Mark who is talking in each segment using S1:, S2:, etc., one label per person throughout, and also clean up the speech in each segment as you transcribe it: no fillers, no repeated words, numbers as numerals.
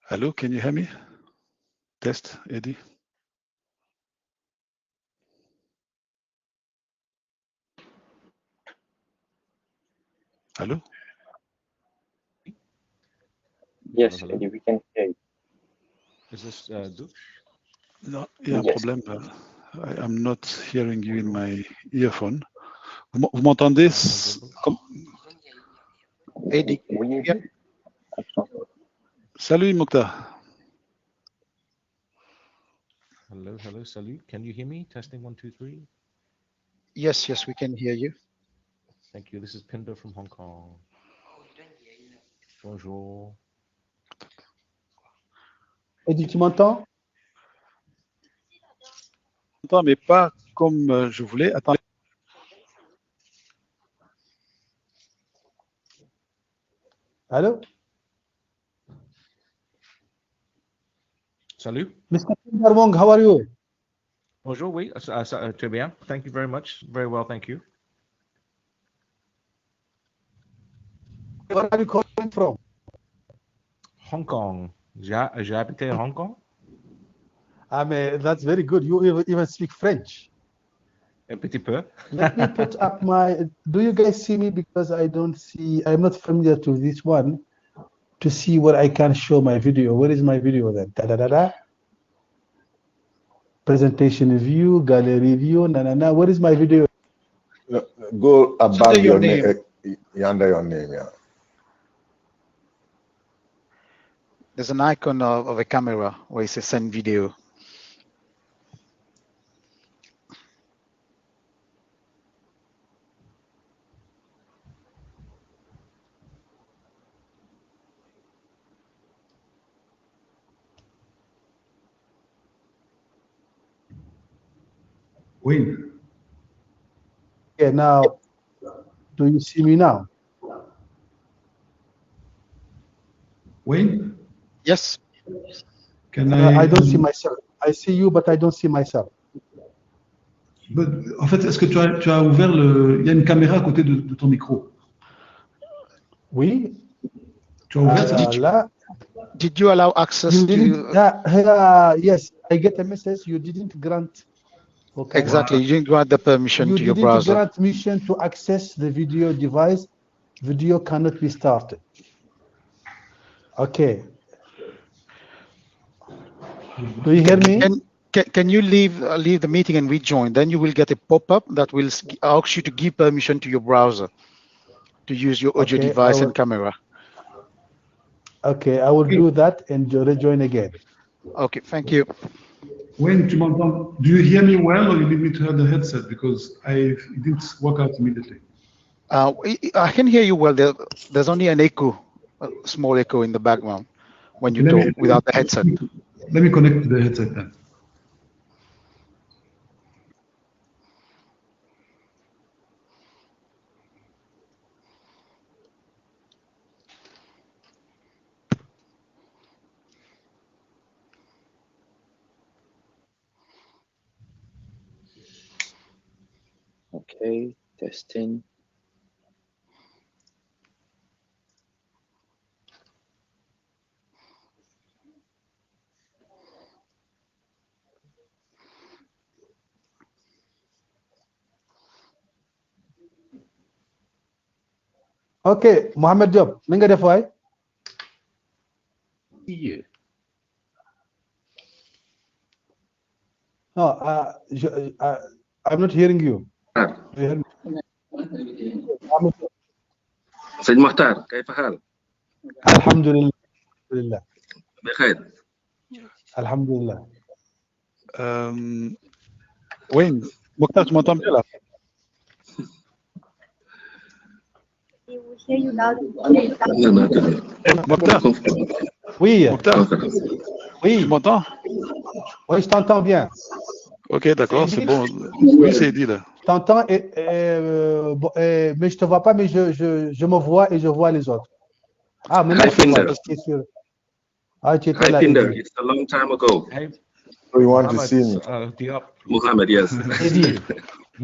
S1: Hello, can you hear me? Test, Eddie. Hello?
S2: Yes,
S3: Hello, hello.
S2: Eddie, we can hear you.
S3: Is this Dush?
S1: Non, il y a un
S2: Yes.
S1: problème. I'm not hearing you in my earphone. Vous m'entendez?
S4: Eddie.
S2: Oui,
S4: Yeah.
S1: Salut, Mokhtar.
S3: Hello, hello, salut. Can you hear me? Testing 1, 2, 3.
S4: Yes, yes, we can hear you.
S3: Thank you. This is Pinder from Hong Kong. Bonjour.
S5: Eddie, tu m'entends?
S1: Je m'entends, mais pas comme je voulais. Attendez.
S5: Allô?
S3: Salut.
S5: Mr. Pinder Wong, how are you?
S3: Bonjour, oui, très bien. Thank you very much. Very well, thank you.
S5: Where are you calling from?
S3: Hong Kong. J'ai habité à Hong Kong.
S5: That's very good. You even speak French.
S3: Un petit peu.
S5: Let me put up my. Do you guys see me? Because I don't see. I'm not familiar to this one. To see where I can show my video. Where is my video then? Da da da da. Presentation view, gallery view. Na na na. Where is my video?
S6: Go above
S4: Under your
S6: your name. Under your name, yeah.
S4: There's an icon of a camera where it says send video.
S7: Oui.
S5: Okay, now, do you see me now?
S7: Oui.
S4: Yes.
S7: Can
S5: I don't see myself. I see you, but I don't see myself.
S7: But, en fait, est-ce que tu as ouvert le... Il y a une caméra à côté de ton micro.
S5: Oui.
S7: Tu as ouvert ça?
S5: Là.
S4: Did you allow access
S5: You
S4: to?
S5: didn't, yes, I get a message. You didn't grant. Okay.
S4: Exactly. You didn't grant the permission
S5: You
S4: to your
S5: didn't
S4: browser.
S5: grant permission to access the video device. Video cannot be started. Okay. Do you hear me?
S4: Can you leave the meeting and rejoin? Then you will get a pop-up that will ask you to give permission to your browser to use your audio
S5: Okay,
S4: device and camera.
S5: Okay, I will do that and rejoin again.
S4: Okay, thank you.
S7: When tu m'entends, do you hear me well or you need me to have the headset because it didn't work out immediately?
S4: I can hear you well. There's only an echo, a small echo in the background when you talk without the headset.
S7: Let me connect to the headset then.
S2: Okay, testing.
S5: Okay, Mohamed Diop, mi nga def waay? No, I'm not hearing you. You hear me?
S8: سيد مختار كيف حال؟
S5: الحمد لله. الحمد لله.
S8: بخير.
S5: الحمد لله.
S1: Oui, Mokhtar, tu m'entends bien là? Mokhtar?
S5: Oui.
S1: Mokhtar?
S5: Oui.
S1: Tu m'entends?
S5: Oui, je t'entends bien.
S1: Ok, d'accord, c'est bon. Oui, c'est Eddie là.
S5: Je t'entends, mais je te vois pas, mais je me vois et je vois les autres. Ah, maintenant je te vois parce que tu es sur. Ah, tu étais là.
S8: Hi Pinder, it's a long time ago.
S3: Hey,
S6: So you want to see me?
S3: Diop.
S8: Mohamed, yes.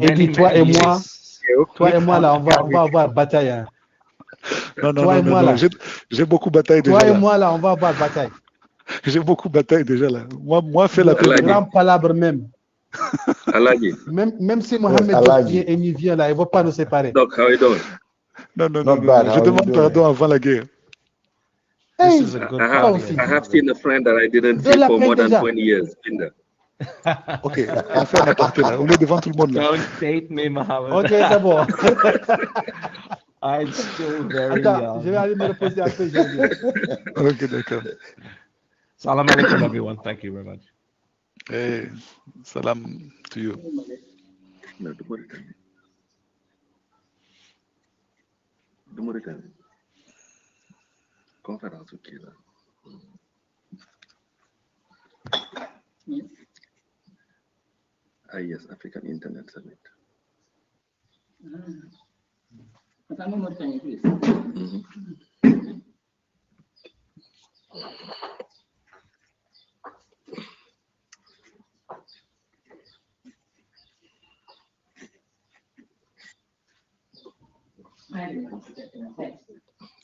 S5: Eddie, toi et moi là, on va avoir bataille. Hein.
S1: Non,
S5: Toi et moi, là.
S1: J'ai beaucoup bataillé déjà.
S5: Toi et
S1: là.
S5: moi là, on va avoir bataille.
S1: J'ai beaucoup de batailles déjà là. Moi, fais la
S8: Alhaji.
S5: Grand palabre même.
S8: Alaji.
S5: Même si Mohamed
S6: Alhaji.
S5: vient et il vient là, il ne va pas nous séparer.
S8: Doc, how you doing?
S1: Non, non,
S6: Not
S1: non,
S6: bad.
S1: non.
S6: How
S1: Je
S6: you
S1: demande
S6: doing?
S1: pardon avant la guerre.
S3: This
S5: Hey,
S3: is a good
S8: I
S3: party.
S8: have seen a friend that I didn't
S5: De
S8: see
S5: la
S8: for more than
S5: déjà.
S8: 20 years. Linda.
S1: Ok, on fait un aparté là. On est devant tout le monde là.
S3: Don't date me, Mohammed.
S5: Ok, c'est bon.
S3: I'm still very
S5: Attends, je vais
S3: young.
S5: aller me reposer un peu. je reviens.
S1: Ok, d'accord.
S3: Salam alaikum, everyone. Thank you very much.
S1: Hey, salam to you.
S8: No, the Mauritania. The Mauritania. Conférence kii la. IS African Internet Summit. Mhm.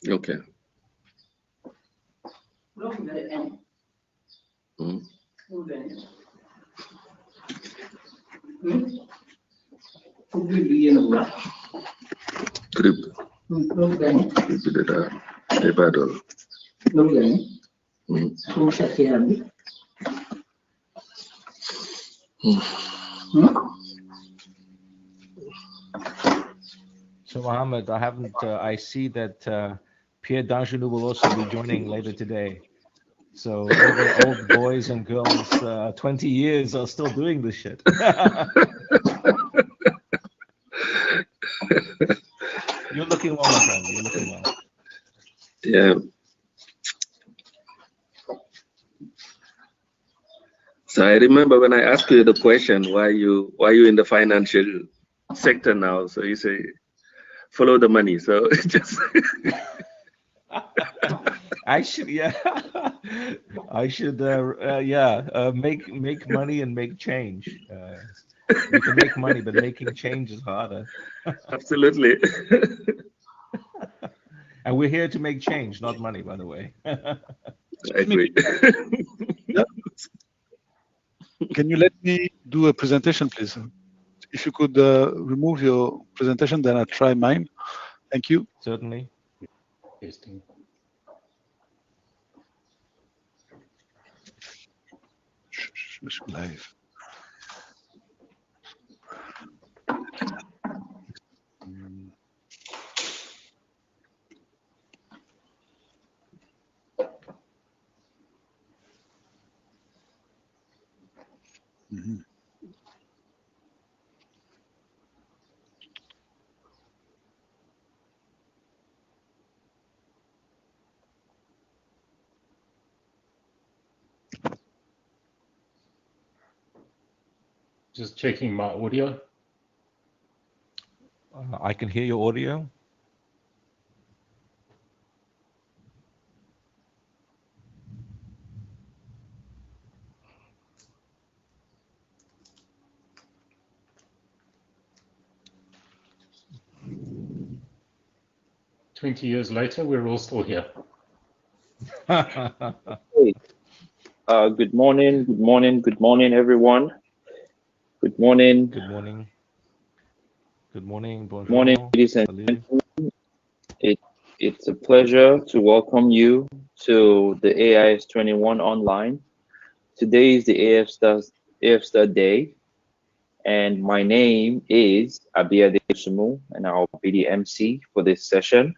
S8: Okay. Mhm. Trip. Trip data. Ebadol. Mhm.
S3: So, Mohammed, I haven't. I see that Pierre Danjou will also be joining later today. So even old boys and girls, 20 years, are still doing this shit. You're looking well, my friend. You're looking well.
S8: Yeah. So I remember when I asked you the question, why you in the financial sector now? So you say, follow the money. So just
S3: I should, yeah. I should, make money and make change. You can make money, but making change is harder.
S8: absolutely.
S3: And we're here to make change, not money, by the way.
S8: I agree.
S1: Can you let me do a presentation, please? If you could remove your presentation, then I'll try mine. Thank you.
S3: Certainly.
S1: Live. Mhm.
S9: Just checking my audio.
S3: I can hear your audio.
S9: "20 years later, we're all still here."
S2: Hey, good morning, everyone. Good morning.
S3: Good morning. Good morning. Bonjour.
S2: Morning, ladies and
S3: Salut.
S2: gentlemen. It's a pleasure to welcome you to the AIS 21 online. Today is the AF Star Day, and my name is Abia Sumu, and I'll be the MC for this session.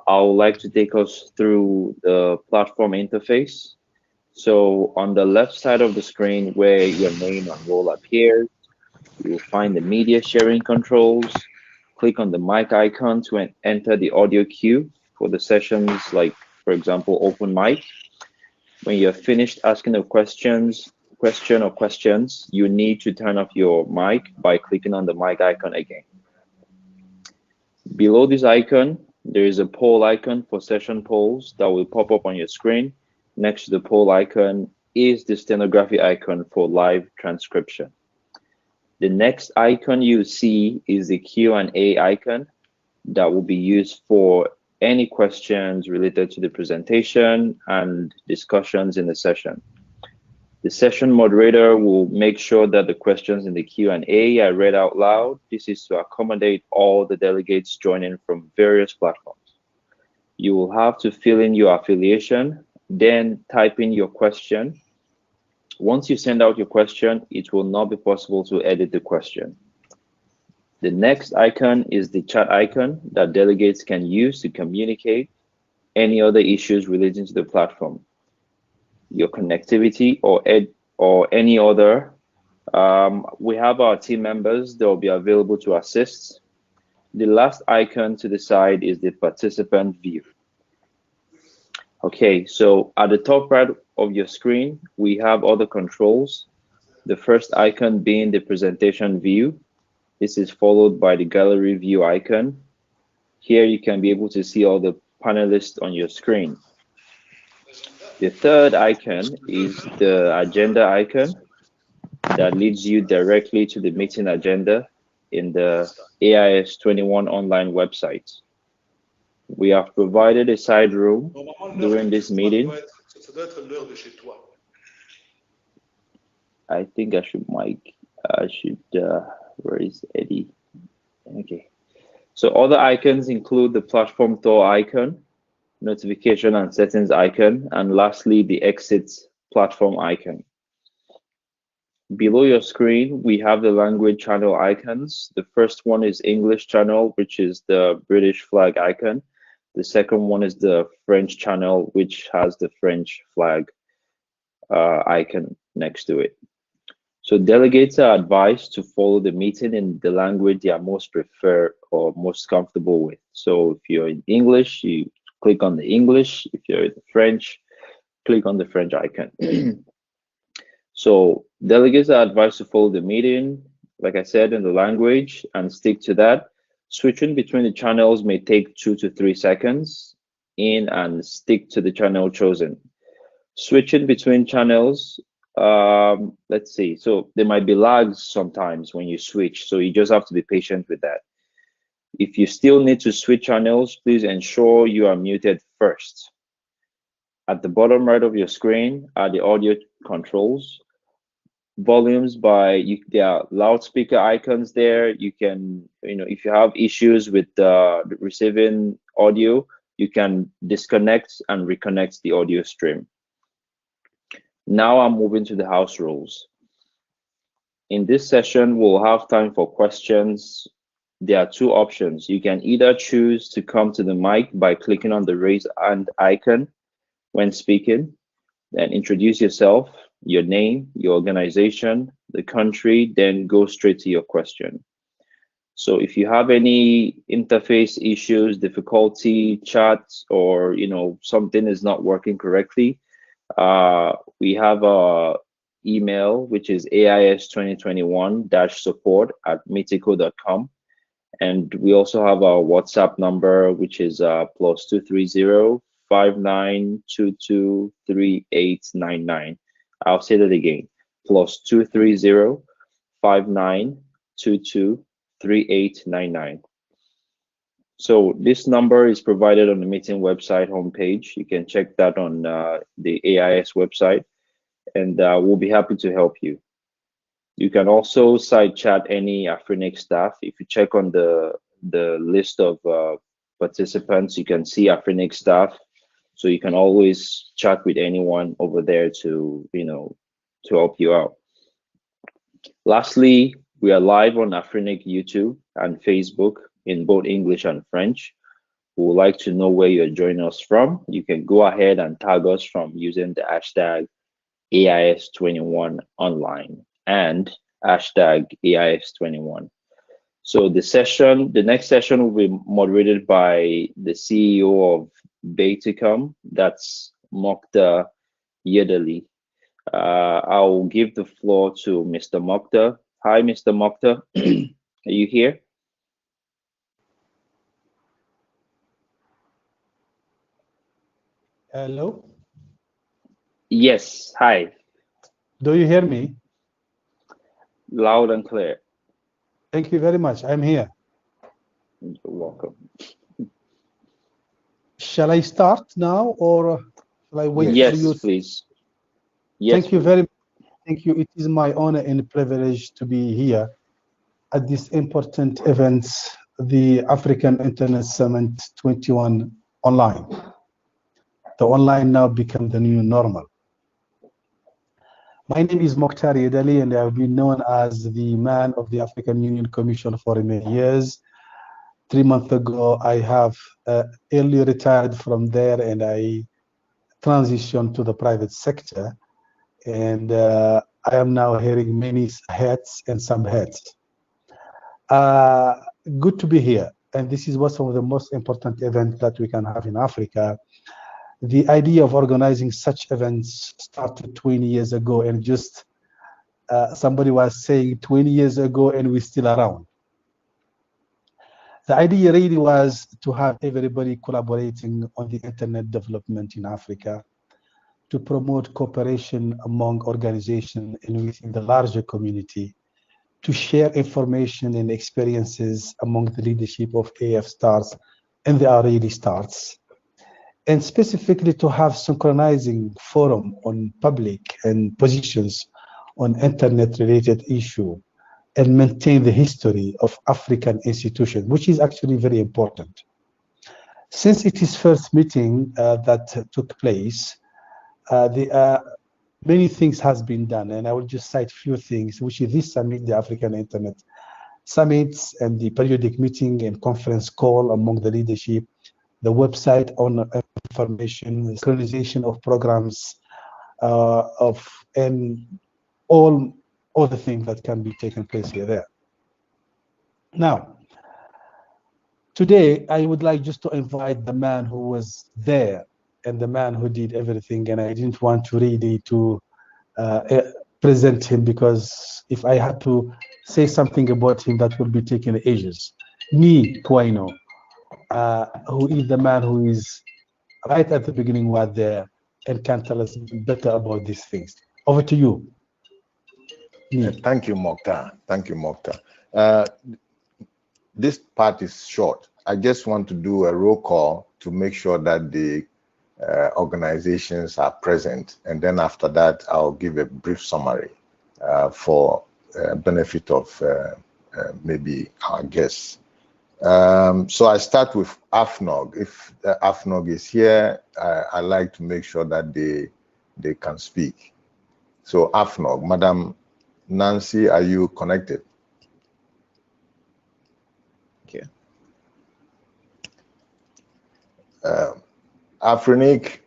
S2: I would like to take us through the platform interface. So on the left side of the screen where your name and role appears, you will find the media sharing controls. Click on the mic icon to enter the audio queue for the sessions, like, for example, open mic. When you're finished asking the question or questions, you need to turn off your mic by clicking on the mic icon again. Below this icon, there is a poll icon for session polls that will pop up on your screen. Next to the poll icon is the stenography icon for live transcription. The next icon you see is the Q&A icon that will be used for any questions related to the presentation and discussions in the session. The session moderator will make sure that the questions in the Q&A are read out loud. This is to accommodate all the delegates joining from various platforms. You will have to fill in your affiliation, then type in your question. Once you send out your question, it will not be possible to edit the question. The next icon is the chat icon that delegates can use to communicate any other issues relating to the platform, your connectivity, or any other. We have our team members that will be available to assist. The last icon to the side is the participant view. Okay, so at the top right of your screen, we have all the controls. The first icon being the presentation view. This is followed by the gallery view icon. Here you can be able to see all the panelists on your screen. The third icon is the agenda icon that leads you directly to the meeting agenda in the AIS 21 online website. We have provided a side room during this meeting. I think I should where is Eddie? Okay. So other icons include the platform tour icon, notification and settings icon, and lastly, the exit platform icon. Below your screen, we have the language channel icons. The first one is English channel, which is the British flag icon. The second one is the French channel, which has the French flag icon next to it. So delegates are advised to follow the meeting in the language they are most prefer or most comfortable with. So if you're in English, you click on the English. If you're in French, click on the French icon. So delegates are advised to follow the meeting, like I said, in the language and stick to that. Switching between the channels may take 2 to 3 seconds in and stick to the channel chosen. Switching between channels, let's see. So there might be lags sometimes when you switch. So you just have to be patient with that. If you still need to switch channels, please ensure you are muted first. At the bottom right of your screen are the audio controls. Volumes there are loudspeaker icons there. You can, if you have issues with the receiving audio, you can disconnect and reconnect the audio stream. Now I'm moving to the house rules. In this session, we'll have time for questions. There are 2 options. You can either choose to come to the mic by clicking on the raise hand icon when speaking, then introduce yourself, your name, your organization, the country, then go straight to your question. So if you have any interface issues, difficulty, chats, or something is not working correctly, we have our email, which is ais2021-support@mitico.com. And we also have our WhatsApp number, which is +230 5922 3899. I'll say that again, +230 5922 3899. So this number is provided on the meeting website homepage. You can check that on the AIS website, and we'll be happy to help you. You can also side chat any Afrinic staff. If you check on the list of participants, you can see Afrinic staff. So you can always chat with anyone over there to help you out. Lastly, we are live on Afrinic YouTube and Facebook in both English and French. We would like to know where you're joining us from. You can go ahead and tag us from using the hashtag AIS21online and hashtag AIS21. So the next session will be moderated by the CEO of Baiticum, that's Mokhtar Yedali. I'll give the floor to Mr. Mokhtar. Hi, Mr. Mokhtar. Are you here?
S5: Hello?
S2: Yes, hi.
S5: Do you hear me?
S2: Loud and clear.
S5: Thank you very much. I'm here.
S2: You're welcome.
S5: Shall I start now, or shall I wait
S2: Yes,
S5: for you?
S2: please. Yes,
S5: Thank you
S2: please.
S5: very much. Thank you. It is my honor and privilege to be here at this important event, the African Internet Summit 21 online. The online now become the new normal. My name is Mokhtar Yedali, and I've been known as the man of the African Union Commission for many years. 3 months ago, I have early retired from there, and I transitioned to the private sector. And I am now hearing many hats and some hats. Good to be here. And this is one of the most important events that we can have in Africa. The idea of organizing such events started 20 years ago, and just somebody was saying 20 years ago and we're still around. The idea really was to have everybody collaborating on the internet development in Africa, to promote cooperation among organizations and within the larger community, to share information and experiences among the leadership of AF Stars and the really Stars, and specifically to have synchronizing forum on public and positions on internet related issue, and maintain the history of African institutions, which is actually very important. Since it is first meeting that took place, many things has been done, and I will just cite few things, which is this summit, the African Internet Summits, and the periodic meeting and conference call among the leadership, the website on information, the synchronization of programs, and all the things that can be taken place here there. Now, today I would like just to invite the man who was there and the man who did everything, and I didn't want to really to present him, because if I had to say something about him, that would be taking ages. Nii Quaino, who is the man who is right at the beginning was there and can tell us better about these things. Over to you.
S6: Thank you, Mokhtar. Thank you, Mokhtar. This part is short. I just want to do a roll call to make sure that the organizations are present, and then after that I'll give a brief summary for benefit of maybe our guests. So I start with AFNOG. If AFNOG is here, I like to make sure that they can speak. So AFNOG, Madam Nancy, are you connected? Okay. Afrinic,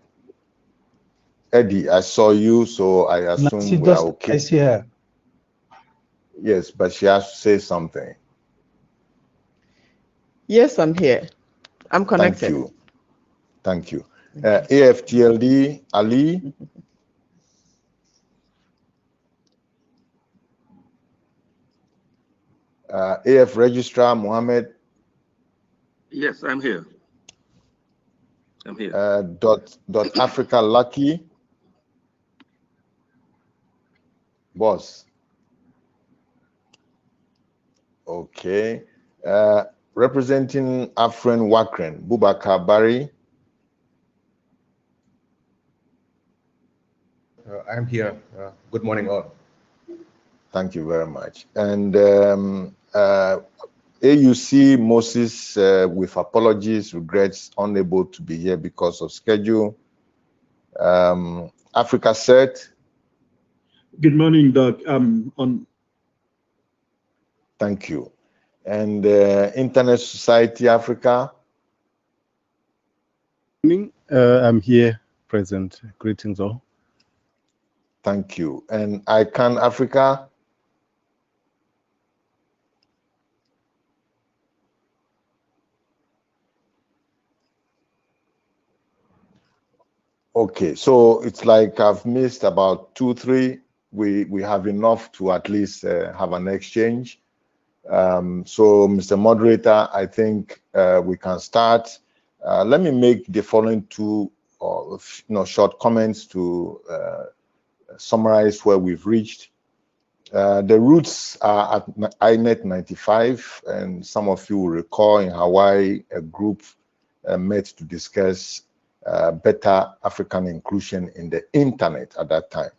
S6: Eddie, I saw you, so I assume we are okay.
S5: I see her.
S6: Yes, but she has to say something.
S10: Yes, I'm here. I'm connected.
S6: Thank you. Thank you. AFTLD, Ali. AF Registrar, Mohammed.
S8: Yes, I'm here. I'm here.
S6: Dot Africa Lucky. Boss. Okay. Representing Afrin Wakren, Bubakar Bari.
S11: I'm here. Good morning, all.
S6: Thank you very much. And AUC Moses, with apologies, regrets, unable to be here because of schedule. Africa Cert.
S12: Good morning, Doc. On.
S6: Thank you. And Internet Society Africa.
S13: I'm here, present. Greetings all.
S6: Thank you. And ICANN Africa. Okay, so it's like I've missed about 2, 3. We have enough to at least have an exchange. So, Mr. Moderator, I think we can start. Let me make the following 2 short comments to summarize where we've reached. The roots are at INET 95, and some of you will recall in Hawaii, a group met to discuss better African inclusion in the internet at that time.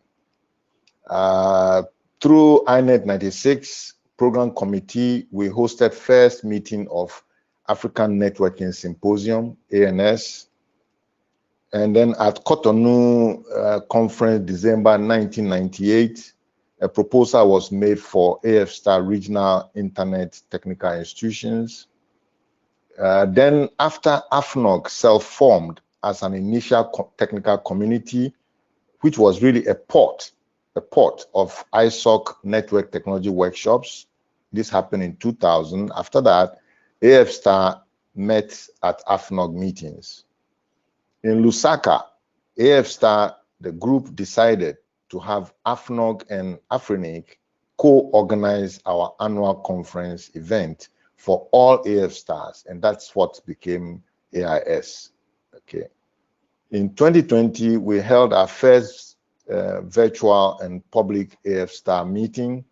S6: Through INET 96 Program Committee, we hosted first meeting of African Networking Symposium, ANS. And then at Cotonou Conference, December 1998, a proposal was made for AF-STAR Regional Internet Technical Institutions. Then after AFNOG self-formed as an initial technical community, which was really a port of ISOC network technology workshops. This happened in 2000. After that, AF-STAR met at AFNOG meetings. In Lusaka, AF-STAR, the group decided to have AFNOG and AFRINIC co-organize our annual conference event for all AF-STARs, and that's what became AIS. Okay. In 2020, we held our first virtual and public AF-STAR meeting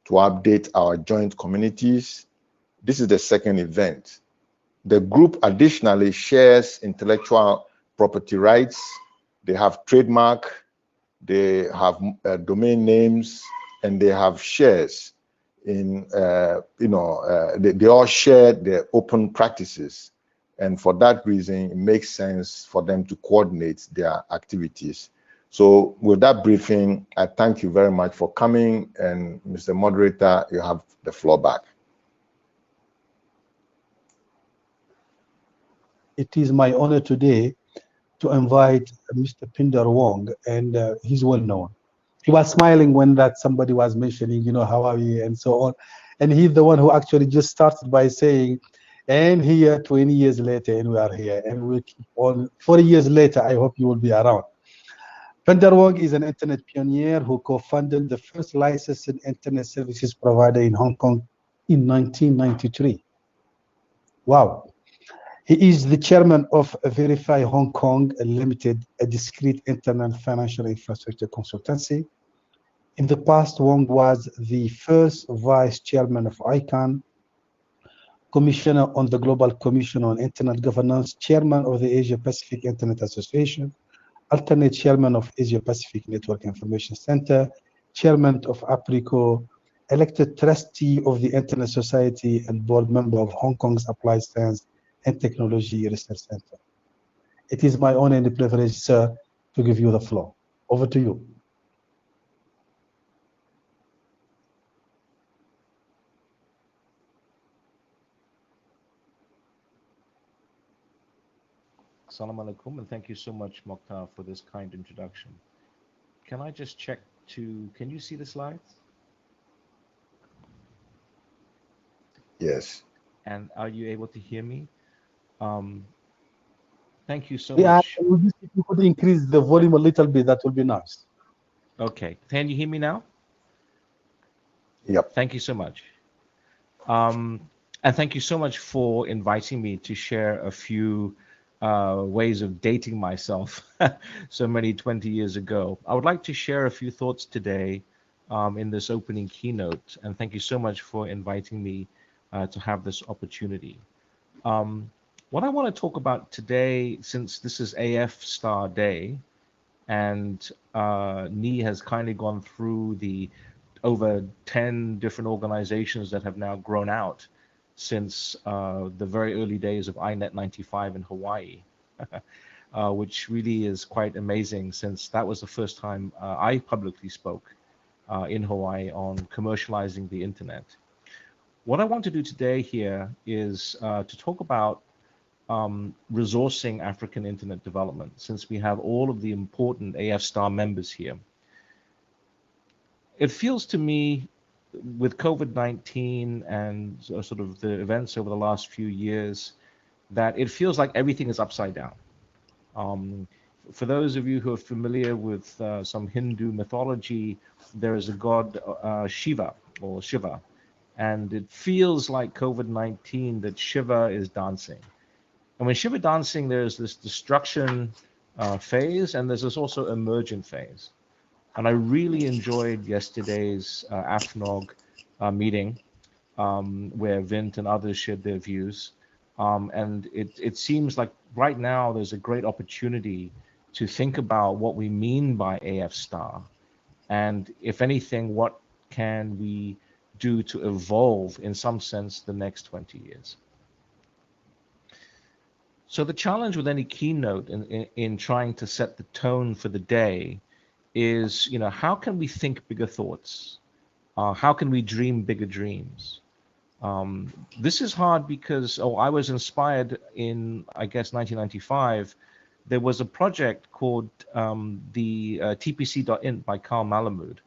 S6: to update our joint communities. This is the second event. The group additionally shares intellectual property rights. They have trademark, they have domain names, and they have shares in, they all share their open practices. And for that reason, it makes sense for them to coordinate their activities. So with that briefing, I thank you very much for coming. And Mr. Moderator, you have the floor back.
S5: It is my honor today to invite Mr. Pinder Wong, and he's well known. He was smiling when somebody was mentioning, how are you and so on. And he's the one who actually just started by saying, and here 20 years later, and we are here, and we'll keep on 40 years later. I hope you will be around. Pinder Wong is an internet pioneer who co-founded the first licensed internet services provider in Hong Kong in 1993. Wow. He is the chairman of Verify Hong Kong Limited, a discrete internet financial infrastructure consultancy. In the past, Wong was the first vice chairman of ICANN, commissioner on the Global Commission on Internet Governance, chairman of the Asia Pacific Internet Association, alternate chairman of Asia Pacific Network Information Center, chairman of APRICO, elected trustee of the Internet Society, and board member of Hong Kong's Applied Science and Technology Research Center. It is my honor and a privilege, sir, to give you the floor. Over to you.
S3: Assalamu alaikum, and thank you so much, Mokhtar, for this kind introduction. Can I just check can you see the slides?
S6: Yes.
S3: And are you able to hear me? Thank you so
S5: Yeah,
S3: much.
S5: if you could increase the volume a little bit, that would be nice.
S3: Okay, can you hear me now?
S6: Yep.
S3: Thank you so much. And thank you so much for inviting me to share a few ways of dating myself so many 20 years ago. I would like to share a few thoughts today in this opening keynote, and thank you so much for inviting me to have this opportunity. What I want to talk about today, since this is AF-STAR Day, and NI has kindly gone through the over 10 different organizations that have now grown out since the very early days of INET 95 in Hawaii, which really is quite amazing, since that was the first time I publicly spoke in Hawaii on commercializing the internet. What I want to do today here is to talk about resourcing African internet development, since we have all of the important AF-STAR members here. It feels to me, with COVID-19 and sort of the events over the last few years, that it feels like everything is upside down. For those of you who are familiar with some Hindu mythology, there is a god Shiva, and it feels like COVID-19 that Shiva is dancing. And when Shiva dancing, there's this destruction phase, and there's this also emergent phase. And I really enjoyed yesterday's AFNOG meeting, where Vint and others shared their views. And it seems like right now there's a great opportunity to think about what we mean by AF Star, and if anything, what can we do to evolve in some sense the next 20 years. So the challenge with any keynote in trying to set the tone for the day is, how can we think bigger thoughts? How can we dream bigger dreams? This is hard because, I was inspired in, I guess, 1995. There was a project called the TPC.int by Carl Malamud,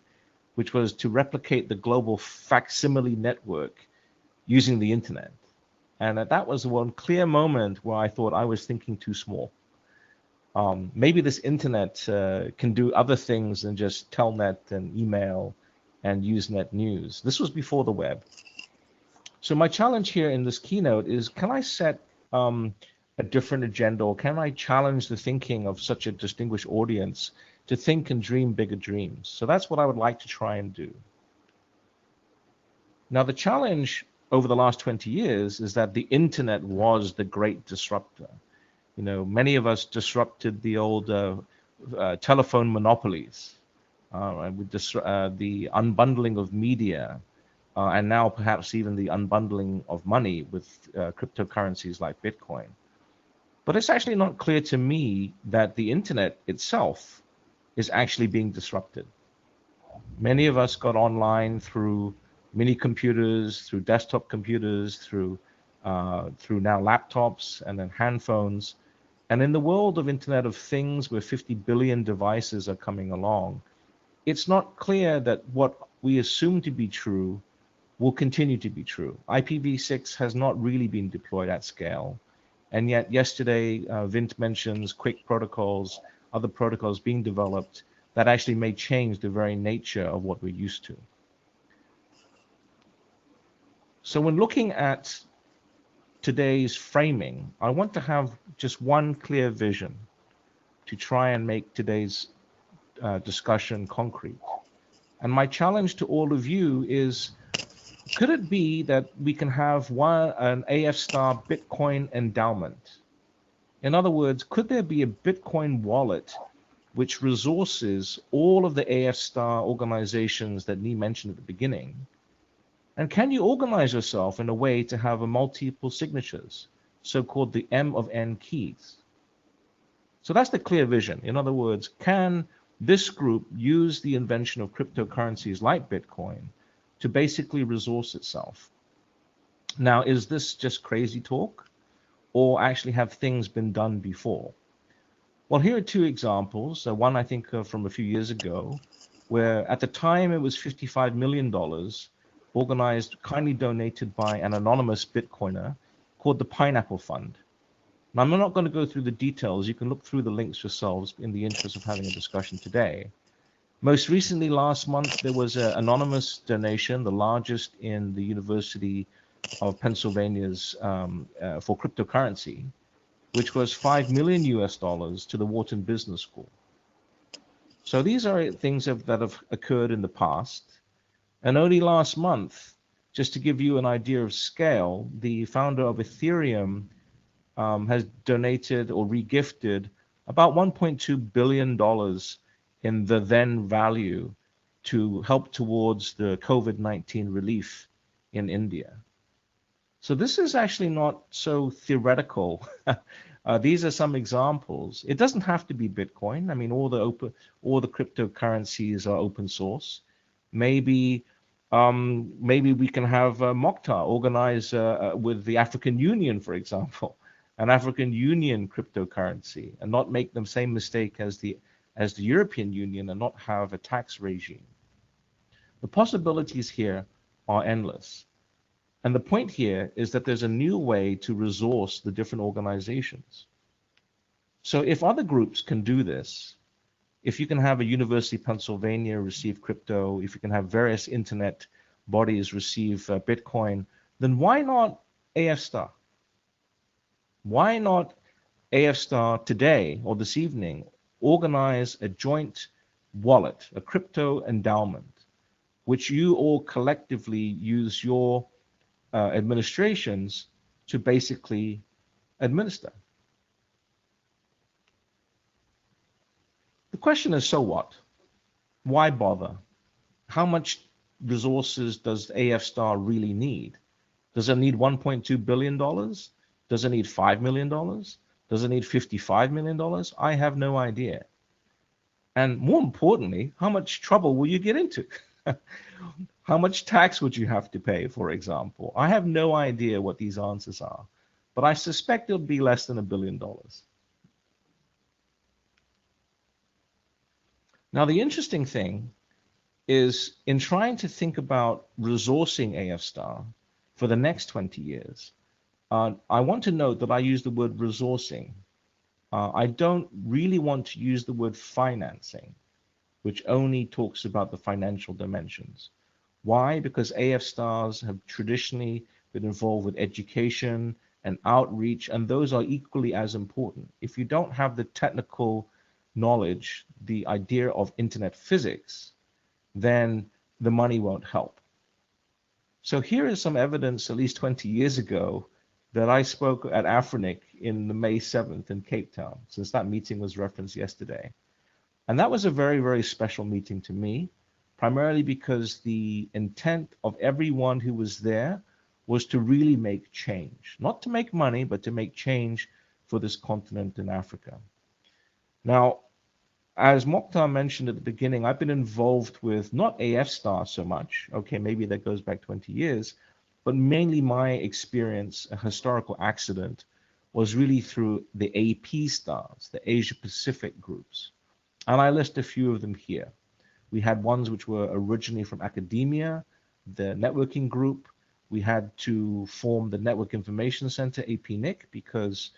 S3: which was to replicate the global facsimile network using the internet. And that was one clear moment where I thought I was thinking too small. Maybe this internet can do other things than just telnet and email and Usenet news. This was before the web. So my challenge here in this keynote is, can I set a different agenda, or can I challenge the thinking of such a distinguished audience to think and dream bigger dreams? So that's what I would like to try and do. Now, the challenge over the last 20 years is that the internet was the great disruptor. Many of us disrupted the old telephone monopolies, with the unbundling of media, and now perhaps even the unbundling of money with cryptocurrencies like Bitcoin. But it's actually not clear to me that the internet itself is actually being disrupted. Many of us got online through mini computers, through desktop computers, through now laptops and then handphones. And in the world of Internet of Things, where 50 billion devices are coming along, it's not clear that what we assume to be true will continue to be true. IPv6 has not really been deployed at scale. And yet yesterday, Vint mentions QUIC protocols, other protocols being developed that actually may change the very nature of what we're used to. So when looking at today's framing, I want to have just one clear vision to try and make today's discussion concrete. And my challenge to all of you is, could it be that we can have an AF Star Bitcoin endowment? In other words, could there be a Bitcoin wallet which resources all of the AF Star organizations that Nii mentioned at the beginning? And can you organize yourself in a way to have a multiple signatures, so-called the M of N keys? So that's the clear vision. In other words, can this group use the invention of cryptocurrencies like Bitcoin to basically resource itself? Now, is this just crazy talk, or actually have things been done before? Well, here are two examples. One I think from a few years ago, where at the time it was $55 million, organized, kindly donated by an anonymous Bitcoiner called the Pineapple Fund. Now, I'm not going to go through the details. You can look through the links yourselves in the interest of having a discussion today. Most recently, last month, there was an anonymous donation, the largest in the University of Pennsylvania's for cryptocurrency, which was $5 million to the Wharton Business School. So these are things that have occurred in the past. And only last month, just to give you an idea of scale, the founder of Ethereum has donated or regifted about $1.2 billion in the then value to help towards the COVID-19 relief in India. So this is actually not so theoretical. These are some examples. It doesn't have to be Bitcoin. I mean, all the cryptocurrencies are open source. Maybe we can have Mokhtar organize with the African Union, for example, an African Union cryptocurrency, and not make the same mistake as the European Union and not have a tax regime. The possibilities here are endless. And the point here is that there's a new way to resource the different organizations. So if other groups can do this, if you can have a University of Pennsylvania receive crypto, if you can have various internet bodies receive Bitcoin, then why not AF Star? Why not AF Star today or this evening organize a joint wallet, a crypto endowment, which you all collectively use your administrations to basically administer? question is, so what? Why bother? How much resources does AF Star really need? Does it need $1.2 billion? Does it need $5 million? Does it need $55 million? I have no idea. And more importantly, how much trouble will you get into? How much tax would you have to pay, for example? I have no idea what these answers are, but I suspect it'll be less than $1 billion. Now, the interesting thing is in trying to think about resourcing AF Star for the next 20 years, I want to note that I use the word resourcing. I don't really want to use the word financing, which only talks about the financial dimensions. Why? Because AF Stars have traditionally been involved with education and outreach, and those are equally as important. If you don't have the technical knowledge, the idea of internet physics, then the money won't help. So here is some evidence at least 20 years ago that I spoke at Afrinic in the May 7th in Cape Town, since that meeting was referenced yesterday. And that was a very, very special meeting to me, primarily because the intent of everyone who was there was to really make change, not to make money, but to make change for this continent in Africa. Now, as Mokhtar mentioned at the beginning, I've been involved with not AF Star so much, okay, maybe that goes back 20 years, but mainly my experience, a historical accident, was really through the AP Stars, the Asia Pacific groups. And I list a few of them here. We had ones which were originally from academia, the networking group. We had to form the Network Information Center, APNIC, because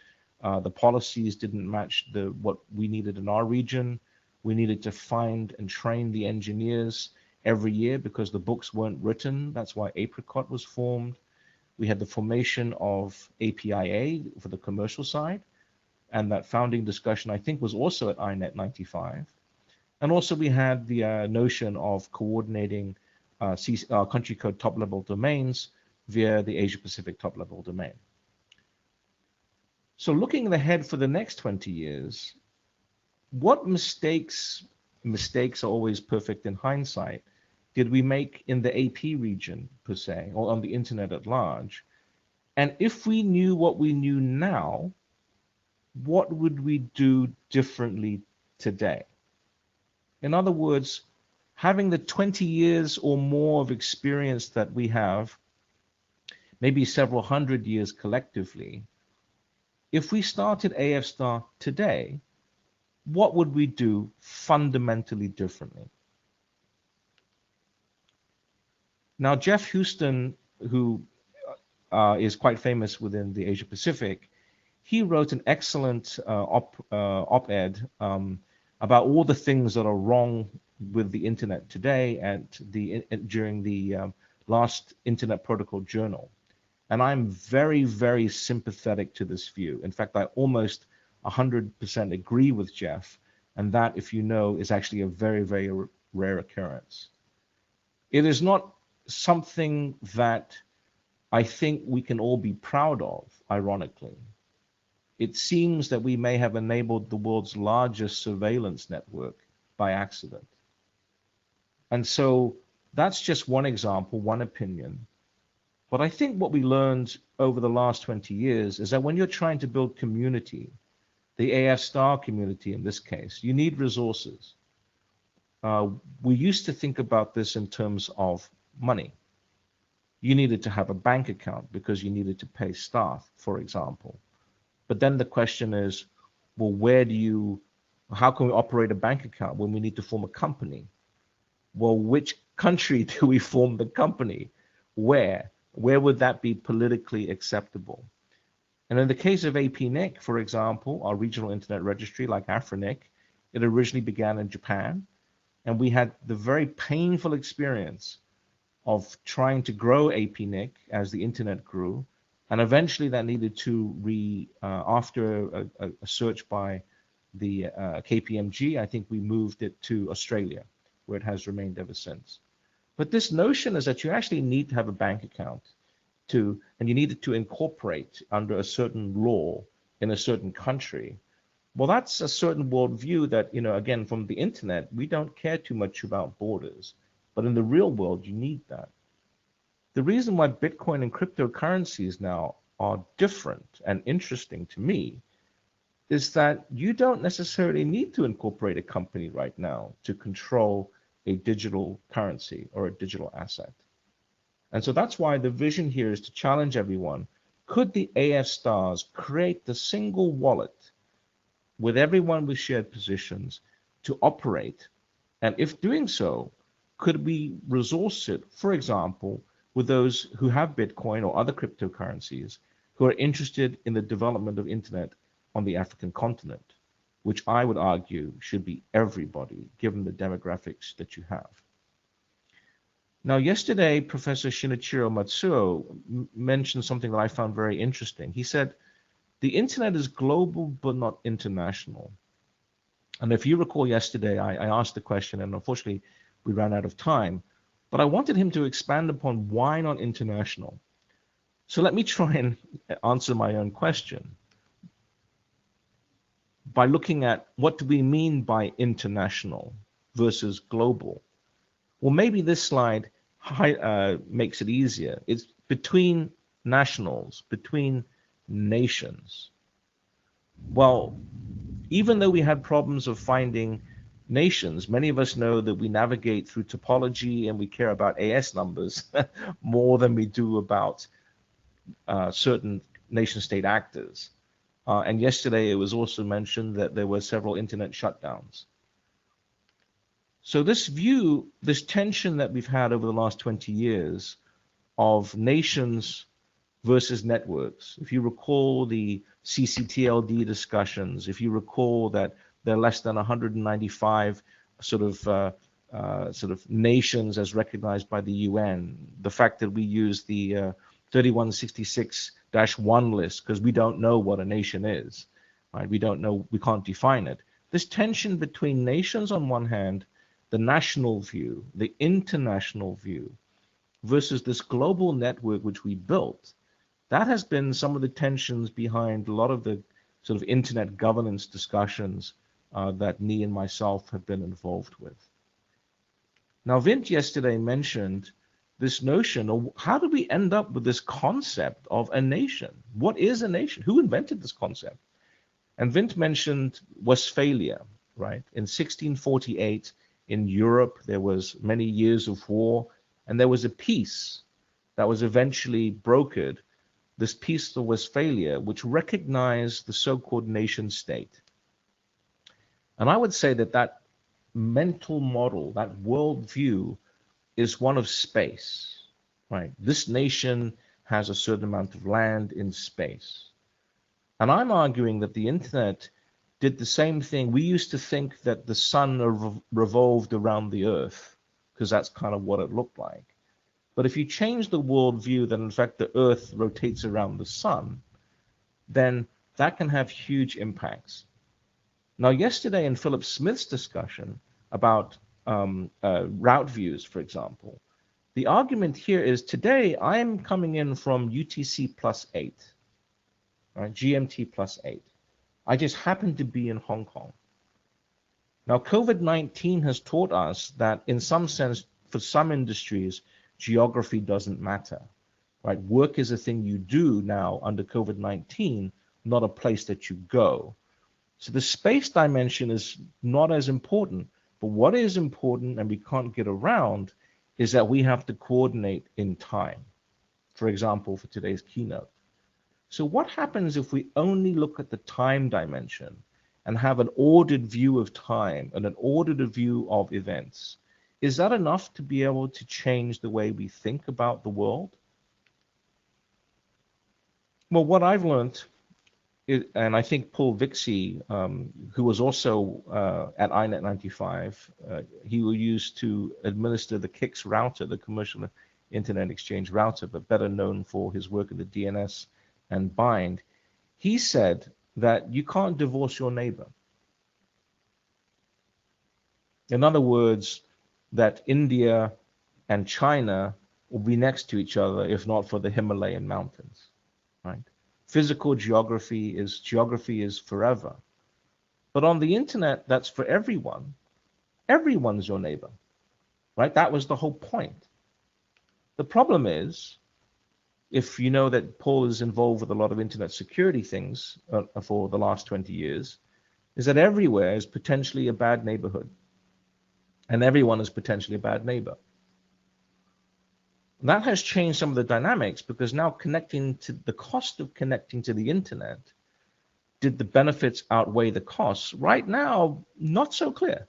S3: the policies didn't match what we needed in our region. We needed to find and train the engineers every year because the books weren't written. That's why Apricot was formed. We had the formation of APIA for the commercial side, and that founding discussion, I think, was also at INET 95. And also we had the notion of coordinating country code top-level domains via the Asia-Pacific top-level domain. So looking ahead for the next 20 years, what mistakes are always perfect in hindsight, did we make in the AP region, per se, or on the internet at large? And if we knew what we knew now, what would we do differently today? In other words, having the 20 years or more of experience that we have, maybe several hundred years collectively, if we started AF Star today, what would we do fundamentally differently? Now, Jeff Houston, who is quite famous within the Asia Pacific, he wrote an excellent op-ed about all the things that are wrong with the internet today and during the last Internet Protocol Journal. And I'm very, very sympathetic to this view. In fact, I almost 100% agree with Jeff, and that, if you know, is actually a very, very rare occurrence. It is not something that I think we can all be proud of, ironically. It seems that we may have enabled the world's largest surveillance network by accident. And so that's just one example, one opinion. But I think what we learned over the last 20 years is that when you're trying to build community, the AF Star community in this case, you need resources. We used to think about this in terms of money. You needed to have a bank account because you needed to pay staff, for example. But then the question is, well, how can we operate a bank account when we need to form a company? Well, which country do we form the company? Where? Where would that be politically acceptable? And in the case of APNIC, for example, our regional internet registry like Afrinic, it originally began in Japan, and we had the very painful experience of trying to grow APNIC as the internet grew, and eventually that needed to after a search by the KPMG, I think we moved it to Australia, where it has remained ever since. But this notion is that you actually need to have a bank account and you needed to incorporate under a certain law in a certain country. Well, that's a certain worldview that, again, from the internet, we don't care too much about borders. But in the real world, you need that. The reason why Bitcoin and cryptocurrencies now are different and interesting to me is that you don't necessarily need to incorporate a company right now to control a digital currency or a digital asset. And so that's why the vision here is to challenge everyone. Could the AF Stars create the single wallet with everyone with shared positions to operate? And if doing so, could we resource it, for example, with those who have Bitcoin or other cryptocurrencies who are interested in the development of internet on the African continent, which I would argue should be everybody, given the demographics that you have. Now, yesterday, Professor Shinichiro Matsuo mentioned something that I found very interesting. He said, the internet is global but not international. And if you recall yesterday, I asked the question, and unfortunately, we ran out of time, but I wanted him to expand upon why not international. So let me try and answer my own question by looking at what do we mean by international versus global. Well, maybe this slide makes it easier. It's between nationals, between nations. Well, even though we had problems of finding nations, many of us know that we navigate through topology and we care about AS numbers more than we do about certain nation-state actors. And yesterday it was also mentioned that there were several internet shutdowns. So this view, this tension that we've had over the last 20 years of nations versus networks, if you recall the CCTLD discussions, if you recall that there are less than 195 sort of nations as recognized by the UN, the fact that we use the 3166-1 list because we don't know what a nation is, right? We don't know, we can't define it. This tension between nations on one hand, the national view, the international view, versus this global network which we built, that has been some of the tensions behind a lot of the sort of internet governance discussions that Nii and myself have been involved with. Now, Vint yesterday mentioned this notion of how do we end up with this concept of a nation? What is a nation? Who invented this concept? And Vint mentioned Westphalia, right? In 1648 in Europe, there was many years of war, and there was a peace that was eventually brokered, this Peace of Westphalia, which recognized the so-called nation state. And I would say that that mental model, that worldview, is one of space, right? This nation has a certain amount of land in space. And I'm arguing that the internet did the same thing. We used to think that the sun revolved around the earth because that's kind of what it looked like. But if you change the worldview that in fact the earth rotates around the sun, then that can have huge impacts. Now, yesterday in Philip Smith's discussion about route views, for example, the argument here is today I'm coming in from UTC +8, right? GMT +8. I just happen to be in Hong Kong. Now, COVID-19 has taught us that in some sense, for some industries, geography doesn't matter, right? Work is a thing you do now under COVID-19, not a place that you go. So the space dimension is not as important, but what is important and we can't get around is that we have to coordinate in time. For example, for today's keynote. So what happens if we only look at the time dimension and have an ordered view of time and an ordered view of events? Is that enough to be able to change the way we think about the world? Well, what I've learned, and I think Paul Vixie, who was also at INET 95, he was used to administer the KIX router, the Commercial Internet Exchange router, but better known for his work in the DNS and bind. He said that you can't divorce your neighbor. In other words, that India and China will be next to each other if not for the Himalayan mountains, right? Physical geography is forever. But on the internet, that's for everyone. Everyone's your neighbor, right? That was the whole point. The problem is, if you know that Paul is involved with a lot of internet security things for the last 20 years, is that everywhere is potentially a bad neighborhood. And everyone is potentially a bad neighbor. That has changed some of the dynamics, because now connecting to the cost of connecting to the internet, did the benefits outweigh the costs? Right now, not so clear.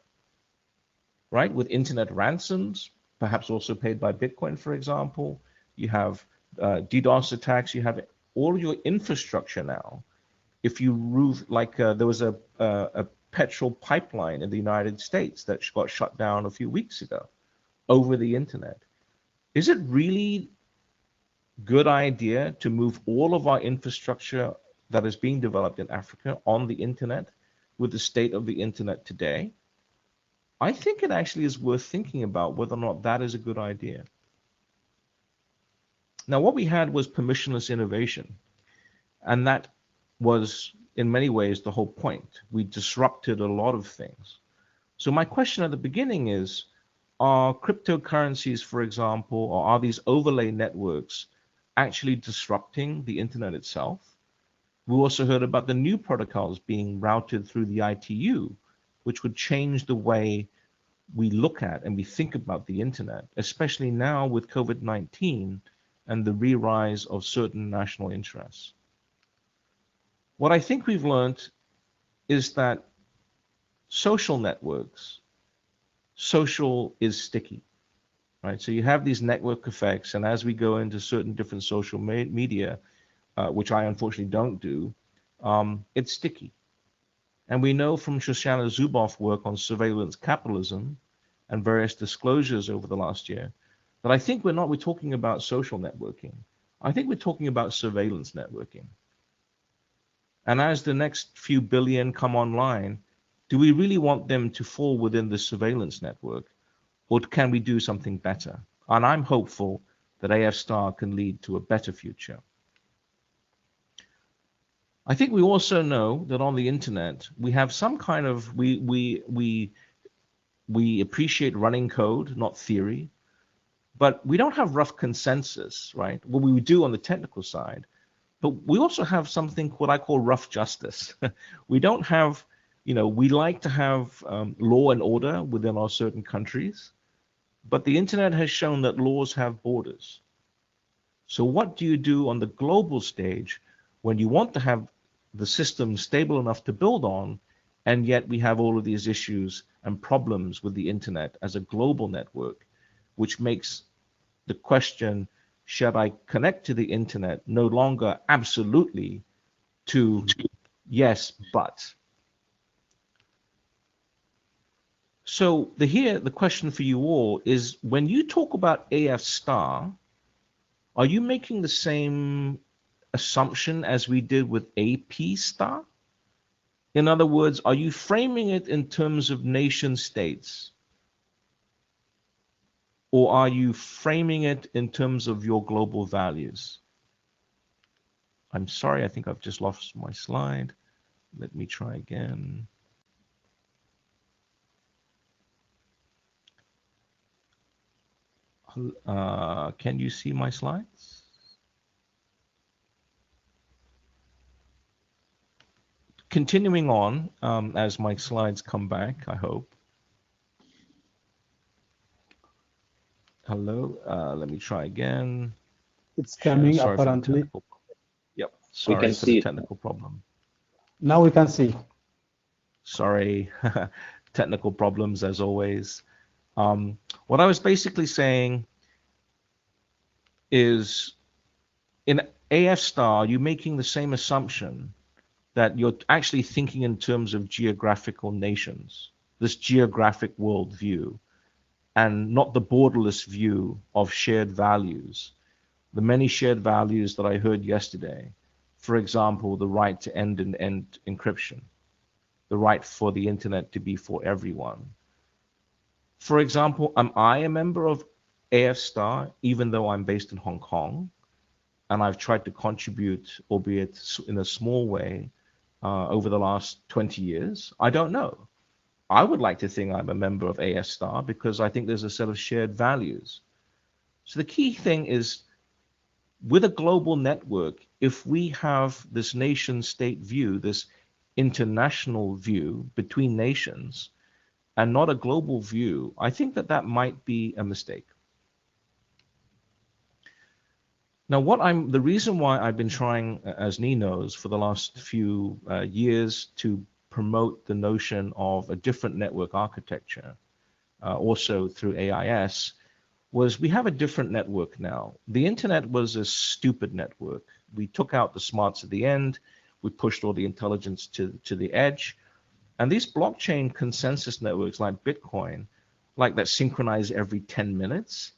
S3: Right? With internet ransoms, perhaps also paid by Bitcoin, for example, you have DDoS attacks, you have all your infrastructure now. If you there was a petrol pipeline in the United States that got shut down a few weeks ago over the internet. Is it really good idea to move all of our infrastructure that is being developed in Africa on the internet with the state of the internet today? I think it actually is worth thinking about whether or not that is a good idea. Now, what we had was permissionless innovation, and that was in many ways the whole point. We disrupted a lot of things. So my question at the beginning is, are cryptocurrencies, for example, or are these overlay networks actually disrupting the internet itself? We also heard about the new protocols being routed through the ITU, which would change the way we look at and we think about the internet, especially now with COVID-19 and the re-rise of certain national interests. What I think we've learned is that social networks, social is sticky, right? So you have these network effects, and as we go into certain different social media, which I unfortunately don't do, it's sticky. And we know from Shoshana Zuboff's work on surveillance capitalism and various disclosures over the last year that I think we're talking about social networking. I think we're talking about surveillance networking. And as the next few billion come online, do we really want them to fall within the surveillance network, or can we do something better? And I'm hopeful that AF Star can lead to a better future. I think we also know that on the internet, we have some kind of, we appreciate running code, not theory, but we don't have rough consensus, right? What we do on the technical side, but we also have something what I call rough justice. We don't have, we like to have law and order within our certain countries, but the internet has shown that laws have borders. So what do you do on the global stage when you want to have the system stable enough to build on, and yet we have all of these issues and problems with the internet as a global network, which makes the question, should I connect to the internet, no longer absolutely to yes, but. So the question for you all is, when you talk about AF Star, are you making the same assumption as we did with AP Star? In other words, are you framing it in terms of nation states? Or are you framing it in terms of your global values? I'm sorry, I think I've just lost my slide. Let me try again. Can you see my slides? Continuing on, as my slides come back, I hope. Hello, let me try again.
S5: It's coming,
S3: sorry
S5: apparently.
S3: Yep, sorry for the technical problem.
S5: Now we can see.
S3: Sorry, technical problems as always. What I was basically saying is, in AF Star, you're making the same assumption that you're actually thinking in terms of geographical nations, this geographic worldview, and not the borderless view of shared values. The many shared values that I heard yesterday, for example, the right to end-to-end encryption, the right for the internet to be for everyone. For example, am I a member of AF Star, even though I'm based in Hong Kong, and I've tried to contribute, albeit in a small way, over the last 20 years? I don't know. I would like to think I'm a member of AS Star because I think there's a set of shared values. So the key thing is, with a global network, if we have this nation state view, this international view between nations, and not a global view, I think that that might be a mistake. Now, the reason why I've been trying, as Nii knows, for the last few years to promote the notion of a different network architecture, also through AIS, was we have a different network now. The internet was a stupid network. We took out the smarts at the end, we pushed all the intelligence to the edge, and these blockchain consensus networks like Bitcoin, like that synchronize every 10 minutes,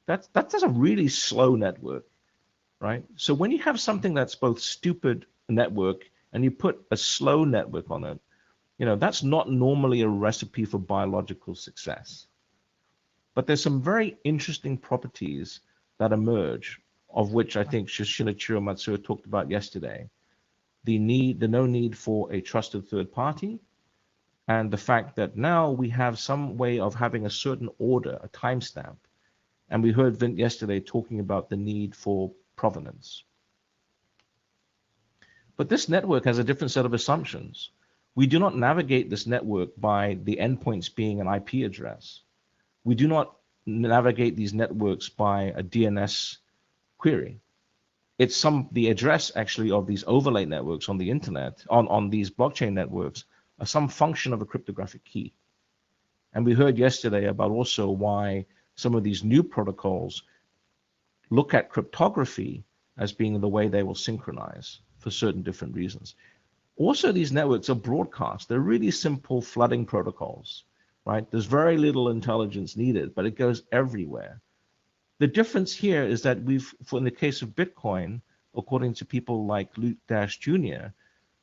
S3: that's a really slow network, right? So when you have something that's both stupid network and you put a slow network on it, that's not normally a recipe for biological success. But there's some very interesting properties that emerge, of which I think Shinichiro Matsuo talked about yesterday. The no need for a trusted third party, and the fact that now we have some way of having a certain order, a timestamp. And we heard Vint yesterday talking about the need for provenance. But this network has a different set of assumptions. We do not navigate this network by the endpoints being an IP address. We do not navigate these networks by a DNS query. It's the address actually of these overlay networks on the internet, on these blockchain networks, are some function of a cryptographic key. And we heard yesterday about also why some of these new protocols look at cryptography as being the way they will synchronize for certain different reasons. Also, these networks are broadcast. They're really simple flooding protocols, right? There's very little intelligence needed, but it goes everywhere. The difference here is that in the case of Bitcoin, according to people like Luke Dash Jr.,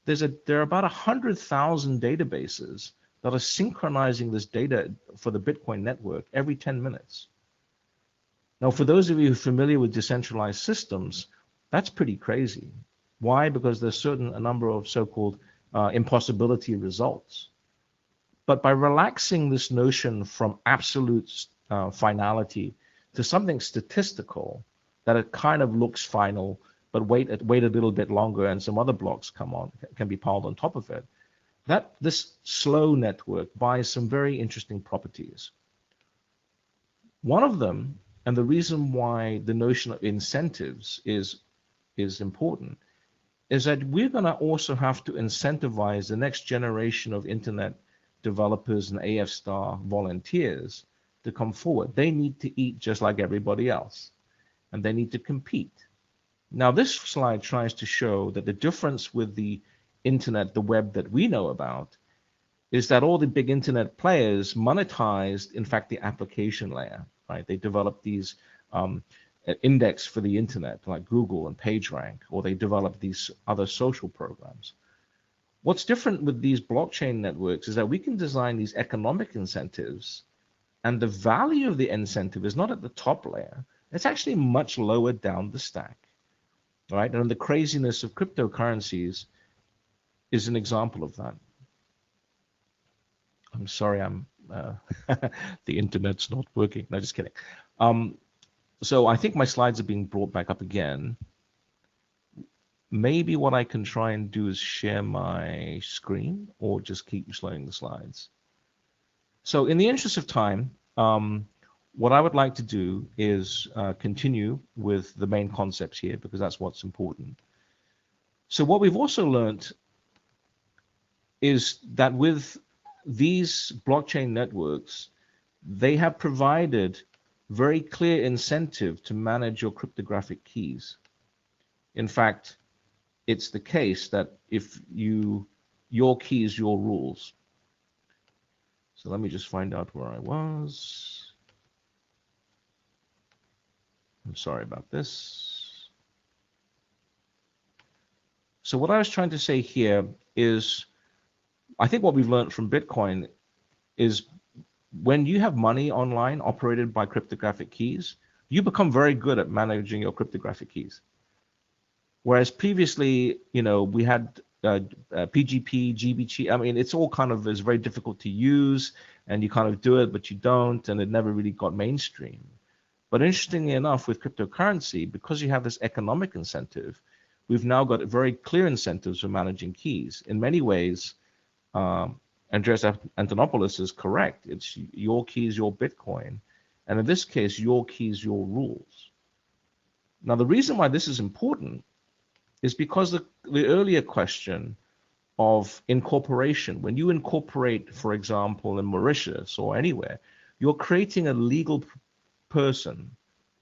S3: there are about 100,000 databases that are synchronizing this data for the Bitcoin network every 10 minutes. Now, for those of you who are familiar with decentralized systems, that's pretty crazy. Why? Because there's a number of so-called impossibility results. But by relaxing this notion from absolute finality to something statistical, that it kind of looks final, but wait a little bit longer and some other blocks can be piled on top of it, this slow network buys some very interesting properties. One of them, and the reason why the notion of incentives is important, is that we're going to also have to incentivize the next generation of internet developers and AF Star volunteers to come forward. They need to eat just like everybody else, and they need to compete. Now, this slide tries to show that the difference with the internet, the web that we know about, is that all the big internet players monetized, in fact, the application layer, right? They developed these index for the internet, like Google and PageRank, or they developed these other social programs. What's different with these blockchain networks is that we can design these economic incentives, and the value of the incentive is not at the top layer. It's actually much lower down the stack, right? And the craziness of cryptocurrencies is an example of that. I'm sorry, the internet's not working. No, just kidding. So I think my slides are being brought back up again. Maybe what I can try and do is share my screen or just keep showing the slides. So in the interest of time, what I would like to do is continue with the main concepts here, because that's what's important. So what we've also learned is that with these blockchain networks, they have provided very clear incentive to manage your cryptographic keys. In fact, it's the case that if your keys, your rules. So let me just find out where I was. I'm sorry about this. So what I was trying to say here is, I think what we've learned from Bitcoin is when you have money online operated by cryptographic keys, you become very good at managing your cryptographic keys. Whereas previously, we had PGP, GBG. I mean, it's all kind of is very difficult to use, and you kind of do it, but you don't, and it never really got mainstream. But interestingly enough, with cryptocurrency, because you have this economic incentive, we've now got very clear incentives for managing keys. In many ways, Andreas Antonopoulos is correct. It's your keys, your Bitcoin. And in this case, your keys, your rules. Now, the reason why this is important is because the earlier question of incorporation, when you incorporate, for example, in Mauritius or anywhere, you're creating a legal person,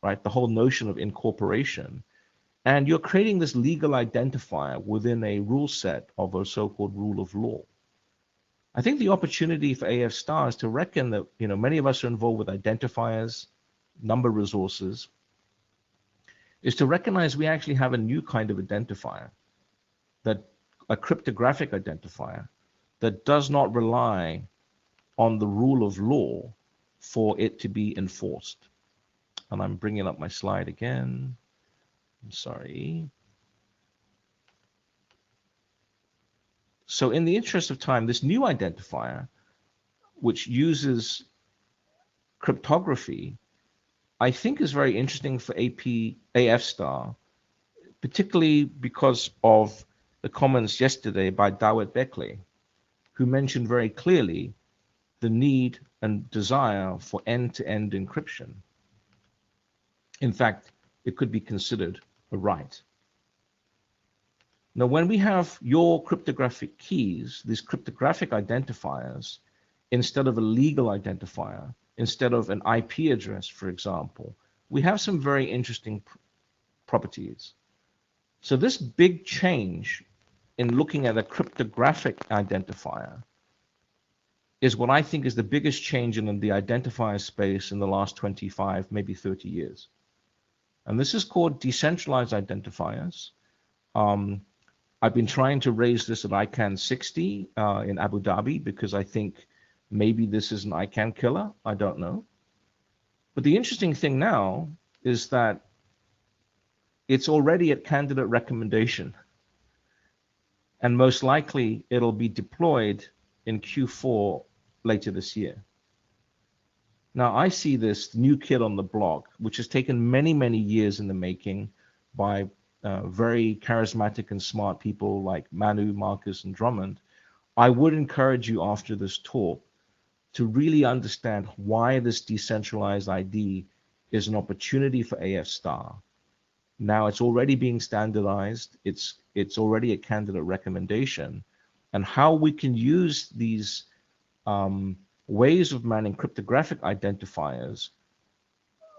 S3: right? The whole notion of incorporation. And you're creating this legal identifier within a rule set of a so-called rule of law. I think the opportunity for AF Star is to reckon that, many of us are involved with identifiers, number resources, is to recognize we actually have a new kind of identifier, that a cryptographic identifier that does not rely on the rule of law for it to be enforced. And I'm bringing up my slide again. I'm sorry. So in the interest of time, this new identifier, which uses cryptography, I think is very interesting for AF Star, particularly because of the comments yesterday by Dawit Beckley, who mentioned very clearly the need and desire for end-to-end encryption. In fact, it could be considered a right. Now, when we have your cryptographic keys, these cryptographic identifiers, instead of a legal identifier, instead of an IP address, for example, we have some very interesting properties. So this big change in looking at a cryptographic identifier is what I think is the biggest change in the identifier space in the last 25, maybe 30 years. And this is called decentralized identifiers. I've been trying to raise this at ICANN 60 in Abu Dhabi because I think maybe this is an ICANN killer. I don't know. But the interesting thing now is that it's already at candidate recommendation. And most likely it'll be deployed in Q4 later this year. Now, I see this new kid on the block, which has taken many, many years in the making by very charismatic and smart people like Manu, Marcus, and Drummond. I would encourage you after this talk to really understand why this decentralized ID is an opportunity for AF Star. Now it's already being standardized. It's already a candidate recommendation, and how we can use these ways of manning cryptographic identifiers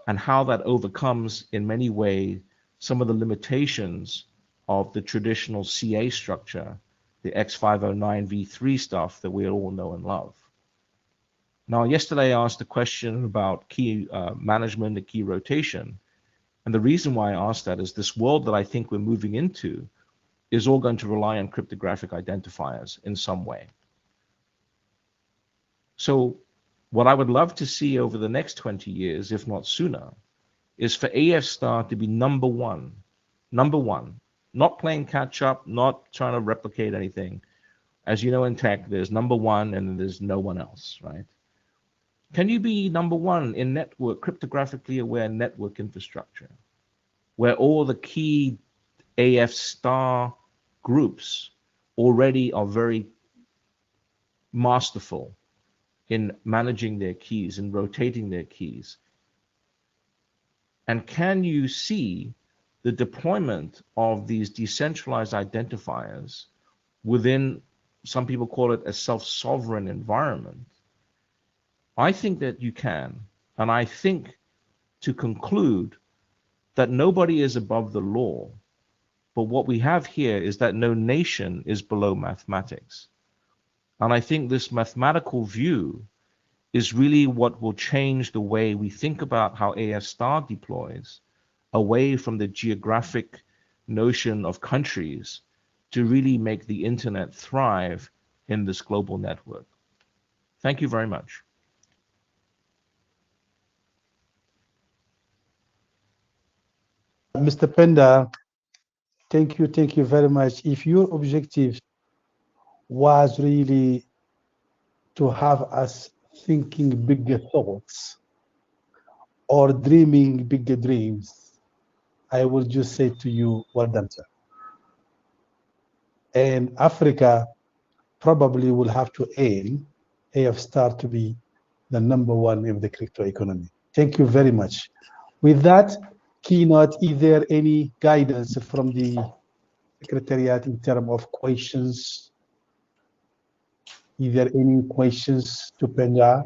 S3: and how that overcomes in many ways some of the limitations of the traditional CA structure, the X509v3 stuff that we all know and love. Now, yesterday I asked a question about key management and key rotation. And the reason why I asked that is this world that I think we're moving into is all going to rely on cryptographic identifiers in some way. So what I would love to see over the next 20 years, if not sooner, is for AF Star to be number one, not playing catch up, not trying to replicate anything. As you know, in tech, there's number one and there's no one else, right? Can you be number one in network, cryptographically aware network infrastructure, where all the key AF Star groups already are very masterful in managing their keys and rotating their keys? And can you see the deployment of these decentralized identifiers within, some people call it a self-sovereign environment? I think that you can. And I think, to conclude, that nobody is above the law. But what we have here is that no nation is below mathematics. And I think this mathematical view is really what will change the way we think about how AF Star deploys, away from the geographic notion of countries to really make the internet thrive in this global network. Thank you very much.
S5: Mr. Penda, thank you very much. If your objective was really to have us thinking bigger thoughts or dreaming bigger dreams, I will just say to you, well done, sir. And Africa probably will have to aim AF Star to be the #1 of the crypto economy. Thank you very much. With that keynote, is there any guidance from the Secretariat in terms of questions? Is there any questions to Penya?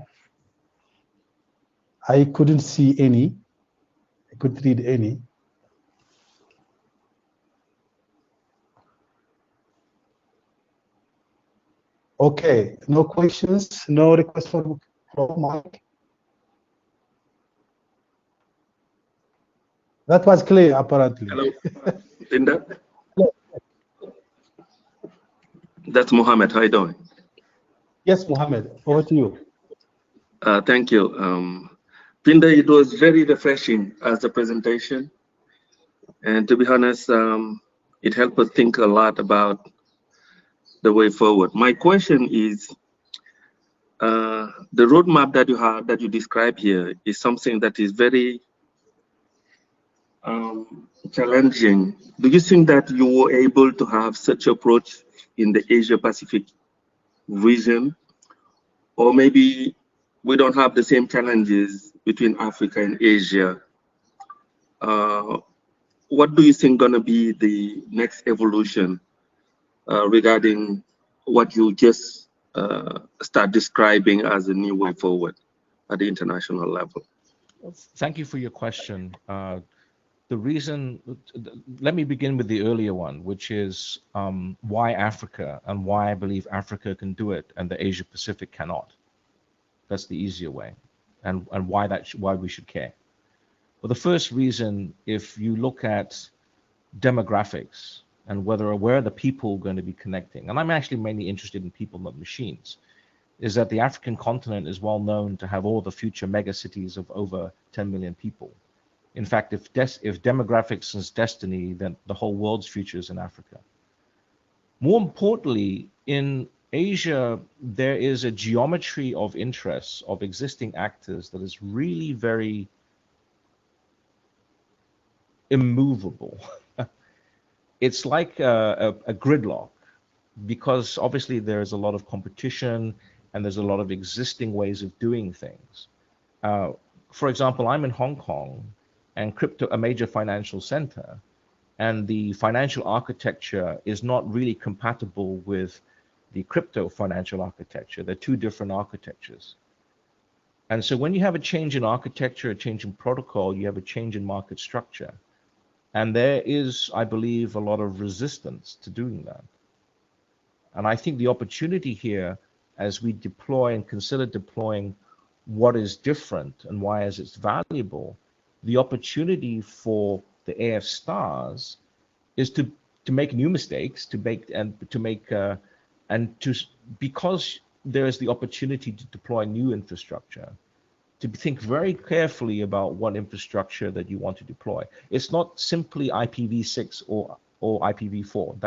S5: I couldn't see any. I couldn't read any. Okay, no questions, no request for mic. That was clear, apparently.
S8: Hello, Linda. That's Mohammed. How you doing?
S5: Yes, Mohammed, over to you.
S8: Thank you. Pinda, it was very refreshing as a presentation. And to be honest, it helped us think a lot about the way forward. My question is, the roadmap that you have, that you describe here, is something that is very challenging. Do you think that you were able to have such approach in the Asia Pacific region, or maybe we don't have the same challenges between Africa and Asia? What do you think gonna be the next evolution regarding what you just start describing as a new way forward at the international level?
S3: Thank you for your question. The reason, let me begin with the earlier one, which is why Africa and why I believe Africa can do it and the Asia Pacific cannot. That's the easier way, and why we should care. Well, the first reason, if you look at demographics and where are the people going to be connecting, and I'm actually mainly interested in people, not machines, is that the African continent is well known to have all the future mega cities of over 10 million people. In fact, if demographics is destiny, then the whole world's future is in Africa. More importantly, in Asia, there is a geometry of interests of existing actors that is really very immovable. It's like a gridlock, because obviously there's a lot of competition and there's a lot of existing ways of doing things. For example, I'm in Hong Kong, and crypto, a major financial center, and the financial architecture is not really compatible with the crypto financial architecture. They're two different architectures. And so when you have a change in architecture, a change in protocol, you have a change in market structure. And there is, I believe, a lot of resistance to doing that. And I think the opportunity here, as we deploy and consider deploying what is different and why is it valuable, the opportunity for the AF Stars is to make new mistakes, because there is the opportunity to deploy new infrastructure, to think very carefully about what infrastructure that you want to deploy. It's not simply IPv6 or IPv4.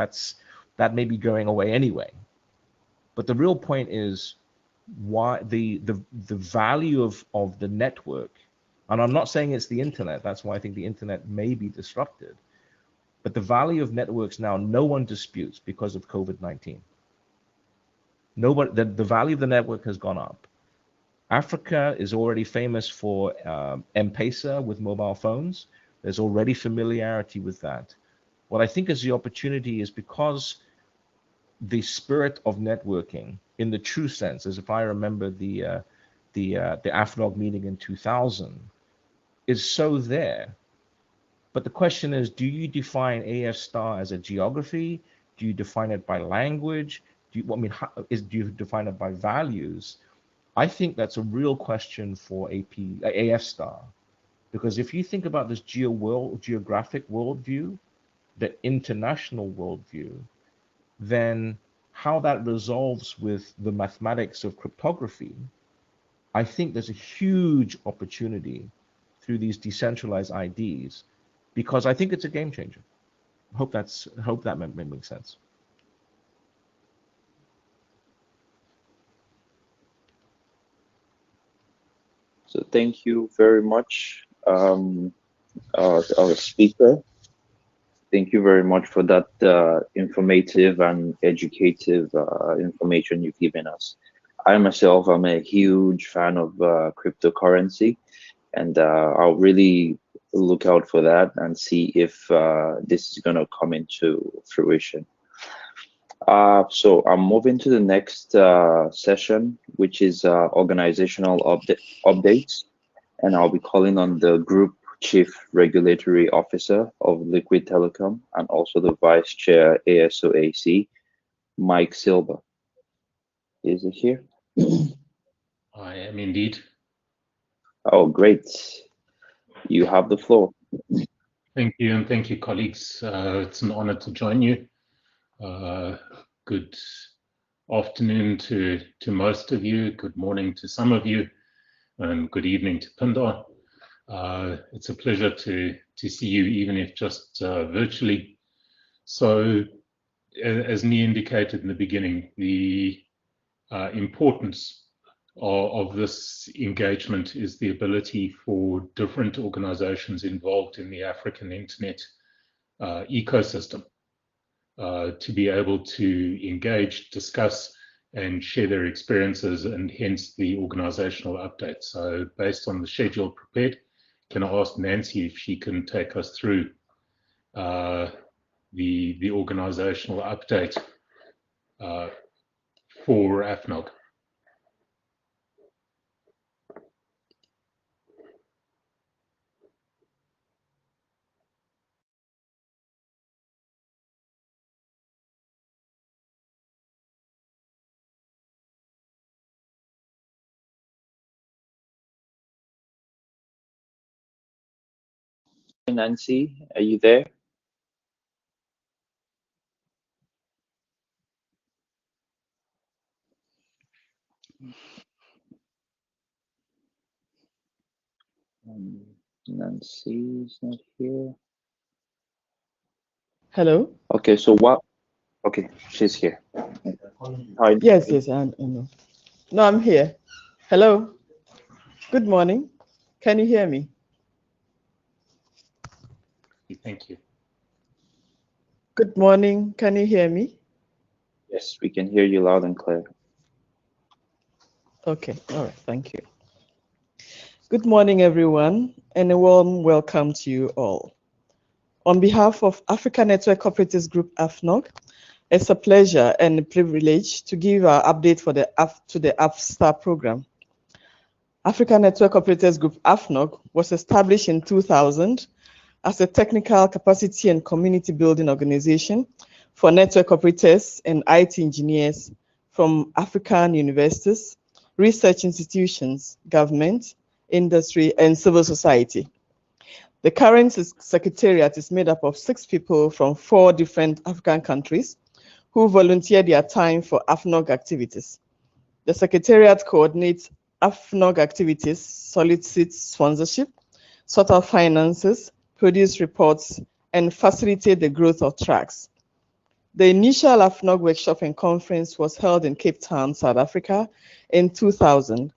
S3: That may be going away anyway. But the real point is why the value of the network. And I'm not saying it's the internet. That's why I think the internet may be disrupted. But the value of networks now, no one disputes because of COVID-19. The value of the network has gone up. Africa is already famous for M-Pesa with mobile phones. There's already familiarity with that. What I think is the opportunity is because the spirit of networking, in the true sense, as if I remember the AFNOG meeting in 2000, is so there. But the question is, do you define AF Star as a geography? Do you define it by language? Do you define it by values? I think that's a real question for AF Star, because if you think about this geographic worldview, the international worldview, then how that resolves with the mathematics of cryptography, I think there's a huge opportunity through these decentralized IDs, because I think it's a game changer. Hope that makes sense.
S2: So thank you very much, our speaker. Thank you very much for that informative and educative information you've given us. I myself am a huge fan of cryptocurrency, and I'll really look out for that and see if this is going to come into fruition. So I'm moving to the next session, which is organizational updates, and I'll be calling on the Group Chief Regulatory Officer of Liquid Telecom and also the Vice Chair ASOAC, Mike Silva. Is it here?
S9: I am indeed.
S2: Oh, great. You have the floor.
S9: Thank you, and thank you, colleagues. It's an honor to join you. Good afternoon to most of you, good morning to some of you, and good evening to Pindar. It's a pleasure to see you, even if just virtually. So, as Nii indicated in the beginning, the importance of this engagement is the ability for different organizations involved in the African internet ecosystem to be able to engage, discuss, and share their experiences, and hence the organizational update. So based on the schedule prepared, can I ask Nancy if she can take us through the organizational update for AFNOG?
S2: Nancy, are you there? Nancy is not here.
S10: Hello?
S2: Okay, so what? Okay, she's here. Hi.
S10: Yes, I know. No, I'm here. Hello? Good morning. Can you hear me?
S9: Thank you.
S10: Good morning. Can you hear me?
S2: Yes, we can hear you loud and clear.
S10: Okay, all right, thank you. Good morning, everyone, and a warm welcome to you all. On behalf of Africa Network Cooperatives Group, AFNOG, it's a pleasure and a privilege to give our update to the AFSTAR program. Africa Network Cooperatives Group, AFNOG, was established in 2000 as a technical capacity and community building organization for network operators and IT engineers from African universities, research institutions, government, industry, and civil society. The current secretariat is made up of 6 people from 4 different African countries who volunteer their time for AFNOG activities. The secretariat coordinates AFNOG activities, solicits sponsorship, sort out finances, produce reports, and facilitate the growth of tracks. The initial AFNOG workshop and conference was held in Cape Town, South Africa in 2000,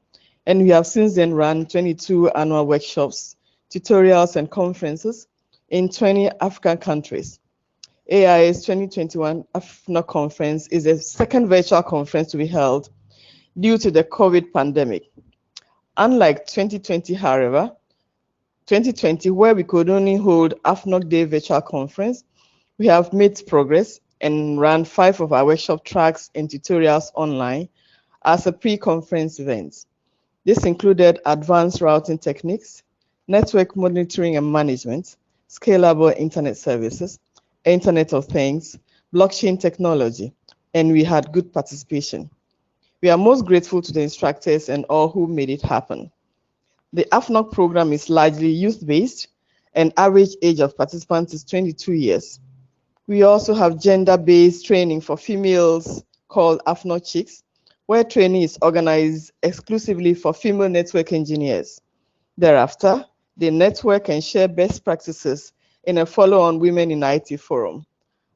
S10: and we have since then run 22 annual workshops, tutorials, and conferences in 20 African countries. AIA's 2021 AFNOG conference is the second virtual conference to be held due to the COVID pandemic. Unlike 2020, however, 2020, where we could only hold AFNOG Day virtual conference, we have made progress and ran 5 of our workshop tracks and tutorials online as a pre-conference event. This included advanced routing techniques, network monitoring and management, scalable internet services, Internet of Things, blockchain technology, and we had good participation. We are most grateful to the instructors and all who made it happen. The AFNOG program is largely youth-based, and average age of participants is 22 years. We also have gender-based training for females called AFNOG Chicks, where training is organized exclusively for female network engineers. Thereafter, they network and share best practices in a follow-on Women in IT forum.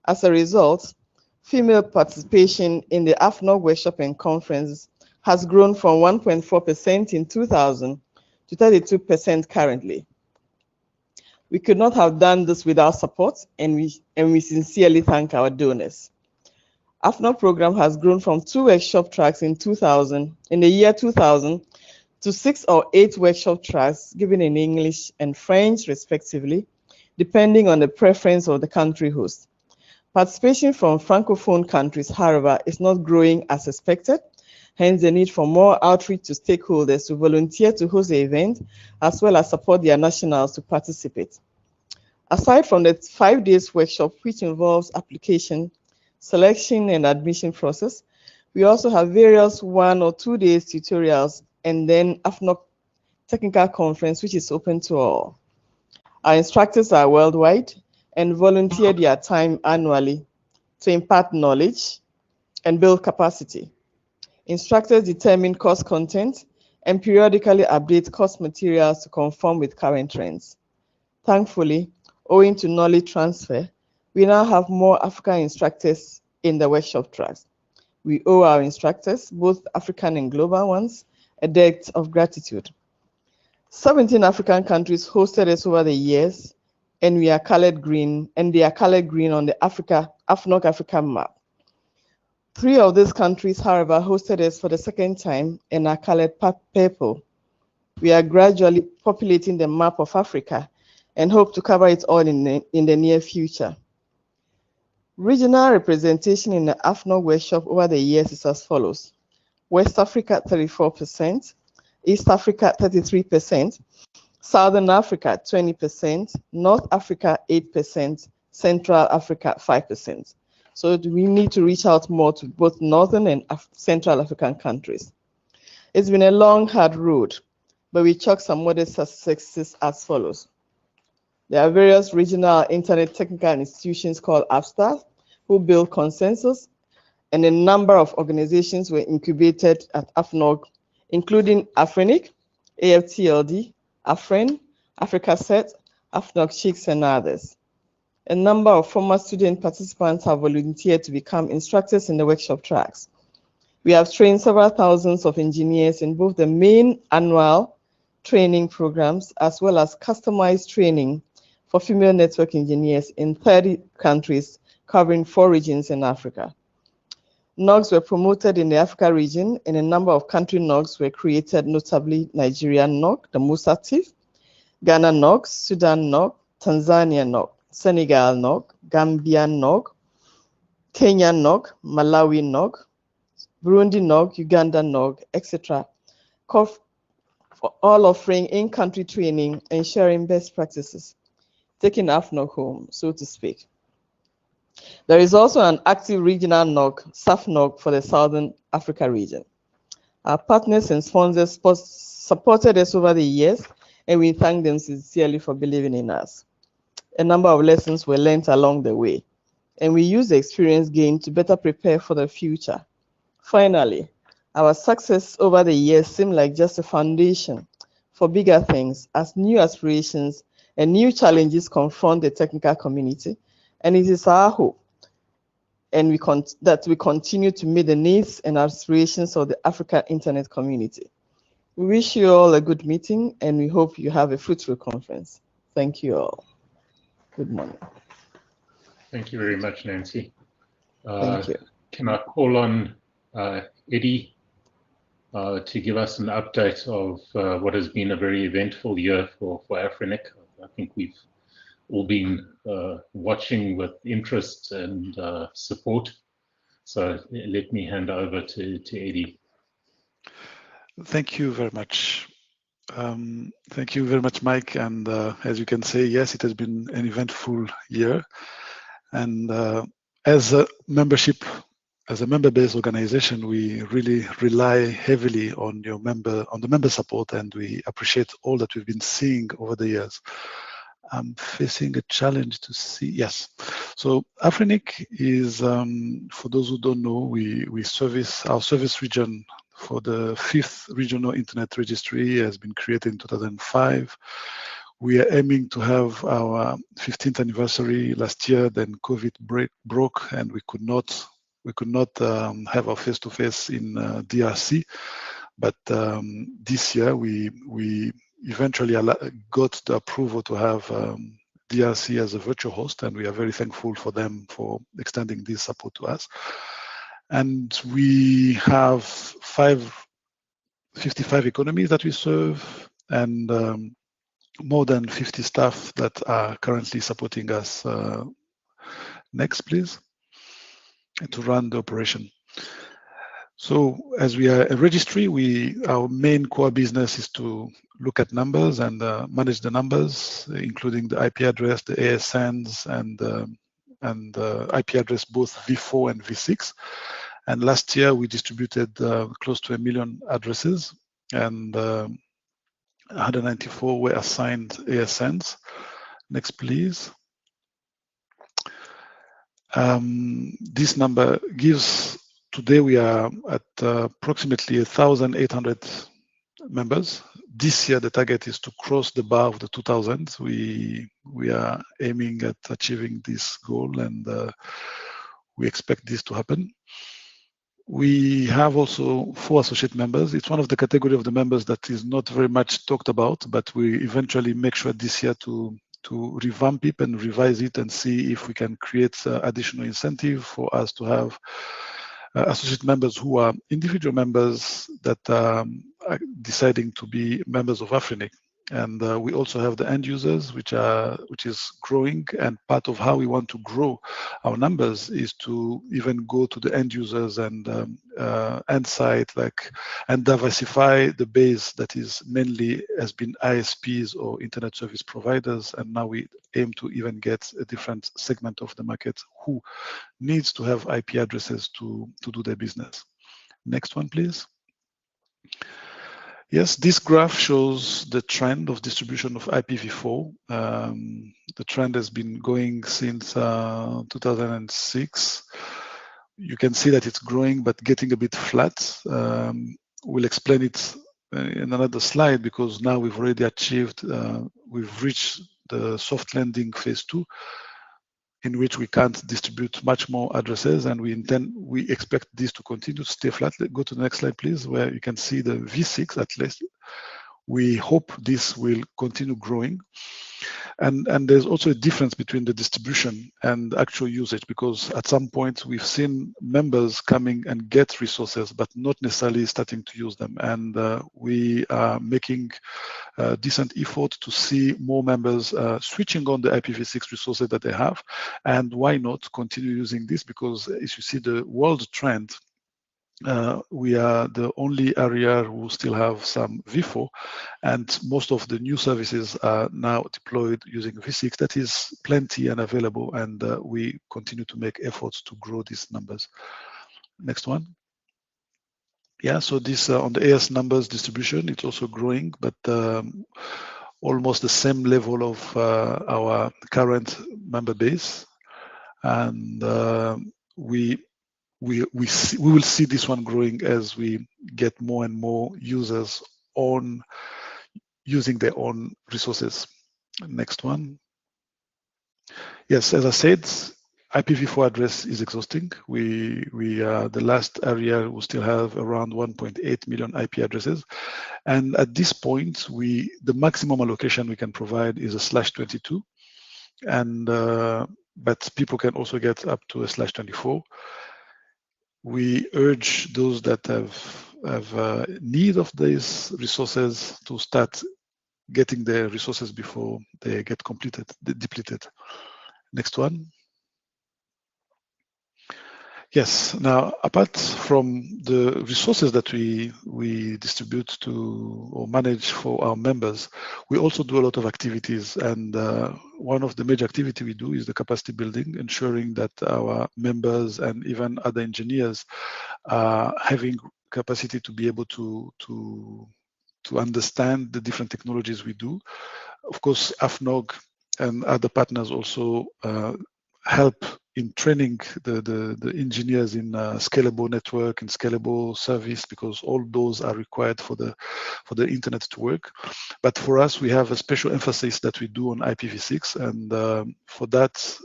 S10: As a result, female participation in the AFNOG workshop and conference has grown from 1.4% in 2000 to 32% currently. We could not have done this without support, and we sincerely thank our donors. AFNOG program has grown from 2 workshop tracks in the year 2000 to 6 or 8 workshop tracks given in English and French respectively, depending on the preference of the country host. Participation from Francophone countries, however, is not growing as expected, hence the need for more outreach to stakeholders to volunteer to host the event, as well as support their nationals to participate. Aside from the 5 days workshop, which involves application, selection, and admission process, we also have various 1 or 2 days tutorials, and then AFNOG Technical Conference, which is open to all. Our instructors are worldwide and volunteer their time annually to impart knowledge and build capacity. Instructors determine course content and periodically update course materials to conform with current trends. Thankfully, owing to knowledge transfer, we now have more African instructors in the workshop tracks. We owe our instructors, both African and global ones, a debt of gratitude. 17 African countries hosted us over the years, and we are colored green, and they are colored green on the AFNOG Africa map. 3 of these countries, however, hosted us for the second time and are colored purple. We are gradually populating the map of Africa and hope to cover it all in the near future. Regional representation in the AFNOG workshop over the years is as follows: West Africa 34%, East Africa 33%, Southern Africa 20%, North Africa 8%, Central Africa 5%. So we need to reach out more to both Northern and Central African countries. It's been a long, hard road, but we chalk some modest successes as follows. There are various regional internet technical institutions called AFSTAR who build consensus, and a number of organizations were incubated at AFNOG, including AFRENIC, AFTLD, AFREN, AfricaSet, AFNOG Chicks, and others. A number of former student participants have volunteered to become instructors in the workshop tracks. We have trained several thousands of engineers in both the main annual training programs as well as customized training for female network engineers in 30 countries covering 4 regions in Africa. NOGs were promoted in the Africa region, and a number of country NOGs were created, notably Nigerian NOG, the most active, Ghana NOG, Sudan NOG, Tanzania NOG, Senegal NOG, Gambian NOG, Kenya NOG, Malawi NOG, Burundi NOG, Uganda NOG, etc., all offering in-country training and sharing best practices, taking AFNOG home, so to speak. There is also an active regional NOG, SAFNOG, for the Southern Africa region. Our partners and sponsors supported us over the years, and we thank them sincerely for believing in us. A number of lessons were learned along the way, and we use the experience gained to better prepare for the future. Finally, our success over the years seemed like just a foundation for bigger things as new aspirations and new challenges confront the technical community, and it is our hope and that we continue to meet the needs and aspirations of the African internet community. We wish you all a good meeting, and we hope you have a fruitful conference. Thank you all. Good morning.
S9: Thank you very much, Nancy.
S10: Thank you.
S9: Can I call on Eddie to give us an update of what has been a very eventful year for AFRENIC? I think we've all been watching with interest and support. So let me hand over to Eddie.
S1: Thank you very much. Thank you very much, Mike. And as you can say, yes, it has been an eventful year. And as a member-based organization, we really rely heavily on the member support, and we appreciate all that we've been seeing over the years. I'm facing a challenge to see. Yes. So AFRENIC is, for those who don't know, we service our service region for the 5th regional internet registry has been created in 2005. We are aiming to have our 15th anniversary last year. Then COVID broke, and we could not have our face-to-face in DRC. But this year we eventually got the approval to have DRC as a virtual host, and we are very thankful for them for extending this support to us. And we have 55 economies that we serve, and more than 50 staff that are currently supporting us. Next, please, and to run the operation. So as we are a registry, our main core business is to look at numbers and manage the numbers, including the IP address, the ASNs, and IP address both V4 and V6. And last year we distributed close to 1 million addresses, and 194 were assigned ASNs. Next, please. This number gives, today we are at approximately 1,800 members. This year the target is to cross the bar of the 2,000. We are aiming at achieving this goal, and we expect this to happen. We have also 4 associate members. It's one of the category of the members that is not very much talked about, but we eventually make sure this year to revamp it and revise it and see if we can create additional incentive for us to have associate members who are individual members that are deciding to be members of Afrinic. And we also have the end users, which is growing, and part of how we want to grow our numbers is to even go to the end users and end site, and diversify the base that is mainly has been ISPs or internet service providers, and now we aim to even get a different segment of the market who needs to have IP addresses to do their business. Next one, please. Yes, this graph shows the trend of distribution of IPv4. The trend has been going since 2006. You can see that it's growing, but getting a bit flat. We'll explain it in another slide, because now we've already achieved, we've reached the soft landing phase 2, in which we can't distribute much more addresses, and we expect this to continue to stay flat. Go to the next slide, please, where you can see the V6 at least. We hope this will continue growing. And there's also a difference between the distribution and actual usage, because at some point we've seen members coming and get resources, but not necessarily starting to use them. And we are making a decent effort to see more members switching on the IPv6 resources that they have. And why not continue using this? Because as you see the world trend, we are the only area who still have some V4, and most of the new services are now deployed using V6. That is plenty and available, and we continue to make efforts to grow these numbers. Next one. Yeah, so this on the AS numbers distribution, it's also growing, but almost the same level of our current member base, and we will see this one growing as we get more and more users on using their own resources. Next one. Yes, as I said, IPv4 address is exhausting. We are the last area who still have around 1.8 million IP addresses, and at this point, the maximum allocation we can provide is a /22, and but people can also get up to a /24. We urge those that have need of these resources to start getting their resources before they get depleted. Next one. Yes, now apart from the resources that we distribute to or manage for our members, we also do a lot of activities, and one of the major activity we do is the capacity building, ensuring that our members and even other engineers are having capacity to be able to understand the different technologies we do. Of course, AFNOG and other partners also help in training the engineers in scalable network and scalable service, because all those are required for the internet to work. But for us, we have a special emphasis that we do on IPv6, and for that,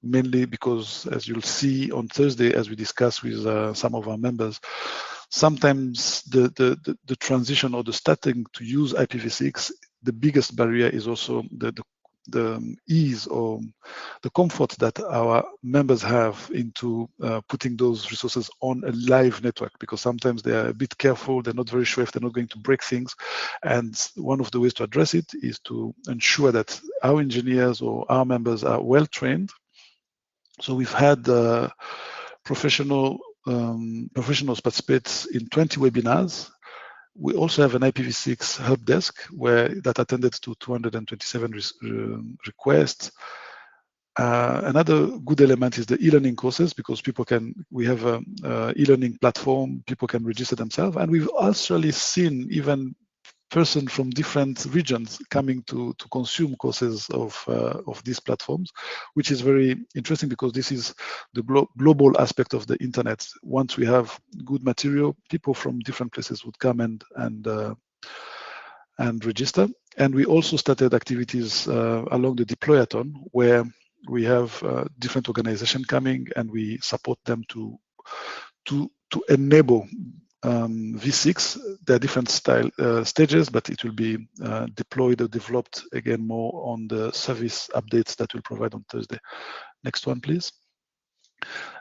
S1: mainly because, as you'll see on Thursday, as we discuss with some of our members, sometimes the transition or the starting to use IPv6 the biggest barrier is also the ease or the comfort that our members have into putting those resources on a live network, because sometimes they are a bit careful, they're not very sure if they're not going to break things. And one of the ways to address it is to ensure that our engineers or our members are well trained. So we've had professionals participate in 20 webinars. We also have an IPv6 help desk that attended to 227 requests. Another good element is the e-learning courses, because we have an e-learning platform, people can register themselves. And we've actually seen even persons from different regions coming to consume courses of these platforms, which is very interesting, because this is the global aspect of the internet. Once we have good material, people from different places would come and register. And we also started activities along the Deployathon, where we have different organizations coming, and we support them to enable V6. There are different stages, but it will be deployed or developed again more on the service updates that we'll provide on Thursday. Next one, please.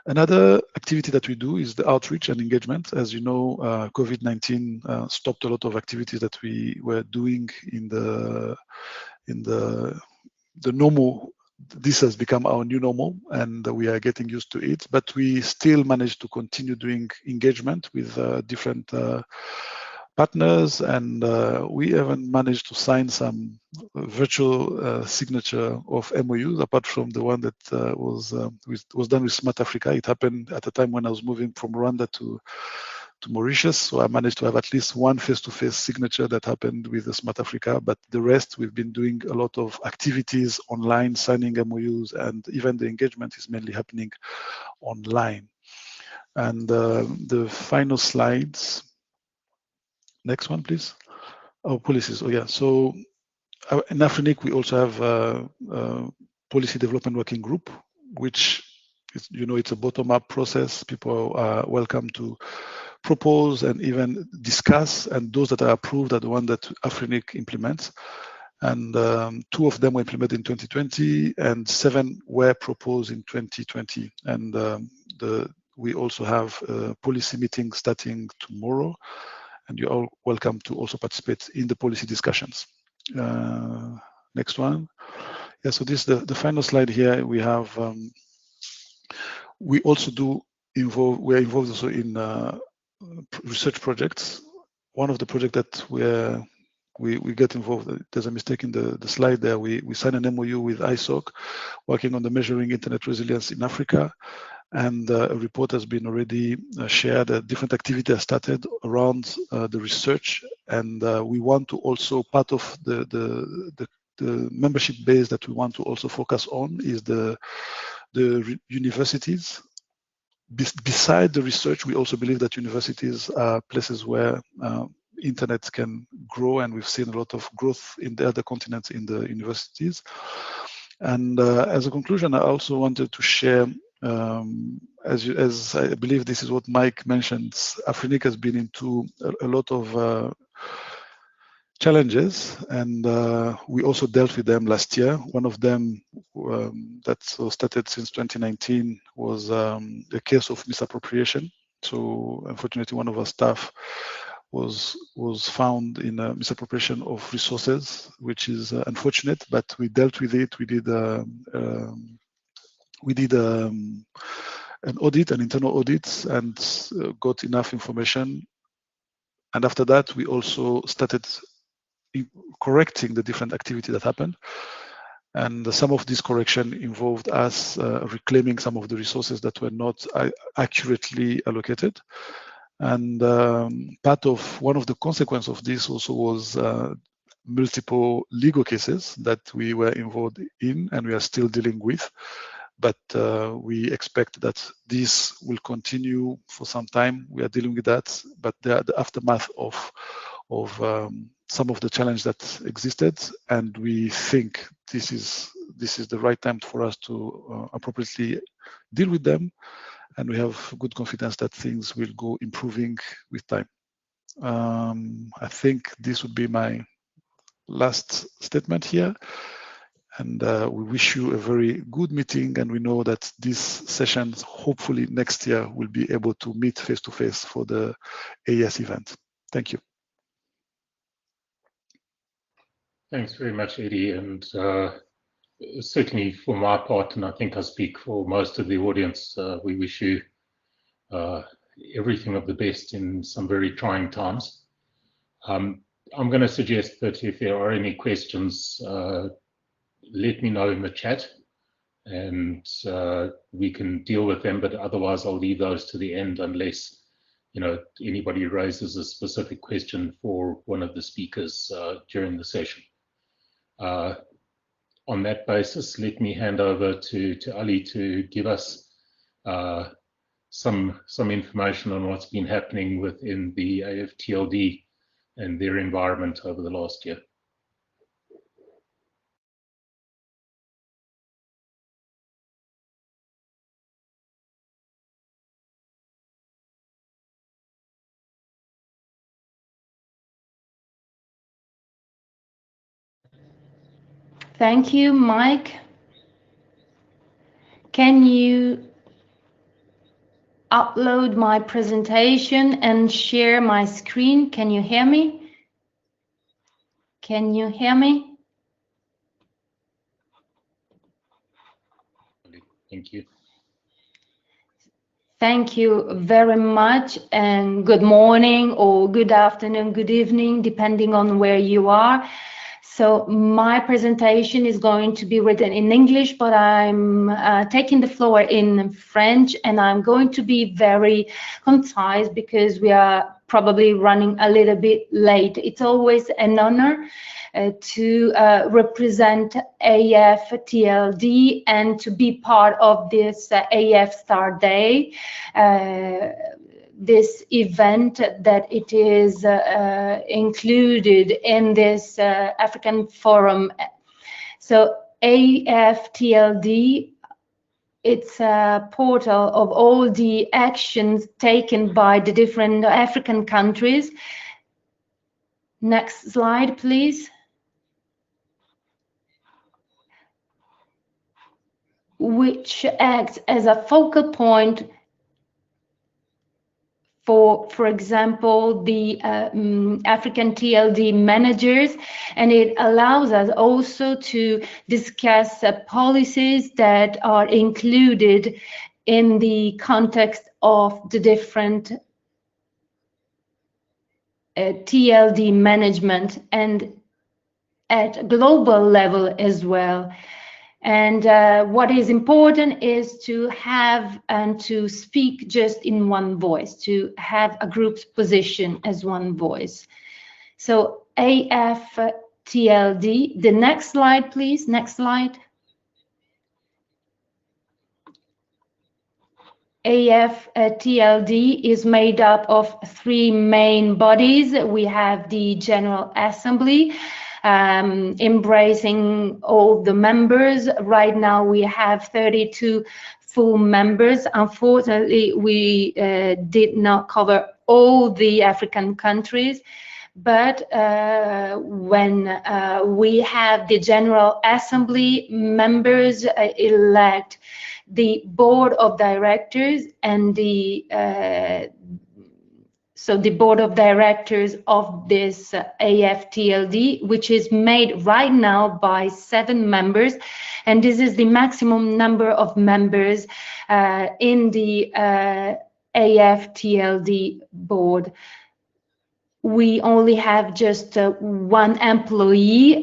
S1: Another activity that we do is the outreach and engagement. As you know, COVID-19 stopped a lot of activities that we were doing in the normal. This has become our new normal, and we are getting used to it, but we still manage to continue doing engagement with different partners, and we even managed to sign some virtual signature of MOUs, apart from the one that was done with Smart Africa. It happened at a time when I was moving from Rwanda to Mauritius, so I managed to have at least one face-to-face signature that happened with the Smart Africa, but the rest, we've been doing a lot of activities online, signing MOUs, and even the engagement is mainly happening online. And the final slides, next one, please. Our policies, oh yeah, so in Afrinic, we also have a policy development working group, which is, it's a bottom-up process. People are welcome to propose and even discuss, and those that are approved are the one that Afrinic implements. And 2 of them were implemented in 2020, and 7 were proposed in 2020. And we also have a policy meeting starting tomorrow, and you're all welcome to also participate in the policy discussions. Next one. Yeah, so this is the final slide here. We have, we also we're involved also in research projects. One of the projects that we get involved, there's a mistake in the slide there. We signed an MOU with ISOC, working on the measuring internet resilience in Africa. And a report has been already shared. Different activity has started around the research, and we want to also, part of the membership base that we want to also focus on is the universities. Beside the research, we also believe that universities are places where internet can grow, and we've seen a lot of growth in the other continents in the universities. And as a conclusion, I also wanted to share, as I believe this is what Mike mentioned, Afrinic has been into a lot of challenges, and we also dealt with them last year. One of them that started since 2019 was the case of misappropriation. So unfortunately, one of our staff was found in a misappropriation of resources, which is unfortunate, but we dealt with it. We did an audit, an internal audit, and got enough information. And after that, we also started correcting the different activity that happened. And some of this correction involved us reclaiming some of the resources that were not accurately allocated. And one of the consequences of this also was multiple legal cases that we were involved in and we are still dealing with. But we expect that this will continue for some time. We are dealing with that, but the aftermath of some of the challenge that existed, and we think this is the right time for us to appropriately deal with them, and we have good confidence that things will go improving with time. I think this would be my last statement here. And we wish you a very good meeting, and we know that these sessions, hopefully next year, will be able to meet face-to-face for the AES event. Thank you.
S9: Thanks very much, Eddie. And certainly for my part, and I think I speak for most of the audience, we wish you everything of the best in some very trying times. I'm going to suggest that if there are any questions, let me know in the chat and we can deal with them, but otherwise I'll leave those to the end unless anybody raises a specific question for one of the speakers during the session. On that basis, let me hand over to Ali to give us some information on what's been happening within the AFTLD and their environment over the last year.
S14: Thank you, Mike. Can you upload my presentation and share my screen? Can you hear me? Can you hear me?
S9: Thank you.
S14: Thank you very much, and good morning or good afternoon, good evening, depending on where you are. So my presentation is going to be written in English, but I'm taking the floor in French, and I'm going to be very concise because we are probably running a little bit late. It's always an honor to represent AFTLD and to be part of this AF Star Day. This event that it is included in this African Forum. So AFTLD, it's a portal of all the actions taken by the different African countries. Next slide, please. Which acts as a focal point for example, the African TLD managers, and it allows us also to discuss policies that are included in the context of the different TLD management and at global level as well. And what is important is to have and to speak just in one voice, to have a group's position as one voice. So AFTLD, the next slide, please, next slide. AFTLD is made up of three main bodies. We have the General Assembly, embracing all the members. Right now we have 32 full members. Unfortunately, we did not cover all the African countries, but when we have the General Assembly, members elect the board of directors and the so the board of directors of this AFTLD, which is made right now by 7 members, and this is the maximum number of members in the AFTLD board. We only have just one employee,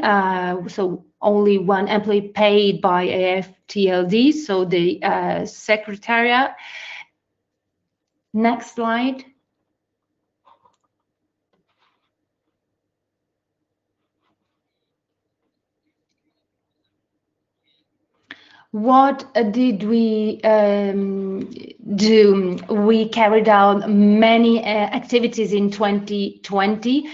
S14: so only one employee paid by AFTLD, so the secretariat. Next slide. What did we do? We carried out many activities in 2020,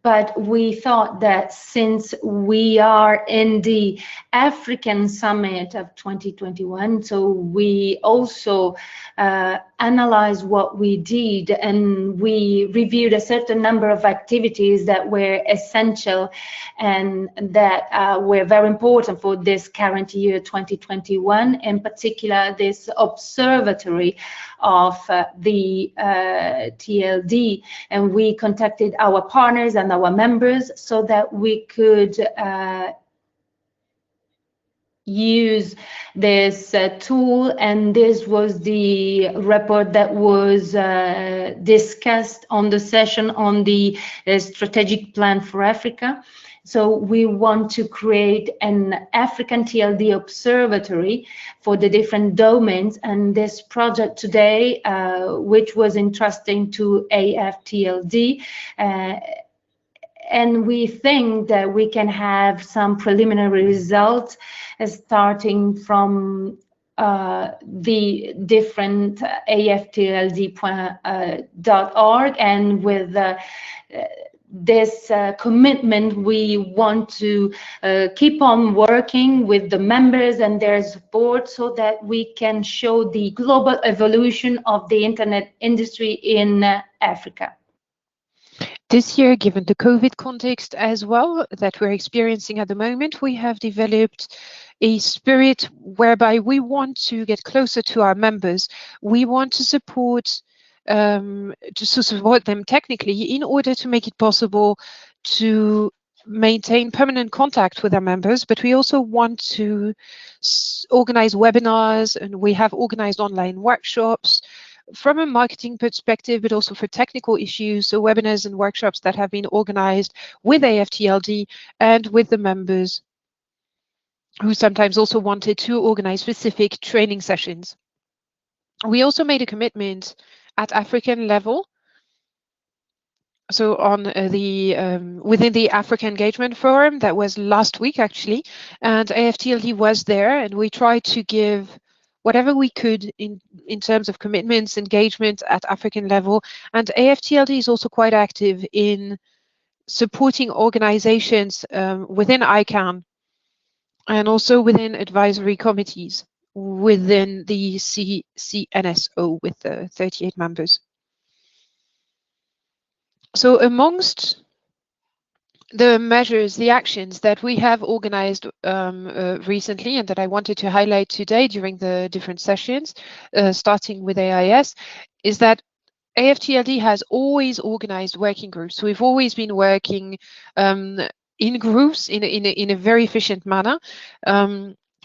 S14: but we thought that since we are in the African Summit of 2021, so we also analyzed what we did, and we reviewed a certain number of activities that were essential and that were very important for this current year 2021, in particular this observatory of the TLD, and we contacted our partners and our members so that we could use this tool, and this was the report that was discussed on the session on the strategic plan for Africa. So we want to create an African TLD observatory for the different domains, and this project today, which was entrusted to AFTLD, and we think that we can have some preliminary results starting from the different aftld.org, and with this commitment, we want to keep on working with the members and their support so that we can show the global evolution of the internet industry in Africa.
S15: This year, given the COVID context as well that we're experiencing at the moment, we have developed a spirit whereby we want to get closer to our members. We want to support them technically in order to make it possible to maintain permanent contact with our members, but we also want to organize webinars, and we have organized online workshops from a marketing perspective, but also for technical issues, so webinars and workshops that have been organized with AFTLD and with the members who sometimes also wanted to organize specific training sessions. We also made a commitment at African level, so on within the Africa Engagement Forum that was last week actually, and AFTLD was there, and we tried to give whatever we could in terms of commitments, engagement at African level, and AFTLD is also quite active in supporting organizations within ICANN and also within advisory committees within the CNSO with 38 members. So amongst the measures, the actions that we have organized recently and that I wanted to highlight today during the different sessions, starting with AIS, is that AFTLD has always organized working groups. So we've always been working in groups in a very efficient manner.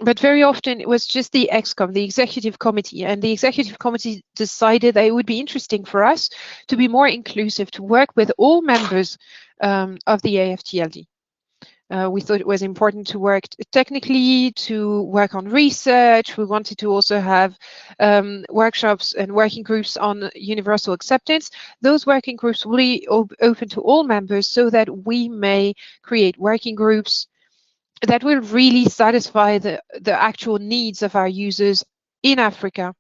S15: But very often it was just the ExCom, the executive committee, and the executive committee decided that it would be interesting for us to be more inclusive, to work with all members of the AFTLD. We thought it was important to work technically, to work on research. We wanted to also have workshops and working groups on universal acceptance. Those working groups will be open to all members so that we may create working groups that will really satisfy the actual needs of our users in Africa.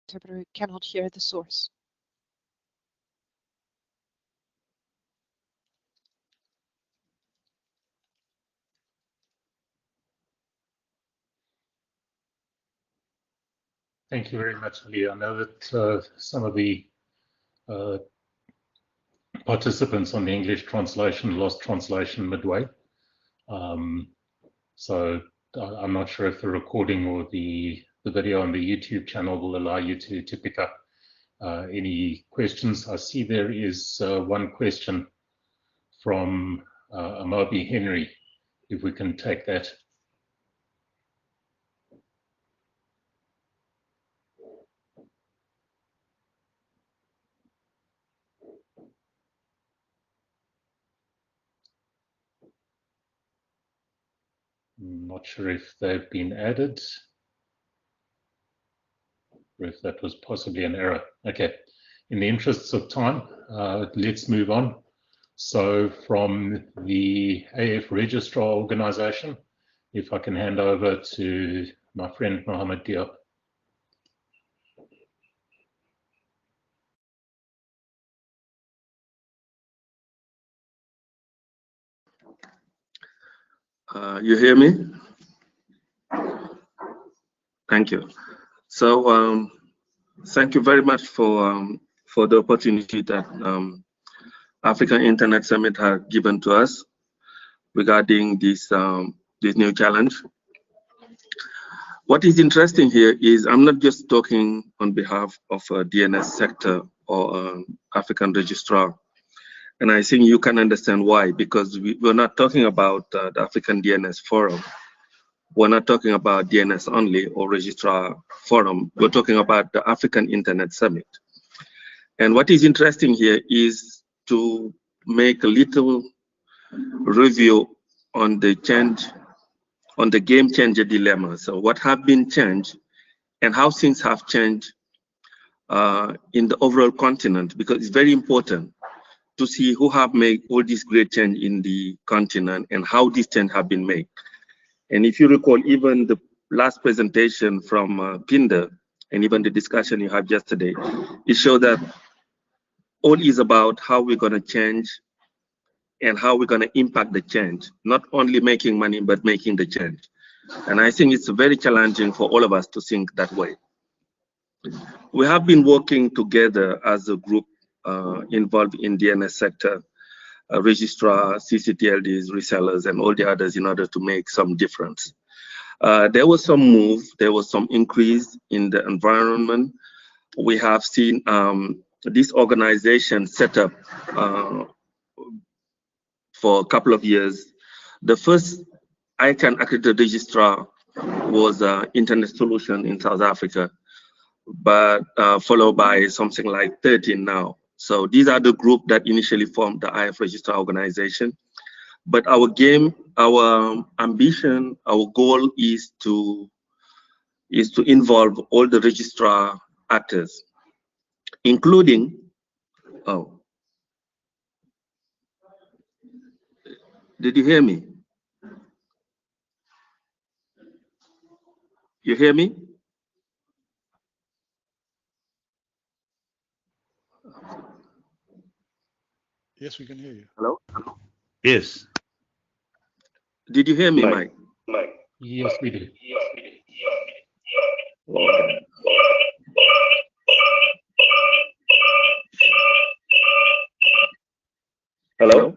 S15: interpreter cannot hear the source.
S9: Thank you very much, Ali. I know that some of the participants on the English translation lost translation midway. So I'm not sure if the recording or the video on the YouTube channel will allow you to pick up any questions. I see there is one question from Amobi Henry, if we can take that. Not sure if they've been added or if that was possibly an error. Okay, in the interests of time, let's move on. So from the AF Registrar Organization, if I can hand over to my friend Mohammed Diop.
S8: You hear me? Thank you. So thank you very much for the opportunity that African Internet Summit has given to us regarding this new challenge. What is interesting here is I'm not just talking on behalf of a DNS sector or African registrar. And I think you can understand why, because we're not talking about the African DNS Forum. We're not talking about DNS only or Registrar Forum. We're talking about the African Internet Summit. And what is interesting here is to make a little review on the change, on the game changer dilemma. So what have been changed and how things have changed in the overall continent, because it's very important to see who have made all this great change in the continent and how this change have been made. And if you recall, even the last presentation from Pinder and even the discussion you had yesterday, it showed that all is about how we're going to change and how we're going to impact the change, not only making money, but making the change. And I think it's very challenging for all of us to think that way. We have been working together as a group involved in DNS sector, registrar, CCTLDs, resellers, and all the others in order to make some difference. There was some move, there was some increase in the environment. We have seen this organization set up for a couple of years. The first ICANN accredited registrar was Internet Solution in South Africa, but followed by something like 13 now. So these are the group that initially formed the IF Registrar Organization. But our ambition, our goal is to involve all the registrar actors, including, did you hear me? You hear me?
S1: Yes, we can hear you.
S8: Hello?
S13: Yes.
S8: Did you hear me, Mike?
S9: Yes, we do.
S8: Hello?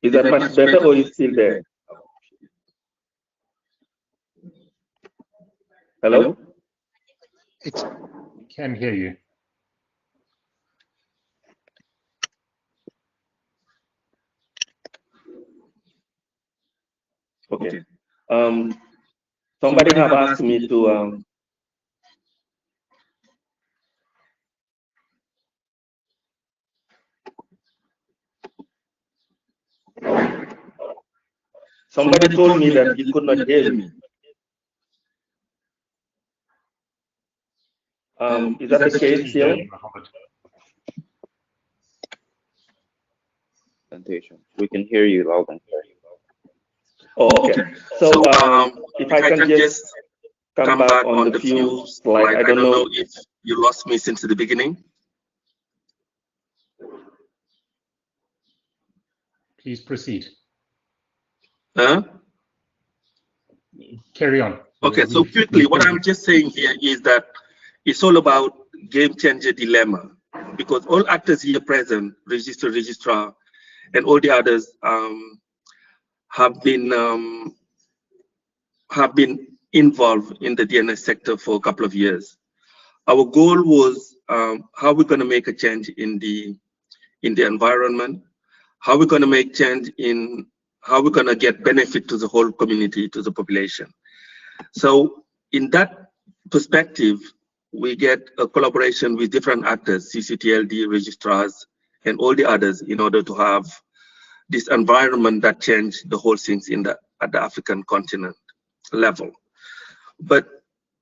S8: Is that much better or is it still there? Hello?
S9: Can hear you.
S8: Okay. Somebody have asked me to somebody told me that he could not hear me. Is that the case still?
S2: We can hear you loud and clear.
S8: Oh, okay. So if I can just come back on the few slides. I don't know if you lost me since the beginning.
S9: Please proceed.
S8: Huh?
S9: Carry on.
S8: Okay, so quickly, what I'm just saying here is that it's all about game changer dilemma, because all actors here present, registrar, and all the others have been involved in the DNS sector for a couple of years. Our goal was how we're going to make a change in the environment, how we're going to make change in how we're going to get benefit to the whole community, to the population. So in that perspective, we get a collaboration with different actors, CCTLD, registrars, and all the others in order to have this environment that changed the whole things at the African continent level. But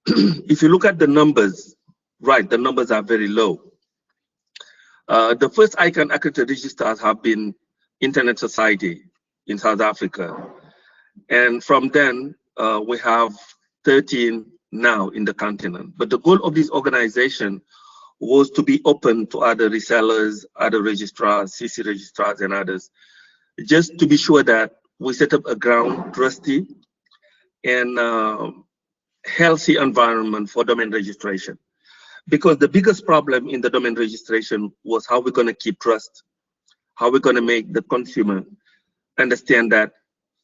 S8: if you look at the numbers, right, the numbers are very low. The first ICANN accredited registrars have been Internet Society in South Africa. And from then, we have 13 now in the continent. But the goal of this organization was to be open to other resellers, other registrars, CC registrars, and others, just to be sure that we set up a ground trusty and healthy environment for domain registration. Because the biggest problem in the domain registration was how we're going to keep trust, how we're going to make the consumer understand that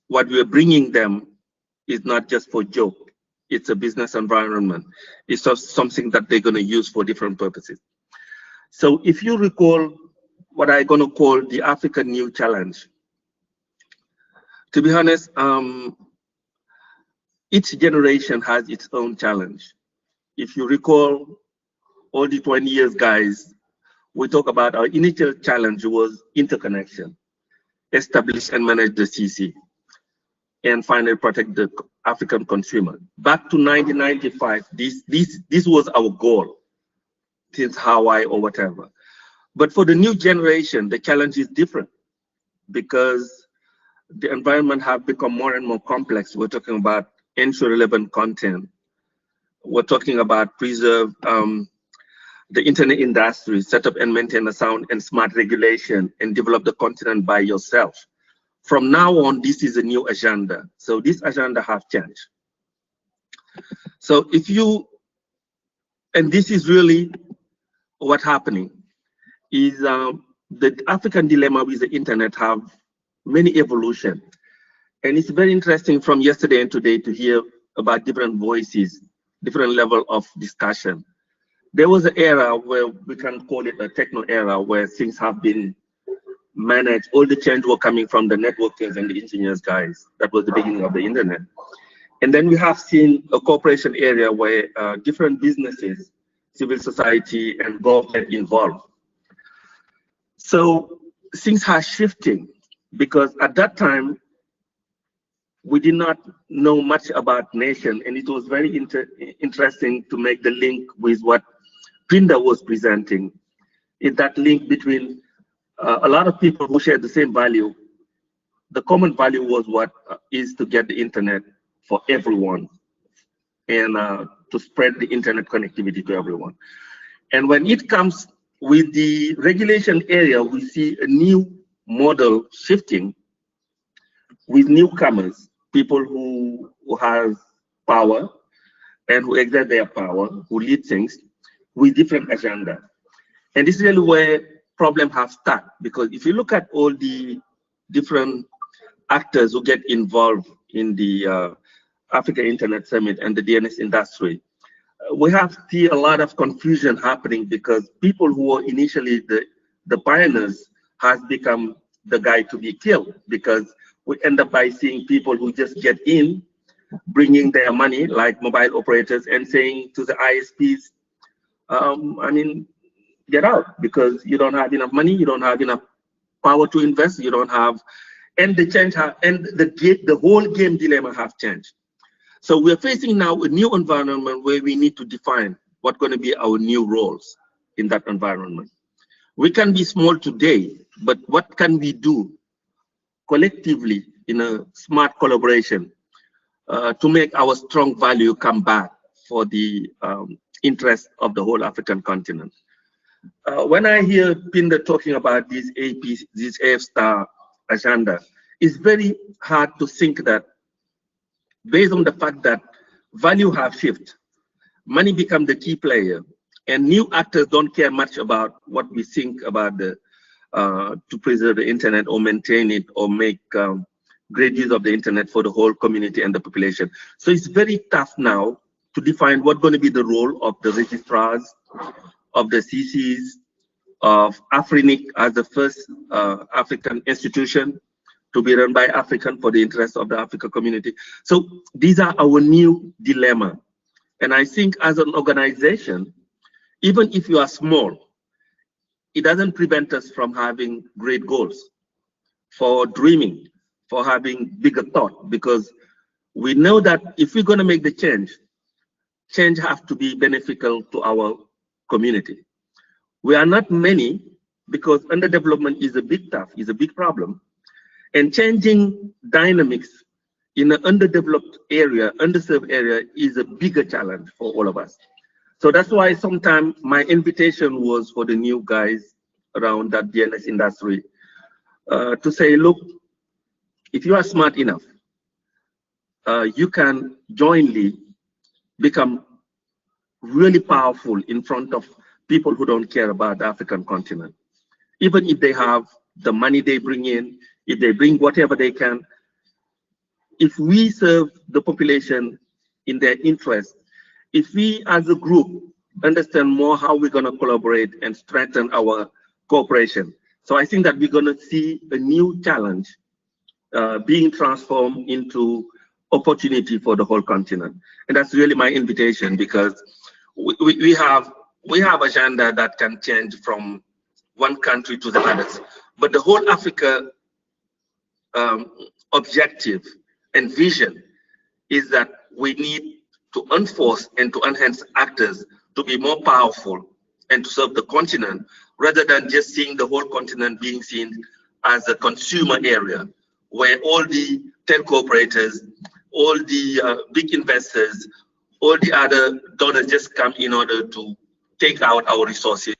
S8: what we're bringing them is not just for joke. It's a business environment. It's just something that they're going to use for different purposes. So if you recall what I'm going to call the African New Challenge, to be honest, each generation has its own challenge. If you recall, all the 20 years, guys, we talk about our initial challenge was interconnection, establish and manage the CC, and finally protect the African consumer. Back to 1995, this was our goal, since Hawaii or whatever. But for the new generation, the challenge is different because the environment have become more and more complex. We're talking about ensure relevant content. We're talking about preserve the internet industry, set up and maintain a sound and smart regulation, and develop the continent by yourself. From now on, this is a new agenda. So this agenda have changed. So if you, and this is really what's happening, is the African dilemma with the internet have many evolution. And it's very interesting from yesterday and today to hear about different voices, different level of discussion. There was an era where we can call it a techno era where things have been managed. All the change were coming from the networkers and the engineers guys. That was the beginning of the internet. And then we have seen a cooperation area where different businesses, civil society, and government involved. So things are shifting because at that time, we did not know much about nation, and it was very interesting to make the link with what Pinda was presenting. In that link between a lot of people who share the same value, the common value was what is to get the internet for everyone and to spread the internet connectivity to everyone. And when it comes with the regulation area, we see a new model shifting with newcomers, people who have power and who exert their power, who lead things with different agenda. And this is really where problems have started, because if you look at all the different actors who get involved in the Africa Internet Summit and the DNS industry, we have still a lot of confusion happening because people who were initially the pioneers has become the guy to be killed, because we end up by seeing people who just get in, bringing their money like mobile operators and saying to the ISPs, I mean, get out because you don't have enough money, you don't have enough power to invest, you don't have, and the change and the whole game dilemma have changed. So we're facing now a new environment where we need to define what's going to be our new roles in that environment. We can be small today, but what can we do collectively in a smart collaboration to make our strong value come back for the interest of the whole African continent. When I hear Pinder talking about this AF Star agenda, it's very hard to think that based on the fact that value have shifted, money become the key player, and new actors don't care much about what we think about the to preserve the internet or maintain it or make great use of the internet for the whole community and the population. So it's very tough now to define what's going to be the role of the registrars, of the CCs, of Afrinic as the first African institution to be run by African for the interest of the African community. So these are our new dilemma. And I think as an organization, even if you are small, it doesn't prevent us from having great goals, for dreaming, for having bigger thought, because we know that if we're going to make the change has to be beneficial to our community. We are not many because underdevelopment is a big problem. And changing dynamics in an underdeveloped area, underserved area is a bigger challenge for all of us. So that's why sometimes my invitation was for the new guys around that DNS industry to say, look, if you are smart enough, you can jointly become really powerful in front of people who don't care about the African continent. Even if they have the money they bring in, if they bring whatever they can, if we serve the population in their interest, if we as a group understand more how we're going to collaborate and strengthen our cooperation. So I think that we're going to see a new challenge being transformed into opportunity for the whole continent. And that's really my invitation, because we have agenda that can change from one country to the others. But the whole Africa objective and vision is that we need to enforce and to enhance actors to be more powerful and to serve the continent, rather than just seeing the whole continent being seen as a consumer area where all the telco operators, all the big investors, all the other donors just come in order to take out our resources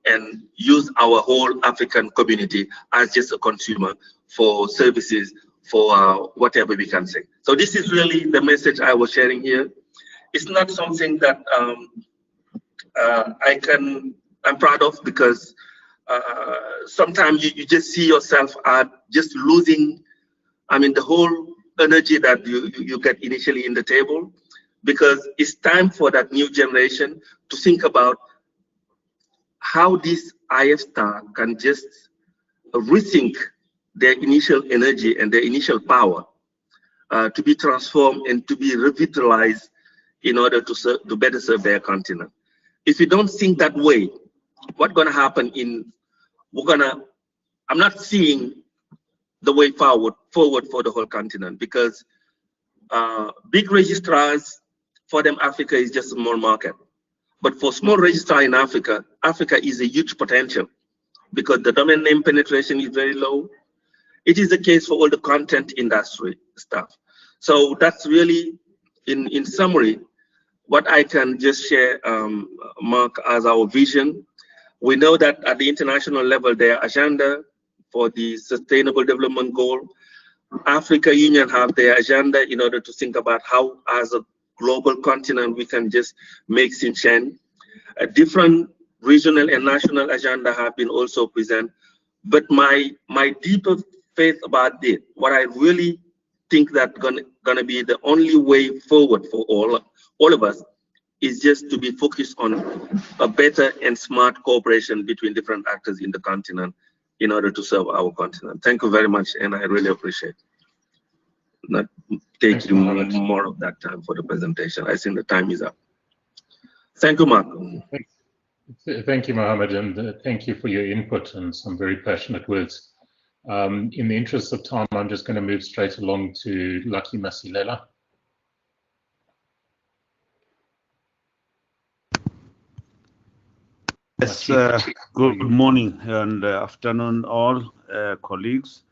S8: and use our whole African community as just a consumer for services, for whatever we can say. So this is really the message I was sharing here. It's not something that I'm proud of, because sometimes you just see yourself just losing, the whole energy that you get initially in the table, because it's time for that new generation to think about how this IF Star can just rethink their initial energy and their initial power to be transformed and to be revitalized in order to better serve their continent. If you don't think that way, what's going to happen I'm not seeing the way forward for the whole continent, because big registrars, for them, Africa is just a small market. But for small registrar in Africa, Africa is a huge potential, because the domain name penetration is very low. It is the case for all the content industry stuff. So that's really, in summary, what I can just share, Mark, as our vision. We know that at the international level, their agenda for the Sustainable Development Goal, Africa Union have their agenda in order to think about how, as a global continent, we can just make Xinjiang. A different regional and national agenda have been also present. But my deeper faith about this, what I really think that gonna be the only way forward for all of us, is just to be focused on a better and smart cooperation between different actors in the continent in order to serve our continent. Thank you very much, and I really appreciate not taking more of that time for the presentation. I think the time is up. Thank you, Mark.
S9: Thank you, Mohammed, and thank you for your input and some very passionate words. In the interest of time, I'm just going to move straight along to Lucky Masilela.
S16: Yes, good morning and afternoon, all colleagues.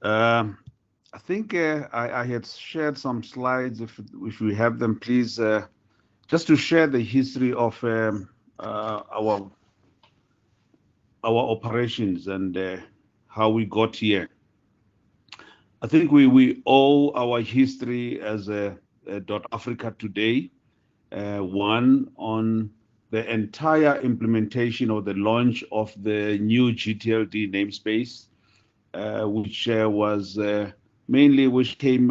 S16: I think I had shared some slides. If we have them, please just to share the history of our operations and how we got here. I think we owe our history as a .Africa today, one on the entire implementation or the launch of the new GTLD namespace, which was mainly which came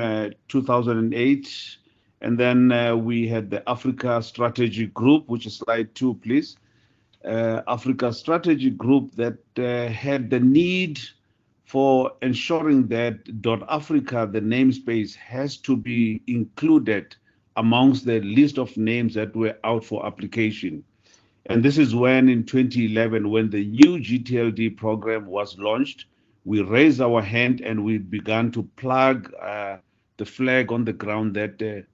S16: 2008, and then we had the Africa Strategy Group, which is slide 2, please. Africa Strategy Group that had the need for ensuring that .Africa, the namespace, has to be included amongst the list of names that were out for application. And this is when in 2011, when the new GTLD program was launched, we raised our hand and we began to plug the flag on the ground that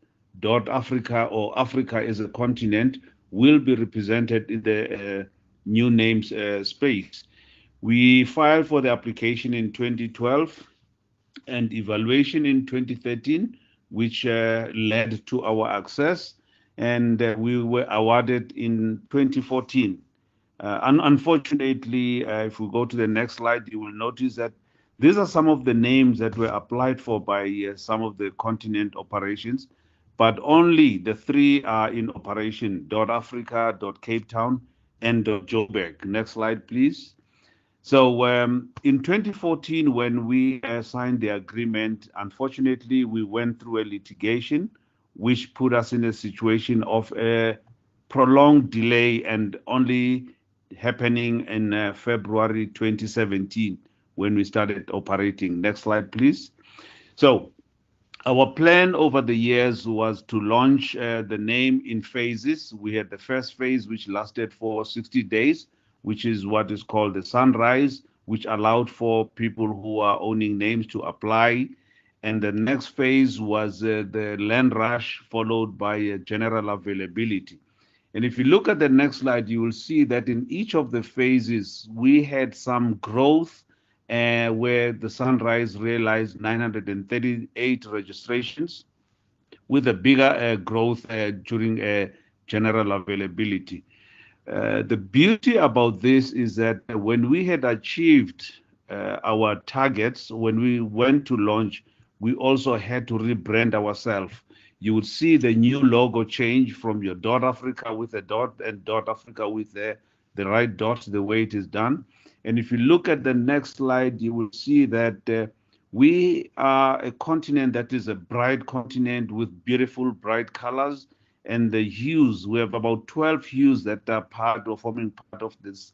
S16: .Africa or Africa as a continent will be represented in the new names space. We filed for the application in 2012 and evaluation in 2013, which led to our access, and we were awarded in 2014. Unfortunately, if we go to the next slide, you will notice that these are some of the names that were applied for by some of the continent operations, but only the 3 are in operation: .Africa, .Cape Town, and .Joburg. Next slide, please. So in 2014, when we signed the agreement, unfortunately, we went through a litigation, which put us in a situation of a prolonged delay and only happening in February 2017 when we started operating. Next slide, please. So our plan over the years was to launch the name in phases. We had the first phase, which lasted for 60 days, which is what is called the Sunrise, which allowed for people who are owning names to apply. And the next phase was the Land Rush, followed by general availability. And if you look at the next slide, you will see that in each of the phases, we had some growth where the Sunrise realized 938 registrations with a bigger growth during general availability. The beauty about this is that when we had achieved our targets, when we went to launch, we also had to rebrand ourselves. You would see the new logo change from your .Africa with a dot and .Africa with the right dot, the way it is done. And if you look at the next slide, you will see that we are a continent that is a bright continent with beautiful, bright colors. And the hues, we have about 12 hues that are forming part of this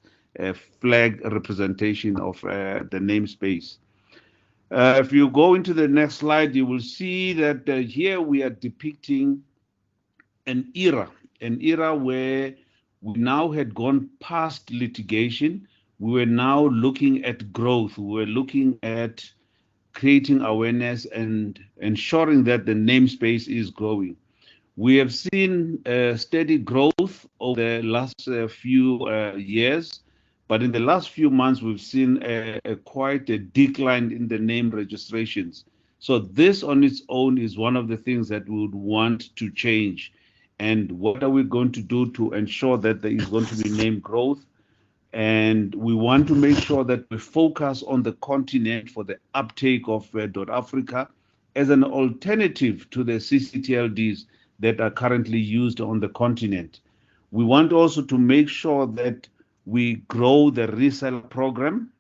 S16: flag representation of the namespace. If you go into the next slide, you will see that here we are depicting an era where we now had gone past litigation. We were now looking at growth. We were looking at creating awareness and ensuring that the namespace is growing. We have seen steady growth over the last few years, but in the last few months, we've seen quite a decline in the name registrations. So this on its own is one of the things that we would want to change. And what are we going to do to ensure that there is going to be name growth? And we want to make sure that we focus on the continent for the uptake of .Africa as an alternative to the CCTLDs that are currently used on the continent. We want also to make sure that we grow the reseller program.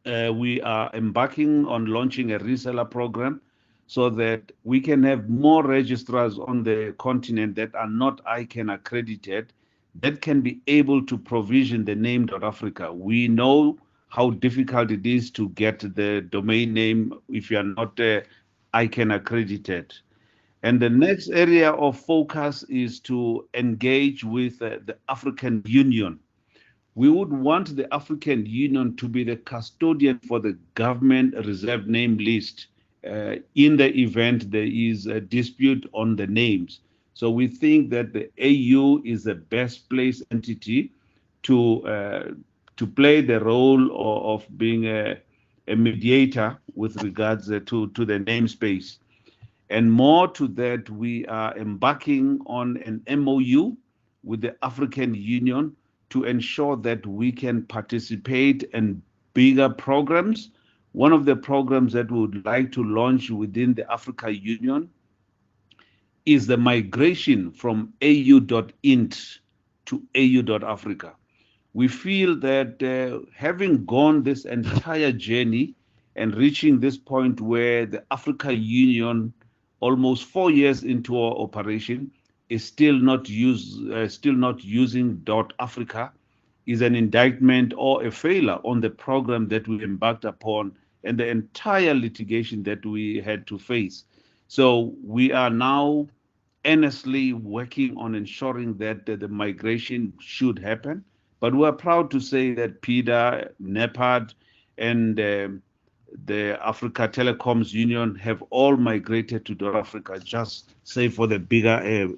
S16: We are embarking on launching a reseller program so that we can have more registrars on the continent that are not ICANN accredited that can be able to provision the name .Africa. We know how difficult it is to get the domain name if you are not ICANN accredited. And the next area of focus is to engage with the African Union. We would want the African Union to be the custodian for the government reserved name list in the event there is a dispute on the names. So we think that the AU is the best placed entity to play the role of being a mediator with regards to the namespace. And more to that, we are embarking on an MOU with the African Union to ensure that we can participate in bigger programs. One of the programs that we would like to launch within the Africa Union is the migration from au.int to au.africa. We feel that having gone this entire journey and reaching this point where the Africa Union, almost 4 years into our operation, is still not using .africa, is an indictment or a failure on the program that we embarked upon and the entire litigation that we had to face. So we are now earnestly working on ensuring that the migration should happen. But we're proud to say that PIDA, NEPAD, and the Africa Telecoms Union have all migrated to .africa, just say for the bigger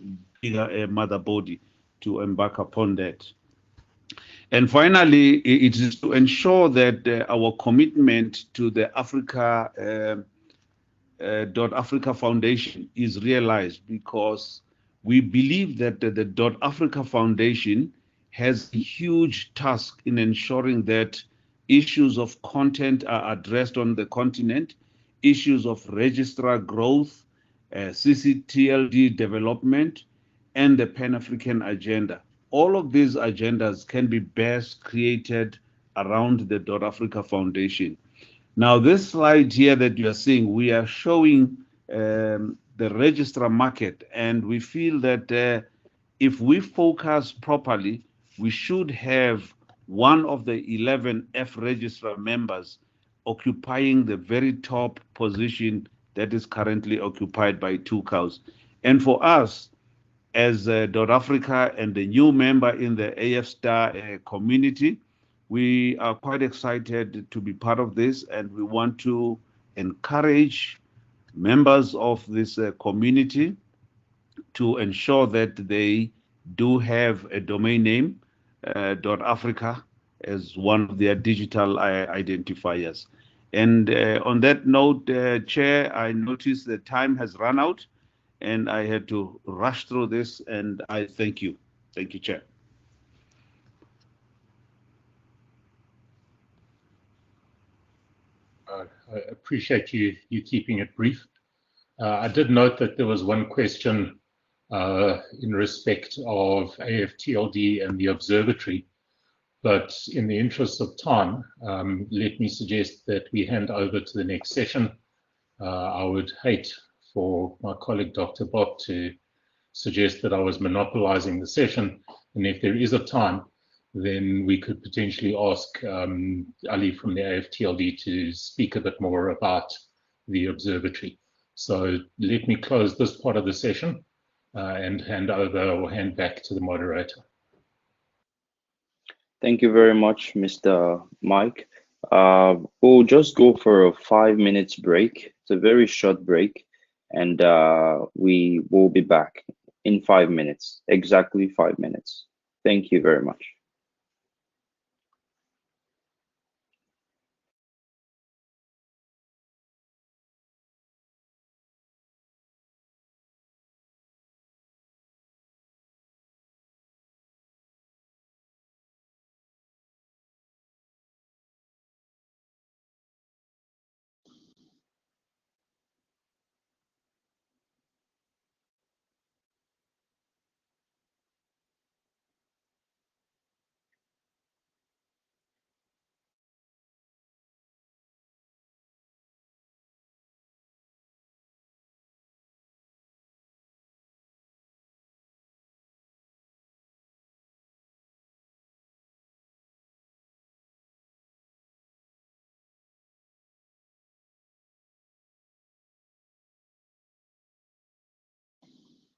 S16: mother body to embark upon that. And finally, it is to ensure that our commitment to the Africa Foundation is realized, because we believe that the Africa Foundation has a huge task in ensuring that issues of content are addressed on the continent, issues of registrar growth, CCTLD development, and the Pan-African agenda. All of these agendas can be best created around the Africa Foundation. Now, this slide here that you are seeing, we are showing the registrar market, and we feel that if we focus properly, we should have one of the 11 F registrar members occupying the very top position that is currently occupied by Tukaus. And for us, as .africa and the new member in the AF Star community, we are quite excited to be part of this, and we want to encourage members of this community to ensure that they do have a domain name, .africa, as one of their digital identifiers. And on that note, Chair, I noticed the time has run out, and I had to rush through this, and I thank you. Thank you, Chair.
S9: I appreciate you keeping it brief. I did note that there was one question in respect of AFTLD and the observatory, but in the interest of time, let me suggest that we hand over to the next session. I would hate for my colleague Dr. Bob to suggest that I was monopolizing the session, and if there is a time, then we could potentially ask Ali from the AFTLD to speak a bit more about the observatory. So let me close this part of the session and hand over or hand back to the moderator.
S2: Thank you very much, Mr. Mike. We'll just go for a 5 minutes break. It's a very short break, and we will be back in 5 minutes, exactly 5 minutes. Thank you very much.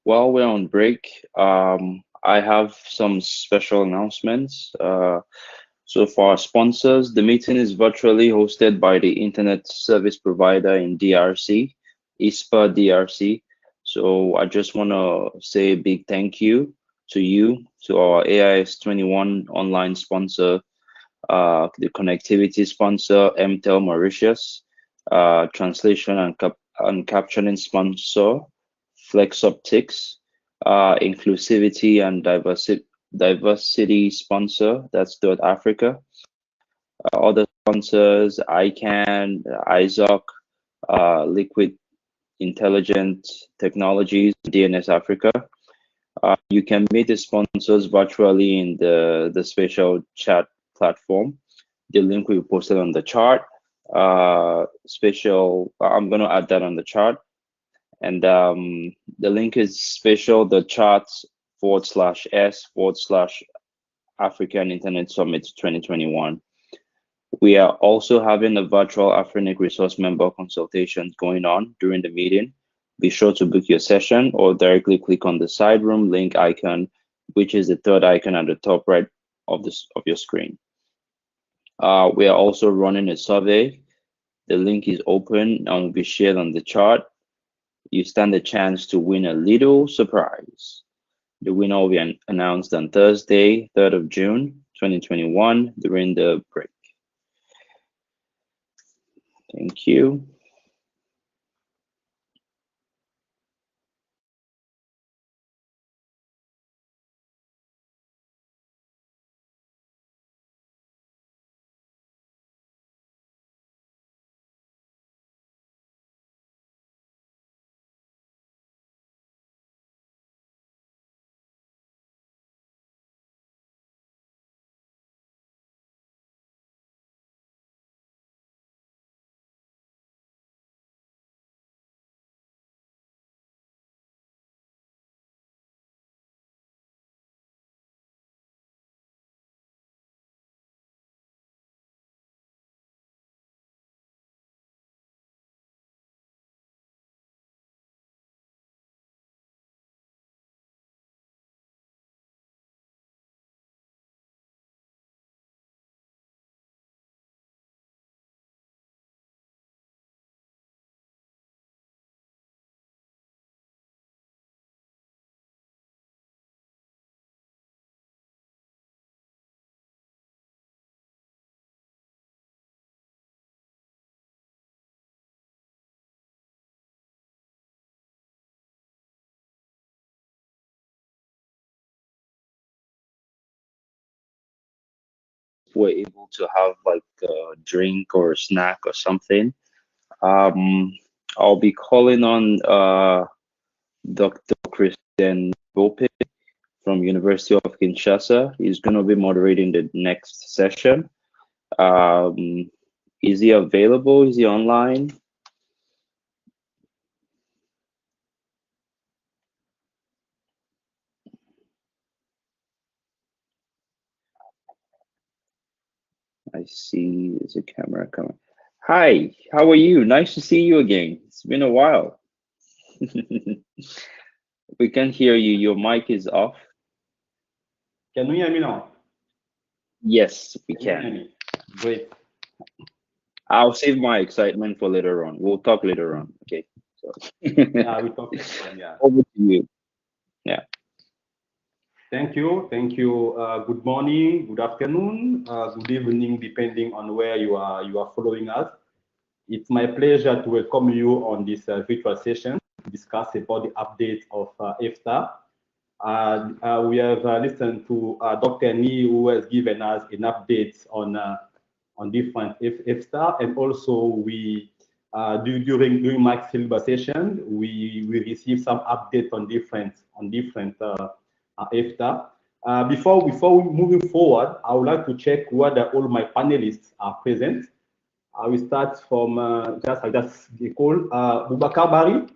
S2: While we're on break, I have some special announcements. So for our sponsors, the meeting is virtually hosted by the Internet Service Provider in DRC, ISPA DRC. So I just want to say a big thank you to our AIS21 online sponsor, the connectivity sponsor, MTEL Mauritius, translation and captioning sponsor, Flex Optics, inclusivity and diversity sponsor, that's Dot Africa. Other sponsors, ICANN, IZOC, Liquid Intelligent Technologies, DNS Africa. You can meet the sponsors virtually in the special chat platform. The link will be posted on the chart. I'm going to add that on the chart. And the link is special.charts/s/African Internet Summit 2021. We are also having a virtual Afrinic resource member consultations going on during the meeting. Be sure to book your session or directly click on the side room link icon, which is the third icon at the top right of your screen. We are also running a survey. The link is open and will be shared on the chart. You stand a chance to win a little surprise. The winner will be announced on Thursday, 3rd of June, 2021 during the break. Thank you. We're able to have like a drink or a snack or something. I'll be calling on Dr. Christian Bope from University of Kinshasa. He's going to be moderating the next session. Is he available? Is he online? I see there's a camera coming. Hi, how are you? Nice to see you again. It's been a while. We can hear you. Your mic is off.
S17: Can you hear me now?
S2: Yes, we can.
S17: Great.
S2: I'll save my excitement for later on. We'll talk later on. Okay. So.
S17: Yeah, we talk later on, yeah.
S2: Over to you. Yeah.
S17: Thank you. Thank you. Good morning, good afternoon, good evening, depending on where you are following us. It's my pleasure to welcome you on this virtual session to discuss about the update of EFSTAR. We have listened to Dr. Ni, who has given us an update on different EFSTAR, and also we during Mike's syllabus session we received some updates on different EFSTAR. Before we moving forward, I would like to check whether all my panelists are present. I will start from I just call Boubacar Bari.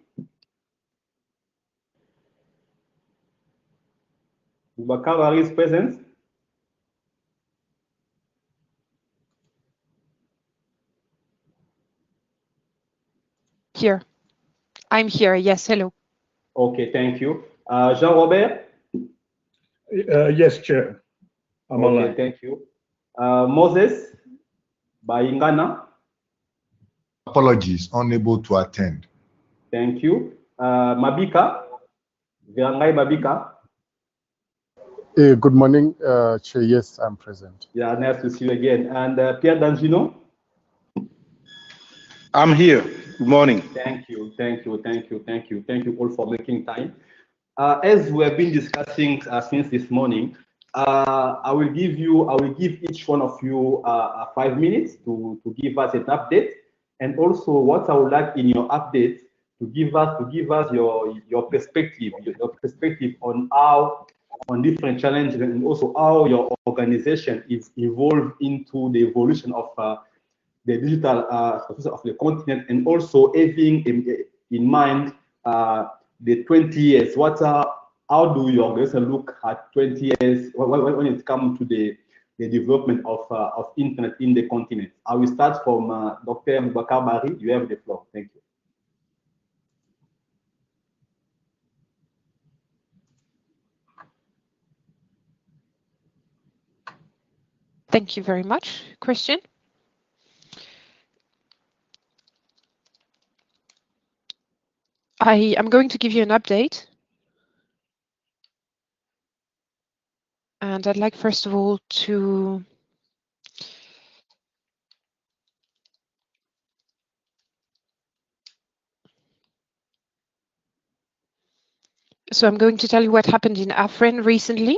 S17: Boubacar Bari is present.
S15: Here. I'm here. Yes, hello.
S17: Okay, thank you. Jean-Robert?
S12: Yes, Chair. I'm
S17: okay,
S12: online.
S17: Thank you. Moses Baingana?
S6: Apologies, unable to attend.
S17: Thank you. Mabika? Virangai Mabika?
S13: Good morning, Chair. Yes, I'm present.
S17: Yeah, nice to see you again. And Pierre D'Angino?
S18: I'm here.
S17: Good morning. Thank you all for making time. As we have been discussing since this morning, I will give each one of you 5 minutes to give us an update, and also what I would like in your update to give us your perspective on different challenges, and also how your organization is evolved into the evolution of the digital status of the continent, and also having in mind the 20 years. How do your organization look at 20 years when it comes to the development of internet in the continent? I will start from Dr. Boubacar Bari. You have the floor. Thank you.
S15: Thank you very much, Christian. I am going to give you an update. And I'd like, first of all, to so I'm going to tell you what happened in AFREN recently.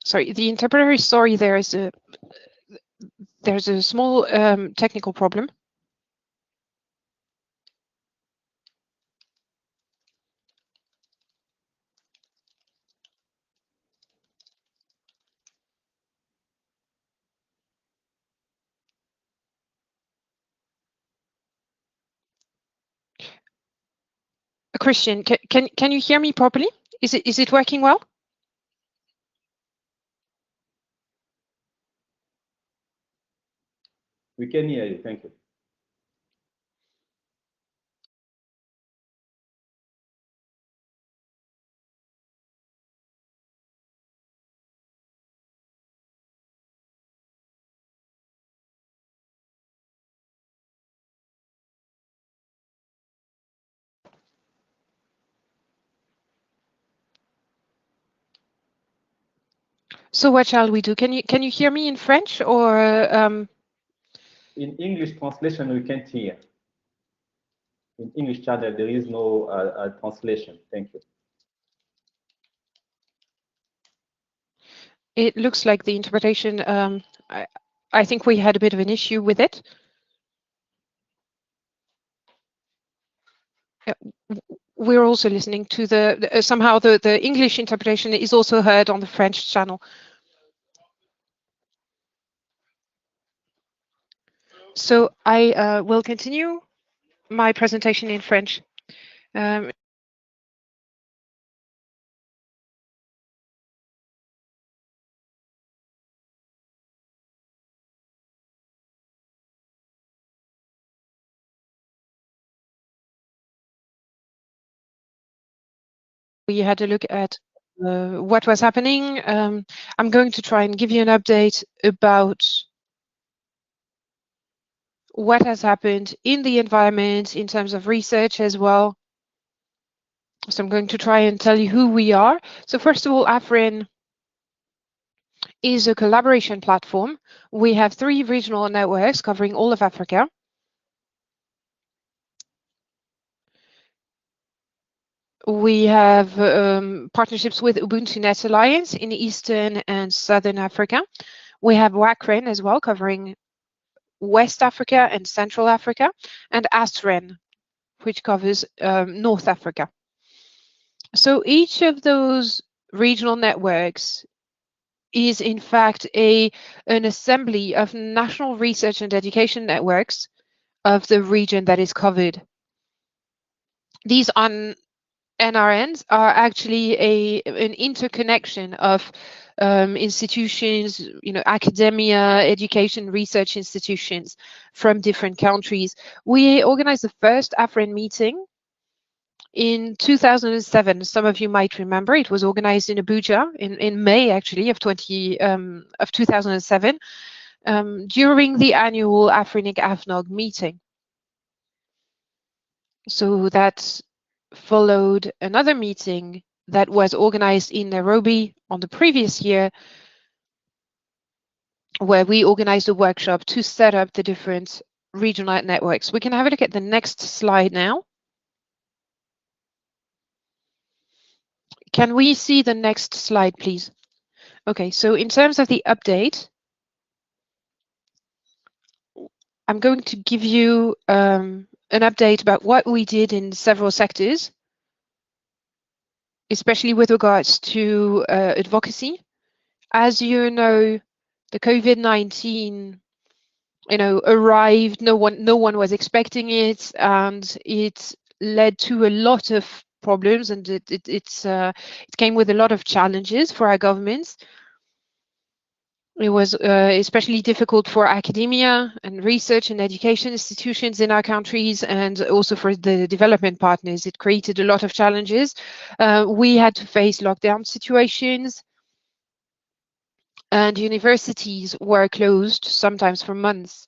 S15: Sorry, the interpreter is sorry, there's a small technical problem. Christian, can you hear me properly? Is it working well?
S17: We can hear you. Thank you.
S15: So what shall we do? Can you hear me in French or?
S17: In English translation, we can't hear. In English channel, there is no translation. Thank you.
S15: It looks like the interpretation. I think we had a bit of an issue with it. We're also listening to somehow the English interpretation is also heard on the French channel. So I will continue my presentation in French. We had a look at what was happening. I'm going to try and give you an update about what has happened in the environment in terms of research as well. So I'm going to try and tell you who we are. So first of all, AFREN is a collaboration platform. We have 3 regional networks covering all of Africa. We have partnerships with Ubuntu Net Alliance in Eastern and Southern Africa. We have WACREN as well, covering West Africa and Central Africa, and ASREN, which covers North Africa. So each of those regional networks is in fact an assembly of national research and education networks of the region that is covered. These NRNs are actually an interconnection of institutions, academia, education, research institutions from different countries. We organized the first AFREN meeting in 2007. Some of you might remember it was organized in Abuja in May, actually, of 2007, during the annual Afrinic AFNOG meeting. So that followed another meeting that was organized in Nairobi on the previous year, where we organized a workshop to set up the different regional networks. We can have a look at the next slide now. Can we see the next slide, please? Okay, so in terms of the update, I'm going to give you an update about what we did in several sectors, especially with regards to advocacy. As you know, the COVID-19, arrived. No one was expecting it, and it led to a lot of problems, and it came with a lot of challenges for our governments. It was especially difficult for academia and research and education institutions in our countries, and also for the development partners. It created a lot of challenges. We had to face lockdown situations, and universities were closed, sometimes for months,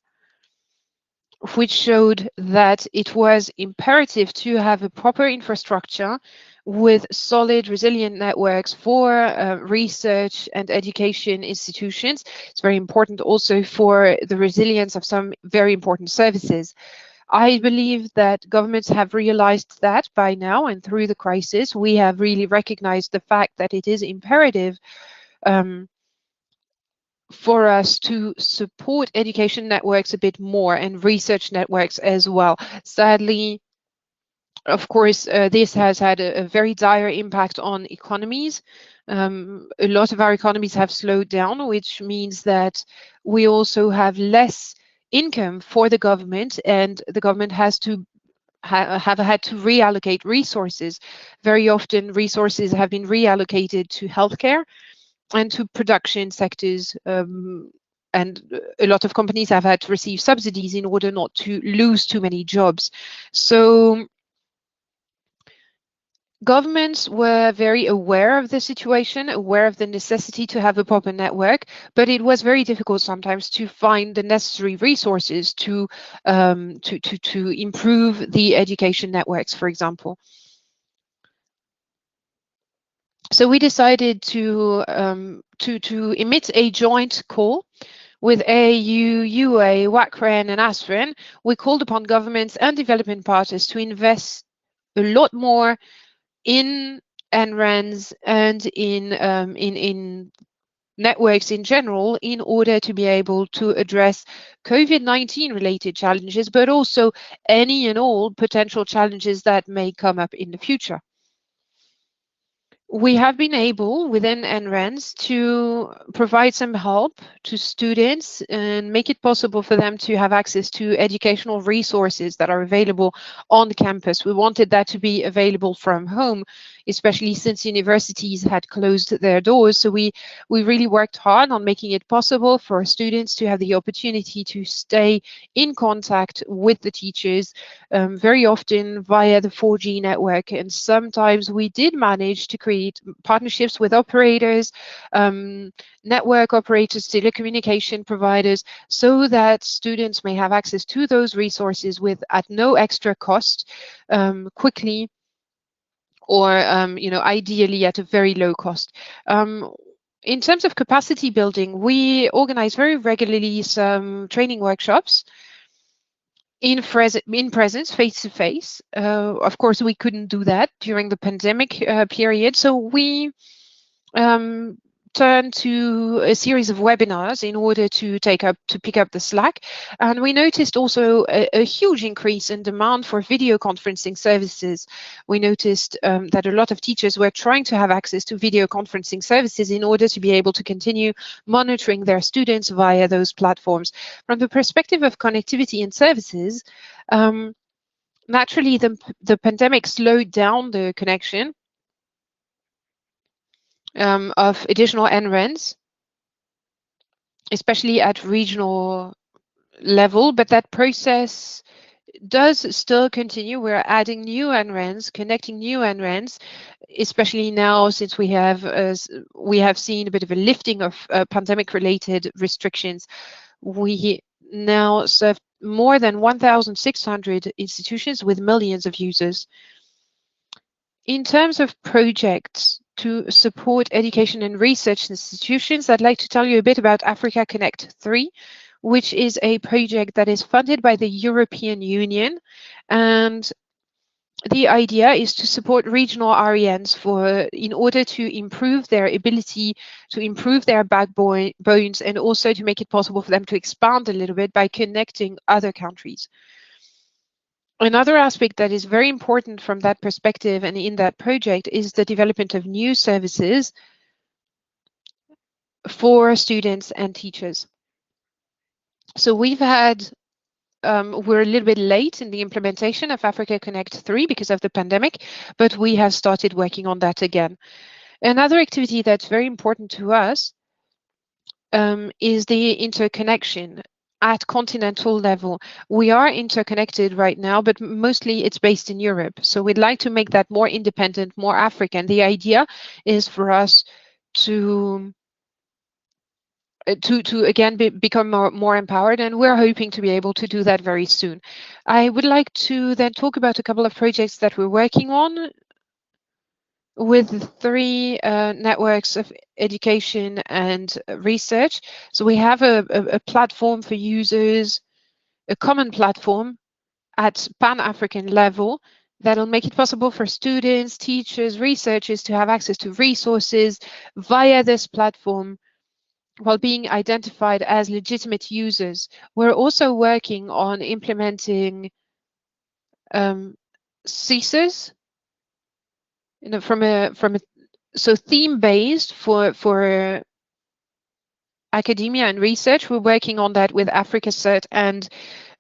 S15: which showed that it was imperative to have a proper infrastructure with solid, resilient networks for research and education institutions. It's very important also for the resilience of some very important services. I believe that governments have realized that by now, and through the crisis, we have really recognized the fact that it is imperative for us to support education networks a bit more, and research networks as well. Sadly, of course, this has had a very dire impact on economies. A lot of our economies have slowed down, which means that we also have less income for the government, and the government has to have had to reallocate resources. Very often, resources have been reallocated to healthcare and to production sectors, and a lot of companies have had to receive subsidies in order not to lose too many jobs. So governments were very aware of the situation, aware of the necessity to have a proper network, but it was very difficult sometimes to find the necessary resources to improve the education networks, for example. So we decided to emit a joint call with AAU, UA, WACREN, and ASREN. We called upon governments and development partners to invest a lot more in NRENs and in networks in general, in order to be able to address COVID-19 related challenges, but also any and all potential challenges that may come up in the future. We have been able, within NRENs, to provide some help to students and make it possible for them to have access to educational resources that are available on campus. We wanted that to be available from home, especially since universities had closed their doors. So we really worked hard on making it possible for students to have the opportunity to stay in contact with the teachers, very often via the 4G network. And sometimes we did manage to create partnerships with operators, network operators, telecommunication providers, so that students may have access to those resources at no extra cost, quickly, or ideally at a very low cost. In terms of capacity building, we organize very regularly some training workshops in presence, face-to-face. Of course, we couldn't do that during the pandemic period, so we turned to a series of webinars in order to pick up the slack. And we noticed also a huge increase in demand for video conferencing services. We noticed that a lot of teachers were trying to have access to video conferencing services in order to be able to continue monitoring their students via those platforms. From the perspective of connectivity and services, naturally the pandemic slowed down the connection of additional NRENs, especially at regional level, but that process does still continue. We're adding new NRENs, connecting new NRENs, especially now since we have seen a bit of a lifting of pandemic-related restrictions. We now serve more than 1,600 institutions with millions of users. In terms of projects to support education and research institutions, I'd like to tell you a bit about Africa Connect 3, which is a project that is funded by the European Union. And the idea is to support regional RENs in order to improve their ability, to improve their backbones, and also to make it possible for them to expand a little bit by connecting other countries. Another aspect that is very important from that perspective and in that project is the development of new services for students and teachers. So we've had we're a little bit late in the implementation of Africa Connect 3 because of the pandemic, but we have started working on that again. Another activity that's very important to us is the interconnection at continental level. We are interconnected right now, but mostly it's based in Europe. So we'd like to make that more independent, more African. The idea is for us to again become more empowered, and we're hoping to be able to do that very soon. I would like to then talk about a couple of projects that we're working on with 3 networks of education and research. So we have a platform for users, a common platform at Pan-African level that'll make it possible for students, teachers, researchers to have access to resources via this platform while being identified as legitimate users. We're also working on implementing CSIS, so theme-based for academia and research. We're working on that with AfricaCert and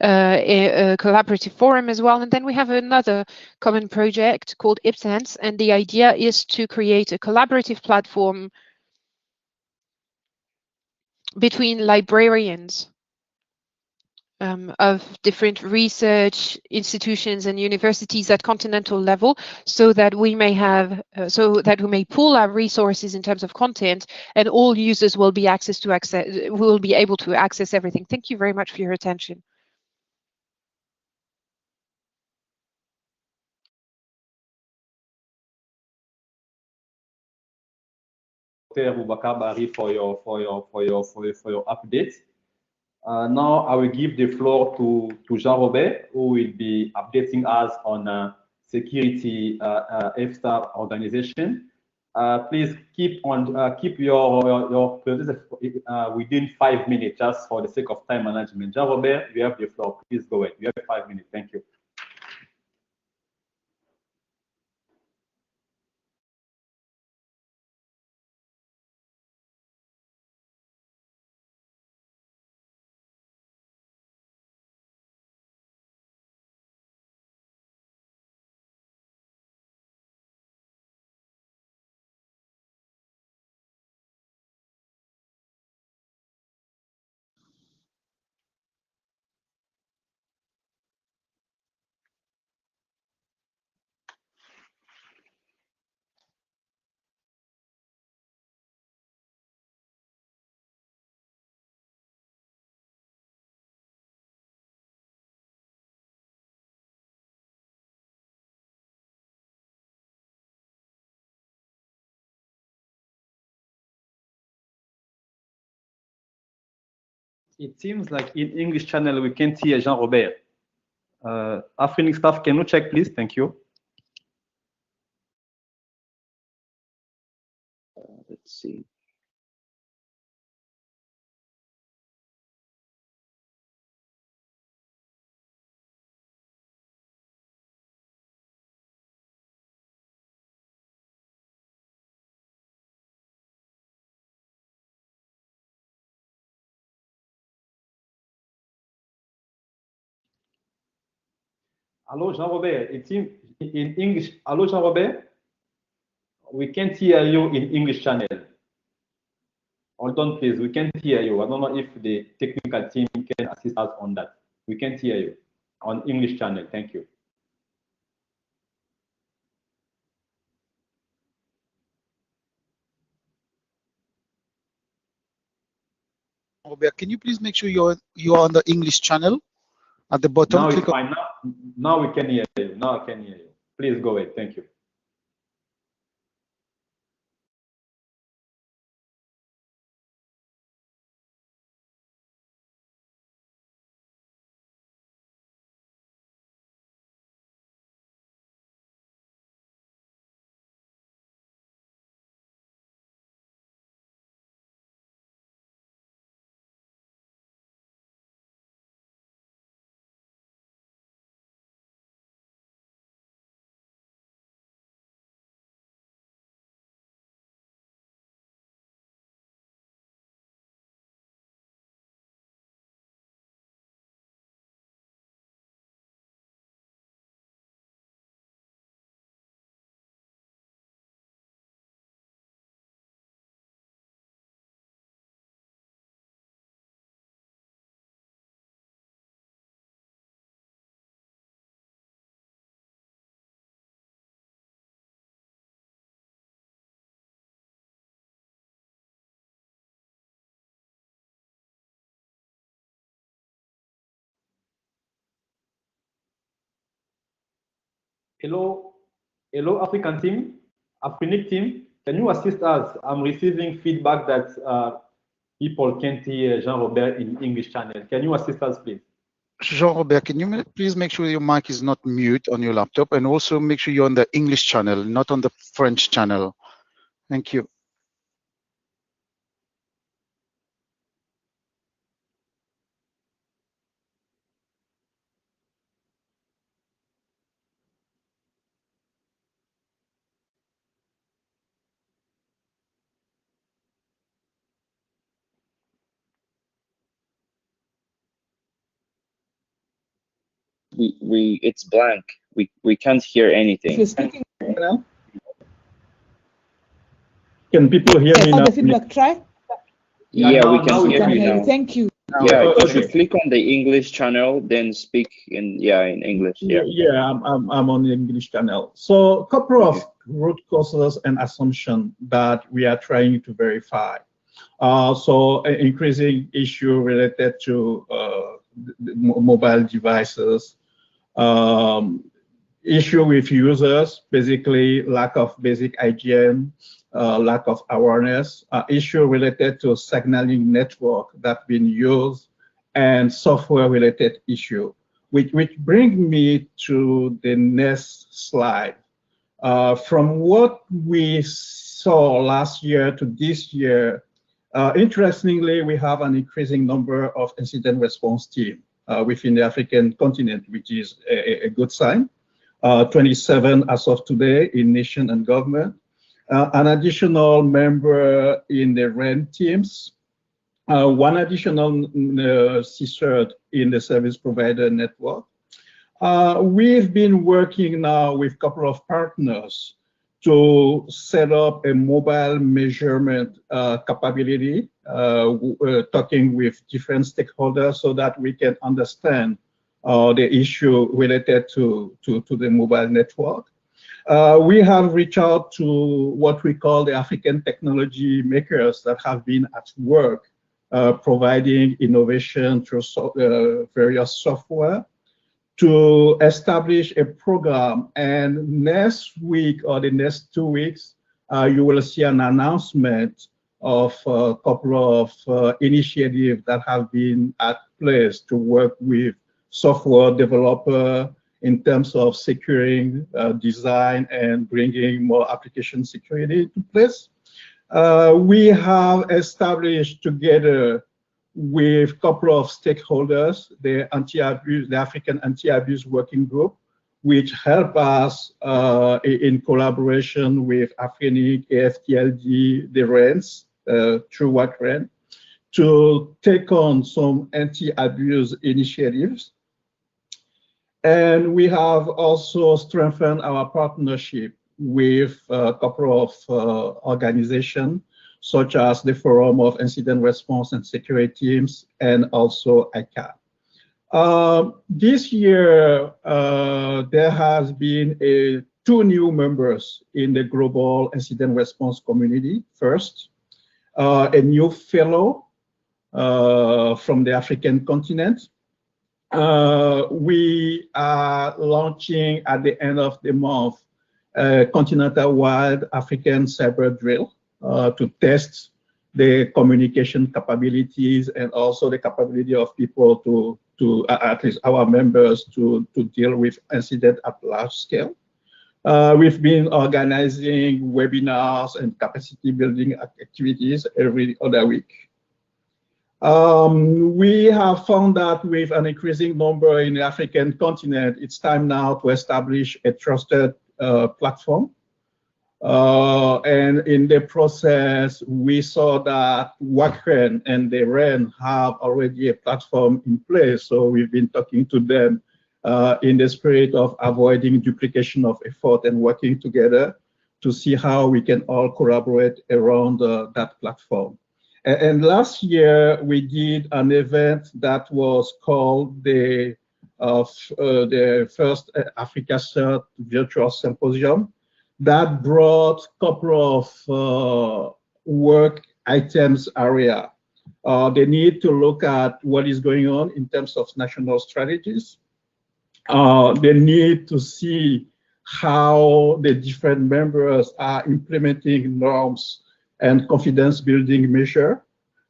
S15: a collaborative forum as well. And then we have another common project called IPSense, and the idea is to create a collaborative platform between librarians of different research institutions and universities at continental level, so that we may have, pool our resources in terms of content, and all users will be able to access everything. Thank you very much for your attention.
S17: Boubacar Bari for your update. Now I will give the floor to Jean-Robert, who will be updating us on security EFSTA organization. Please keep your within 5 minutes, just for the sake of time management. Jean-Robert, you have the floor. Please go ahead. You have 5 minutes. Thank you. It seems like in English channel we can't hear Jean-Robert. Afrinic staff, can you check, please? Thank you.
S2: Let's see.
S17: Hello, Jean-Robert. It seems in English. Hello, Jean-Robert. We can't hear you in English channel. Hold on, please. We can't hear you. I don't know if the technical team can assist us on that. We can't hear you on English channel. Thank you.
S4: Robert, can you please make sure you're on the English channel at the bottom?
S17: Now it's fine. Now we can hear you. Now I can hear you. Please go ahead. Thank you. Hello, African team, Afrinic team. Can you assist us? I'm receiving feedback that people can't hear Jean-Robert in English channel. Can you assist us, please?
S4: Jean-Robert, can you please make sure your mic is not mute on your laptop, and also make sure you're on the English channel, not on the French channel. Thank you.
S2: It's blank. We can't hear anything.
S10: If you're speaking now,
S12: can people hear me now?
S10: the feedback try?
S2: Yeah, we can hear you now.
S10: Thank you.
S2: Yeah,
S12: Okay.
S2: if you click on the English channel, then speak in English. Yeah.
S12: Yeah, I'm on the English channel. So a couple of root causes and assumptions that we are trying to verify. So an increasing issue related to mobile devices, issue with users, basically lack of basic hygiene, lack of awareness, issue related to signaling network that's been used, and software-related issue, which bring me to the next slide. From what we saw last year to this year, interestingly, we have an increasing number of incident response teams within the African continent, which is a good sign. 27 as of today in nation and government. An additional member in the REN teams, one additional CSIRT in the service provider network. We've been working now with a couple of partners to set up a mobile measurement capability, talking with different stakeholders so that we can understand the issue related to the mobile network. We have reached out to what we call the African technology makers that have been at work providing innovation through various software to establish a program. And next week or the next 2 weeks, you will see an announcement of a couple of initiatives that have been at place to work with software developer in terms of securing design and bringing more application security to place. We have established together with a couple of stakeholders, the African Anti-Abuse Working Group, which help us in collaboration with Afrinic, AFTLD, the RENs, through WACREN, to take on some anti-abuse initiatives. And we have also strengthened our partnership with a couple of organizations, such as the Forum of Incident Response and Security Teams, and also ICAP. This year, there has been 2 new members in the global incident response community. First, a new fellow from the African continent. We are launching at the end of the month a continental-wide African cyber drill to test the communication capabilities and also the capability of people to at least our members to deal with incidents at large scale. We've been organizing webinars and capacity building activities every other week. We have found that with an increasing number in the African continent, it's time now to establish a trusted platform. And in the process, we saw that WACREN and the REN have already a platform in place. So we've been talking to them in the spirit of avoiding duplication of effort and working together to see how we can all collaborate around that platform. And last year, we did an event that was called the first Africa CERT Virtual Symposium that brought a couple of work items area. They need to look at what is going on in terms of national strategies. They need to see how the different members are implementing norms and confidence building measure.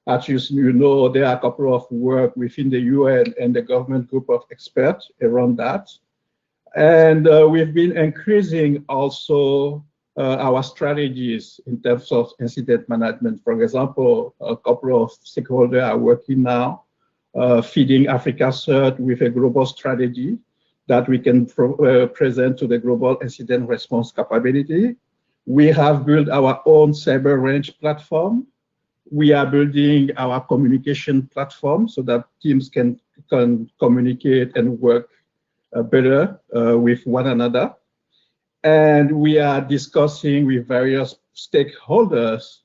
S12: As you know, there are a couple of work within the UN and the government group of experts around that. And we've been increasing also our strategies in terms of incident management. For example, a couple of stakeholders are working now, feeding Africa CERT with a global strategy that we can present to the global incident response capability. We have built our own cyber range platform. We are building our communication platform so that teams can communicate and work better with one another. And we are discussing with various stakeholders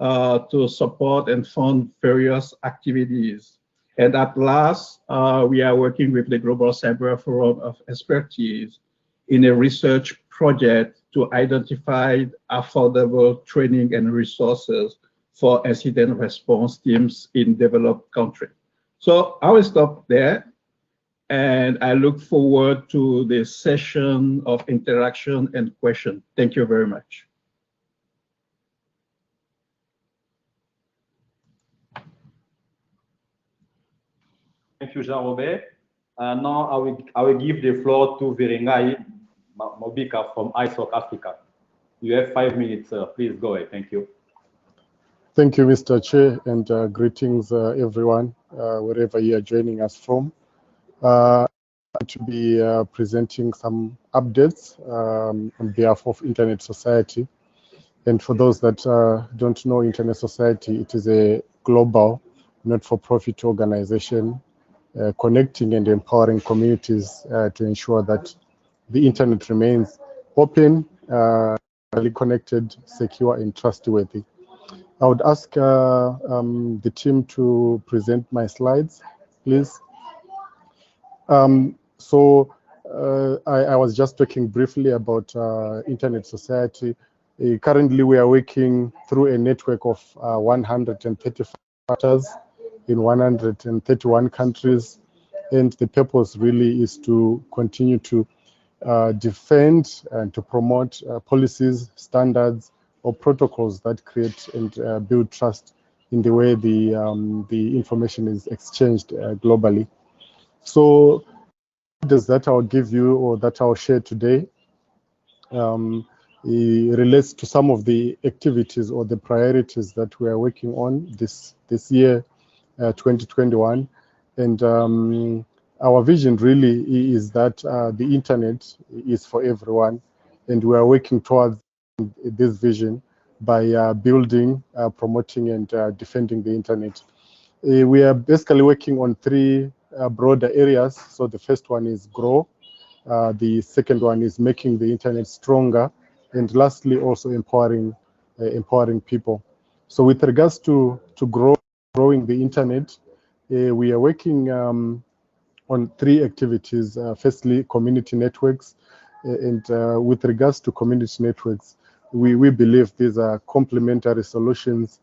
S12: to support and fund various activities. And at last, we are working with the Global Cyber Forum of Expertise in a research project to identify affordable training and resources for incident response teams in developed countries. So I will stop there. And I look forward to the session of interaction and question. Thank you very much.
S17: Thank you, Jean-Robert. Now I will give the floor to Virengai Mobika from ISOC Africa. You have 5 minutes, sir. Please go ahead. Thank you.
S13: Thank you, Mr. Chair, and greetings, everyone, wherever you are joining us from. To be presenting some updates on behalf of Internet Society. And for those that don't know Internet Society, it is a global not-for-profit organization connecting and empowering communities to ensure that the internet remains open, connected, secure, and trustworthy. I would ask the team to present my slides, please. I was just talking briefly about Internet Society. Currently, we are working through a network of 135 partners in 131 countries. And the purpose really is to continue to defend and to promote policies, standards, or protocols that create and build trust in the way the information is exchanged globally. So that I'll give you or that I'll share today relates to some of the activities or the priorities that we are working on this year, 2021. And our vision really is that the internet is for everyone, and we are working towards this vision by building, promoting, and defending the internet. We are basically working on three broader areas. So the first one is grow, the second one is making the internet stronger, and lastly also empowering people. So with regards to growing the internet, we are working on three activities. Firstly, community networks, and with regards to community networks, we believe these are complementary solutions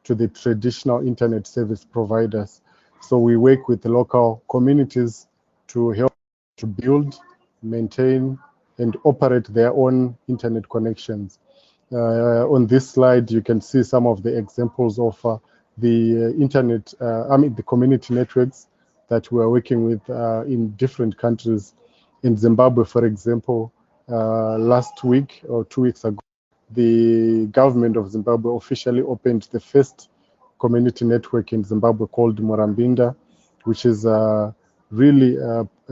S13: to the traditional internet service providers. So we work with the local communities to help to build, maintain, and operate their own internet connections. On this slide, you can see some of the examples of the internet, the community networks that we are working with in different countries. In Zimbabwe, for example, last week or 2 weeks ago, the government of Zimbabwe officially opened the first community network in Zimbabwe called Murambinda, which is really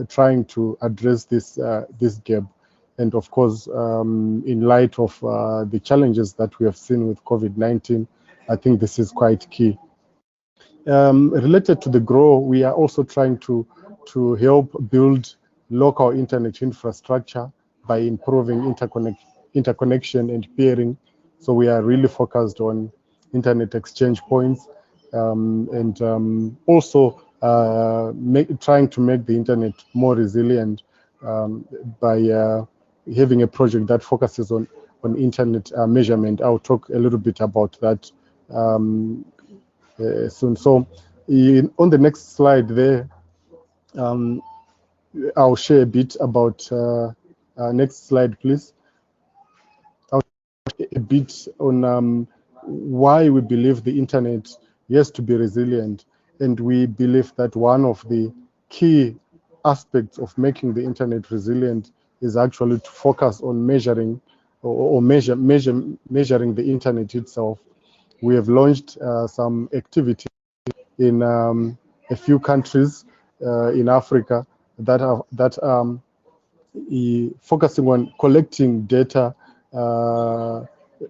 S13: trying to address this gap. And of course, in light of the challenges that we have seen with COVID-19, I think this is quite key. Related to the grow, we are also trying to help build local internet infrastructure by improving interconnection and peering. So we are really focused on internet exchange points and also trying to make the internet more resilient by having a project that focuses on internet measurement. I'll talk a little bit about that soon. So on the next slide there, I'll share a bit about Next slide, please. I'll talk a bit on why we believe the internet has to be resilient, and we believe that one of the key aspects of making the internet resilient is actually to focus on measuring measuring the internet itself. We have launched some activity in a few countries in Africa that are focusing on collecting data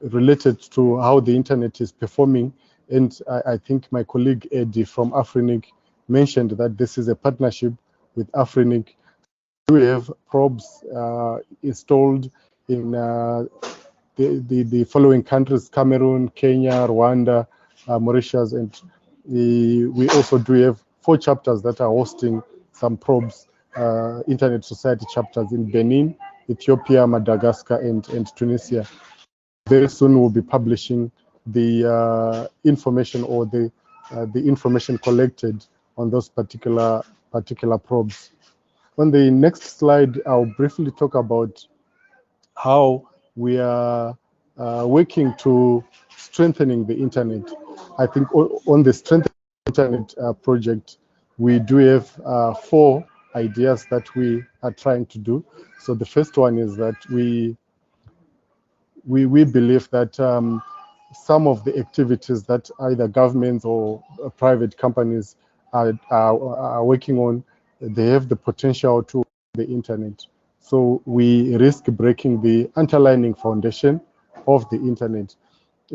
S13: related to how the internet is performing. And I think my colleague Eddie from Afrinic mentioned that this is a partnership with Afrinic. We have probes installed in the following countries: Cameroon, Kenya, Rwanda, Mauritius, and we also do have 4 chapters that are hosting some probes, Internet Society chapters in Benin, Ethiopia, Madagascar, and Tunisia. Very soon we'll be publishing the information or the information collected on those particular probes. On the next slide, I'll briefly talk about how we are working to strengthening the internet. I think on the Strengthening Internet project, we do have 4 ideas that we are trying to do. So the first one is that we believe that some of the activities that either governments or private companies are working on, they have the potential to the internet. So we risk breaking the underlying foundation of the internet.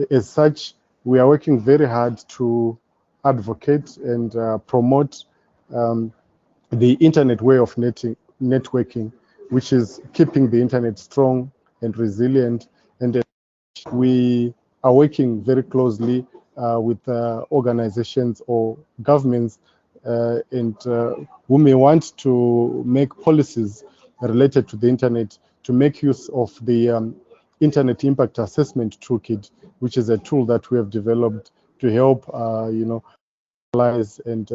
S13: As such, we are working very hard to advocate and promote the internet way of networking, which is keeping the internet strong and resilient. And we are working very closely with organizations or governments and who may want to make policies related to the internet to make use of the Internet Impact Assessment Toolkit, which is a tool that we have developed to help, analyze and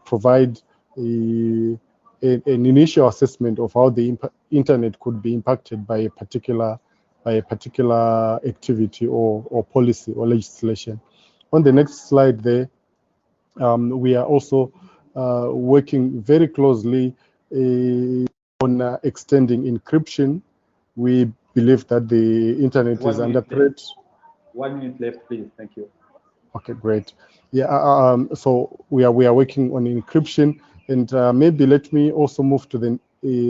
S13: provide an initial assessment of how the internet could be impacted by a particular activity or policy or legislation. On the next slide there, we are also working very closely on extending encryption. We believe that the internet is under threat.
S17: 1 minute left, please. Thank you.
S13: Okay, great. Yeah, so we are working on encryption, and maybe let me also move to the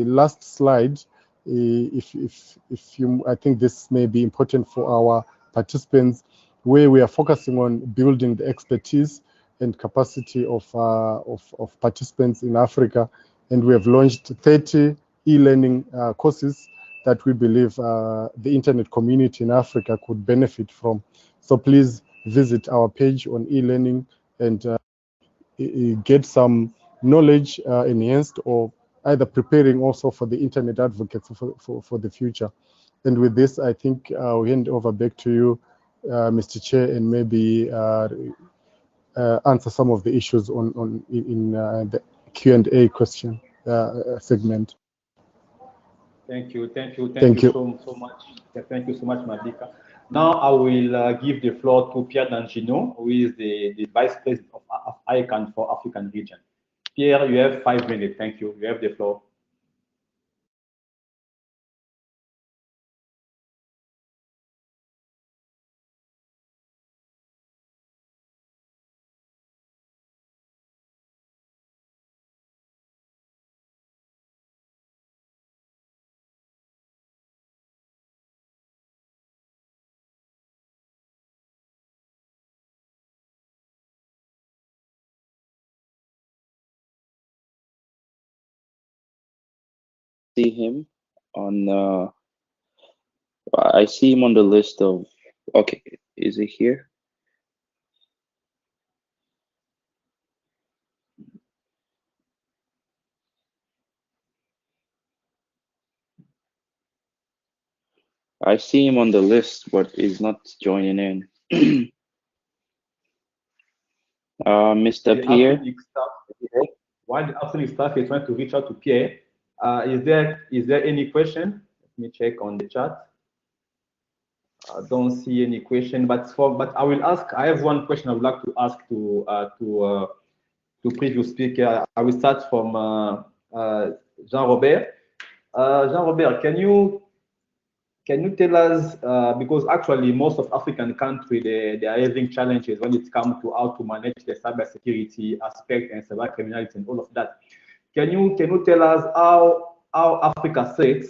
S13: last slide. If you, I think this may be important for our participants, where we are focusing on building the expertise and capacity of participants in Africa, and we have launched 30 e-learning courses that we believe the internet community in Africa could benefit from. So please visit our page on e-learning and get some knowledge enhanced, or either preparing also for the internet advocates for the future. And with this, I think I'll hand over back to you, Mr. Chair, and maybe answer some of the issues in the Q&A question segment.
S17: Thank you so much. Thank you so much, Madika. Now I will give the floor to Pierre D'Angino, who is the Vice President of ICANN for African region. Pierre, you have 5 minutes. Thank you. You have the floor.
S2: See him on I see him on the list of, okay, is he here? I see him on the list, but he's not joining in. Mr. Pierre.
S17: While the Afrinic staff is trying to reach out to Pierre, is there any question me check on the chat. I don't see any question, but I will ask. I have one question I would like to ask to previous speaker. I will start from Jean-Robert. Jean-Robert, can you tell us, because actually most of African countries, they are having challenges when it comes to how to manage the cybersecurity aspect and cyber criminality and all of that. Can you tell us how Africa State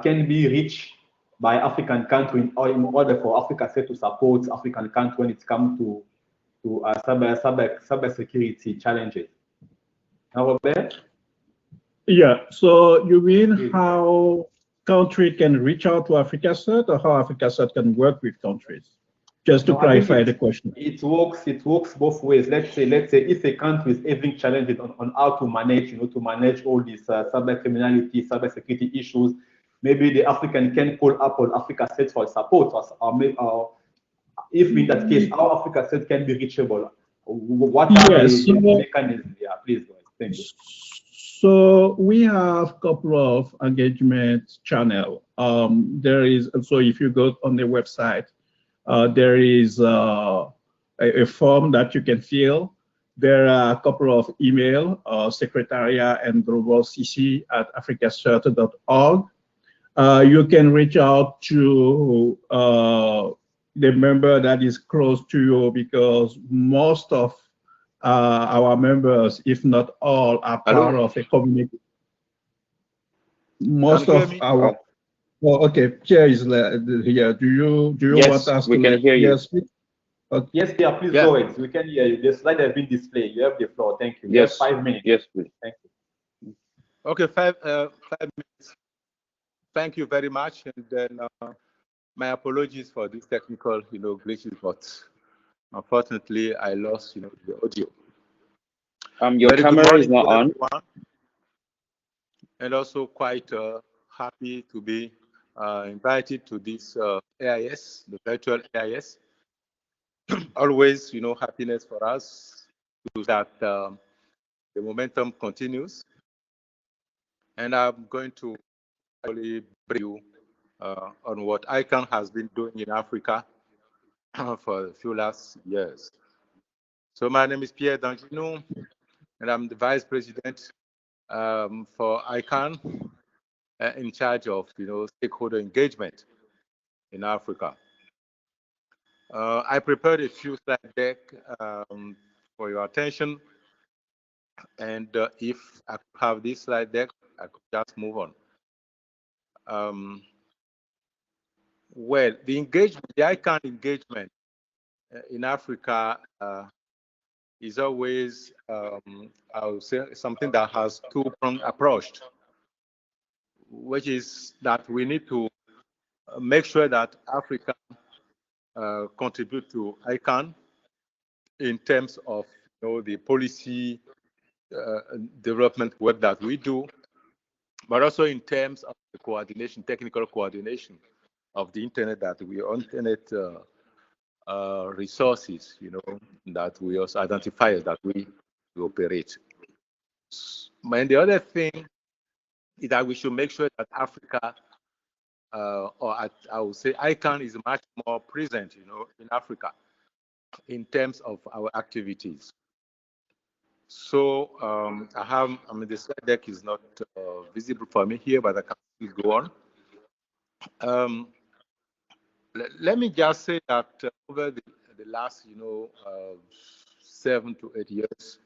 S17: can be reached by African countries in order for Africa State to support African countries when it comes to cybersecurity challenges? Robert?
S12: Yeah, so you mean how country can reach out to AfricaCert, or how AfricaCert can work with countries? Just to clarify the question.
S17: It works both ways. Let's say if a country is having challenges on how to manage, to manage all these cyber criminality, cyber security issues, maybe the African can call up on AfricaCert for support, or if in that case, how AfricaCert can be reachable. What are the mechanisms? Yeah, please go ahead. Thank you.
S12: So we have a couple of engagement channels. There is also, if you go on the website, there is a form that you can fill. There are a couple of email, secretariat and global CC at africacert.org. You can reach out to the member that is close to you, because most of our members, if not all, are part of a community. Most of our okay, Chair is here. Do you want us to?
S2: We can hear you.
S12: Yes,
S17: okay. Yes, yeah, please go ahead. We can hear you. The slide has been displayed. You have the floor. Thank you.
S2: Yes,
S17: 5 minutes.
S2: Yes, please.
S17: Thank you.
S18: Okay, 5 minutes. Thank you very much. And then my apologies for this technical, glitches, but unfortunately I lost, the audio.
S2: Your
S18: Very
S2: camera is not on.
S18: Everyone. And also quite happy to be invited to this AIS, the virtual AIS. Always, happiness for us that the momentum continues. And I'm going to really brief you on what ICANN has been doing in Africa for a few last years. So my name is Pierre Danginou, and I'm the Vice President for ICANN, in charge of stakeholder engagement in Africa. I prepared a few slide deck for your attention, and if I could have this slide deck, I could just move on. Well, the engagement, the ICANN engagement in Africa is always, I would say, something that has two-pronged approach, which is that we need to make sure that Africa contribute to ICANN in terms of the policy development work that we do, but also in terms of the coordination, technical coordination of the internet, that we internet resources, that we also identify that we operate. And the other thing is that we should make sure that Africa, I would say ICANN is much more present, in Africa in terms of our activities. So the slide deck is not visible for me here, but I can still go on. Let me just say that over the last, 7 to 8 years,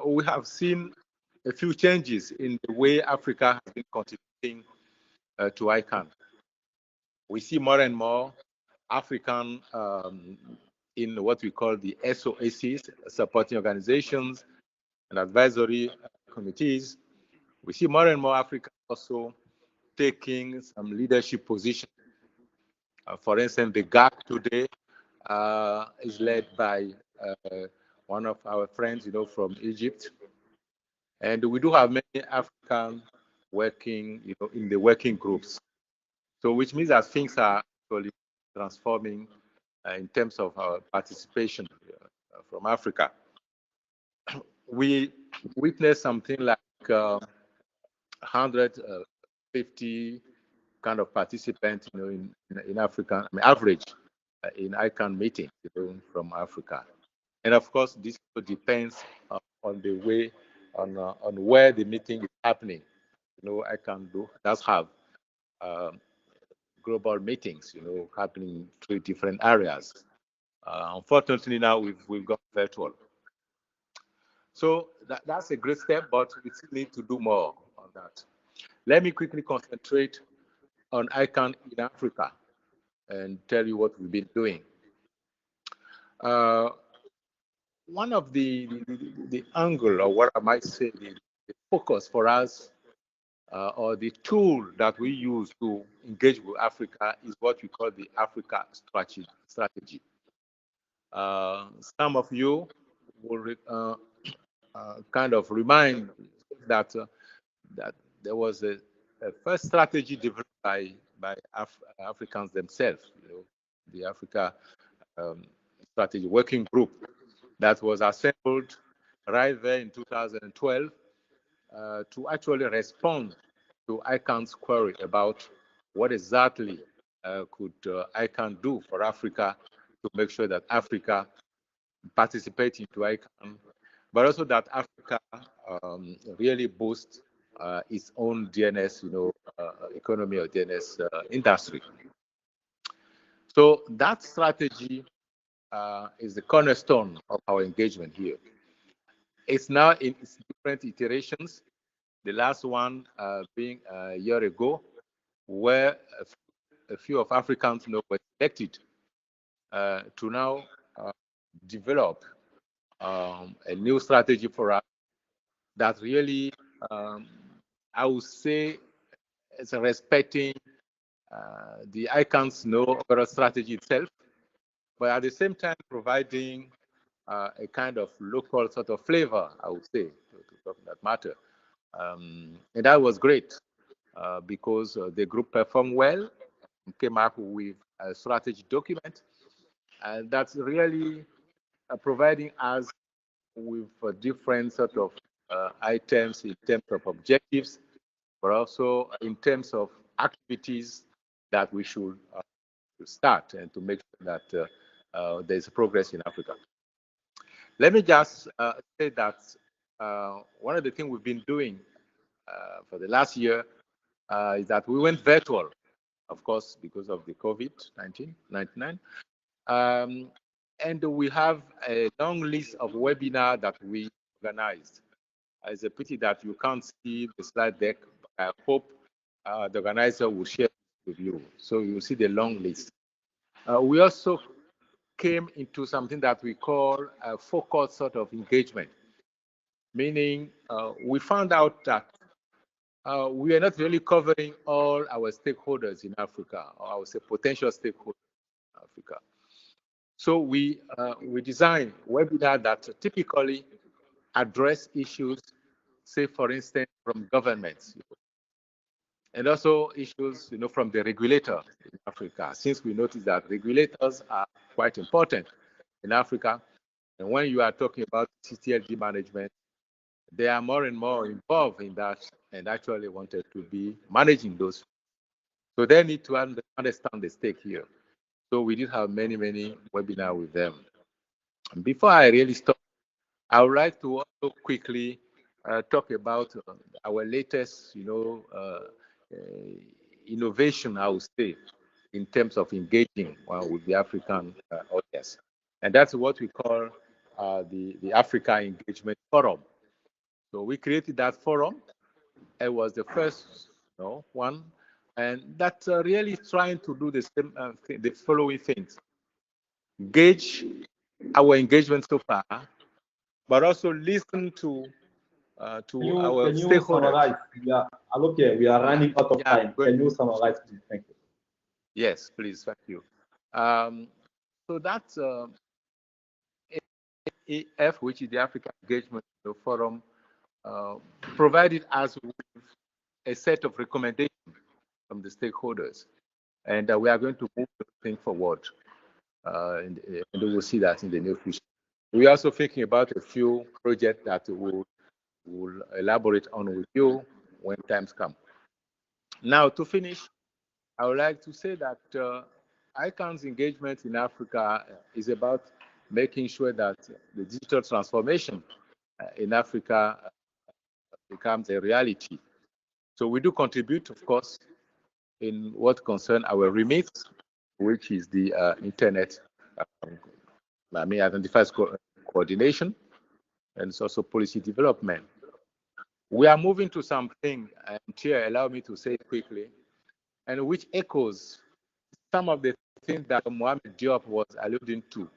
S18: we have seen a few changes in the way Africa has been contributing to ICANN. We see more and more African in what we call the SOACs, supporting organizations and advisory committees. We see more and more Africa also taking some leadership position. For instance, the GAC today is led by one of our friends, from Egypt. And we do have many Africans working, in the working groups. So which means that things are actually transforming in terms of our participation from Africa. We witnessed something like 150 kind of participant, in Africa, average in ICANN meetings, from Africa. And of course, this depends on the way, on where the meeting is happening. ICANN does have global meetings, happening in 3 different areas. Unfortunately, now we've gone virtual. So that's a great step, but we still need to do more on that. Let me quickly concentrate on ICANN in Africa and tell you what we've been doing. One of the angle, or what I might say, the focus for us, or the tool that we use to engage with Africa, is what we call the Africa strategy. Some of you will kind of remind that that there was a first strategy developed by Africans themselves, the Africa Strategy Working Group, that was assembled right there in 2012 to actually respond to ICANN's query about what exactly could ICANN do for Africa to make sure that Africa participates into ICANN, but also that Africa really boosts its own DNS, economy or DNS industry. So that strategy is the cornerstone of our engagement here. It's now in its different iterations. The last one being a year ago, where a few of Africans were selected to now develop a new strategy for us that really, I would say, is respecting the ICANN's overall strategy itself, but at the same time providing a kind of local sort of flavor, I would say, to that matter. And that was great because the group performed well and came up with a strategy document, and that's really providing us with different sort of items in terms of objectives, but also in terms of activities that we should start and to make sure that there's progress in Africa. Let me just say that one of the things we've been doing for the last year is that we went virtual, of course, because of the COVID-19. And we have a long list of webinars that we organized. It's a pity that you can't see the slide deck. I hope the organizer will share it with you, so you see the long list. We also came into something that we call a focused sort of engagement, meaning we found out that we are not really covering all our stakeholders in Africa, or I would say potential stakeholders in Africa. So we designed webinars that typically address issues, say for instance, from governments, and also issues, from the regulator in Africa, since we noticed that regulators are quite important in Africa. And when you are talking about CTLD management, they are more and more involved in that and actually wanted to be managing those. So they need to understand the stake here. So we did have many webinars with them. And before I really stop, I would like to also quickly talk about our latest, innovation, I would say, in terms of engaging with the African audience. And that's what we call the Africa Engagement Forum. So we created that forum. It was the first one, and that's really trying to do the same, the following things: gauge our engagement so far, but also listen to our stakeholders.
S17: Summarize? Okay, we are running out of time. Can you summarize, please? Thank you.
S18: Yes, please. Thank you. So that's AF, which is the Africa Engagement Forum, provided us with a set of recommendations from the stakeholders, and we are going to move the thing forward, and we will see that in the near future. We're also thinking about a few projects that we'll elaborate on with you when times come. Now, to finish, I would like to say that ICANN's engagement in Africa is about making sure that the digital transformation in Africa becomes a reality. So we do contribute, of course, in what concerns our remit, which is the internet, identifies coordination, and it's also policy development. We are moving to something, and Chair, allow me to say it quickly, and which echoes some of the things that Mohamed Diop was alluding to,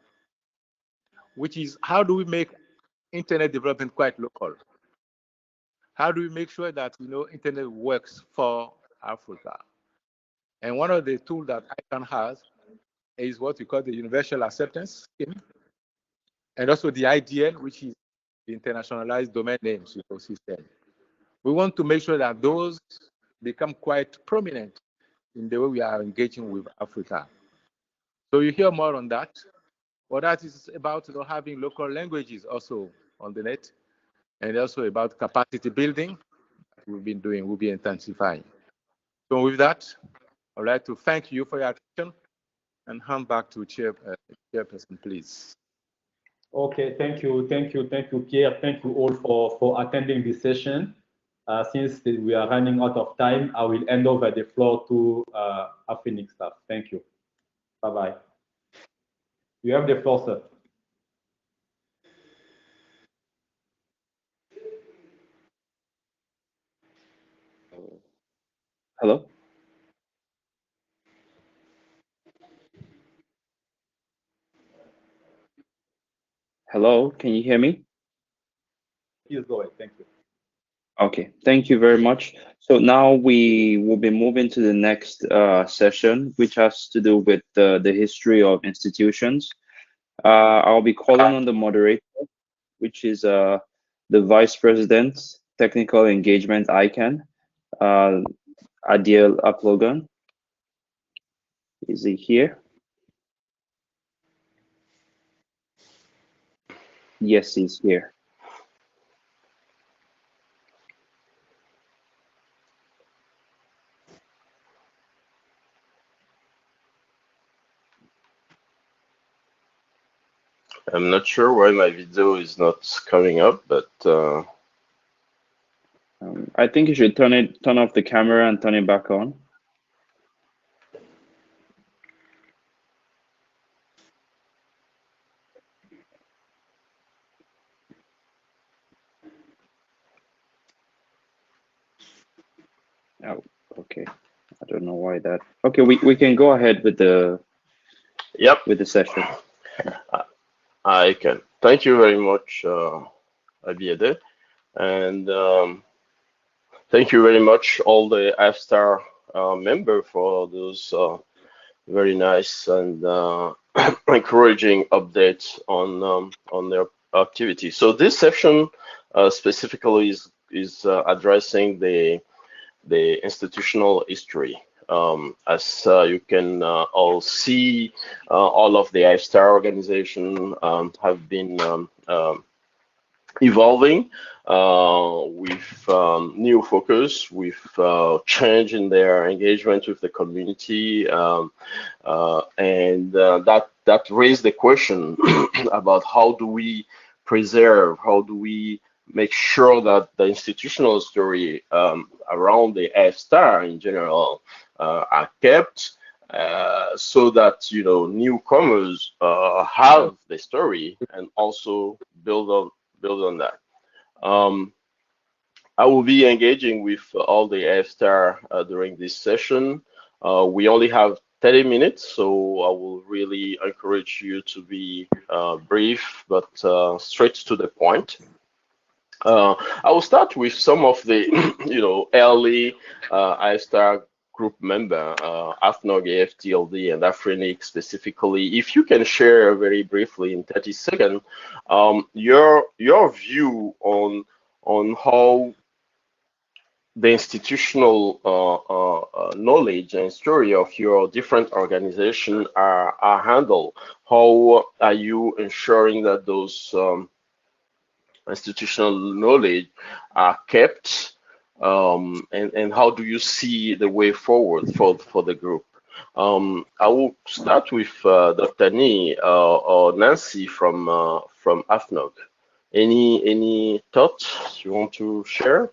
S18: which is how do we make internet development quite local? How do we make sure that internet works for Africa? And one of the tools that ICANN has is what we call the Universal Acceptance Scheme, and also the IDN, which is the Internationalized Domain Names System. We want to make sure that those become quite prominent in the way we are engaging with Africa. So you hear more on that. Well, that is about having local languages also on the net, and also about capacity building that we've been doing, we'll be intensifying. So with that, I'd like to thank you for your attention and hand back to Chairperson, please.
S17: Okay, thank you, Pierre. Thank you all for attending this session. Since we are running out of time, I will hand over the floor to Afrinic staff. Thank you. Bye-bye. You have the floor, sir.
S2: Hello? Hello, can you hear me?
S17: Please go ahead, thank you.
S2: Okay, thank you very much. So now we will be moving to the next session, which has to do with the history of institutions. I'll be calling on the moderator, which is the Vice President, Technical Engagement ICANN, Adil Aplogan. Is he here? Yes, he's here.
S19: I'm not sure why my video is not coming up, but
S2: I think you should turn off the camera and turn it back on. Oh, okay. I don't know why that. Okay, we can go ahead with the with the session.
S19: I can. Thank you very much, Abiede, and thank you very much all the IFSTAR member for those very nice and encouraging updates on their activity. So this session specifically is addressing the institutional history. As you can all see, all of the IFSTAR organization have been evolving with new focus, with change in their engagement with the community, and that raised the question about how do we preserve, how do we make sure that the institutional story around the IFSTAR in general are kept, so that newcomers have the story and also build on that. I will be engaging with all the IFSTAR during this session. We only have 30 minutes, so I will really encourage you to be brief but straight to the point. I will start with some of the early IFSTAR group member, AFNOG, AFTLD, and Afrinic specifically. If you can share very briefly in 30 seconds your view on how the institutional knowledge and story of your different organizations are handled. How are you ensuring that those institutional knowledge are kept and how do you see the way forward for the group? I will start with Dr. Nee or Nancy from AFNOG. Any thoughts you want to share?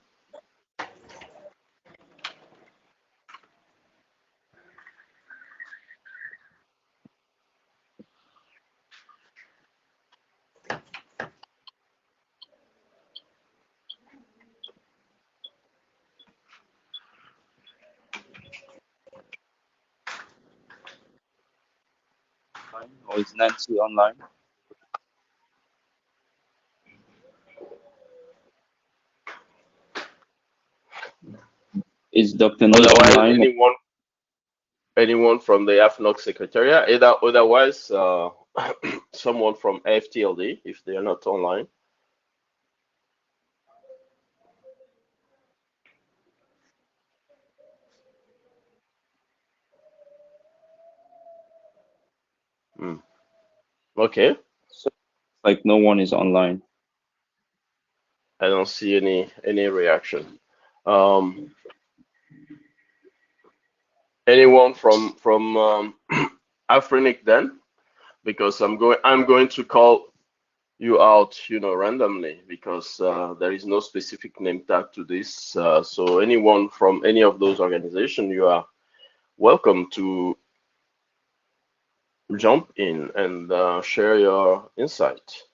S20: Or is Nancy online? Is Dr. Nee online?
S19: Anyone from the AFNOG Secretariat? Otherwise, someone from AFTLD, if they are not online. Okay.
S20: So, like no one is online.
S19: I don't see any reaction. Anyone from Afrinic then? Because I'm going to call you out, randomly, because there is no specific name tag to this. So anyone from any of those organizations, you are welcome to jump in and share your insight.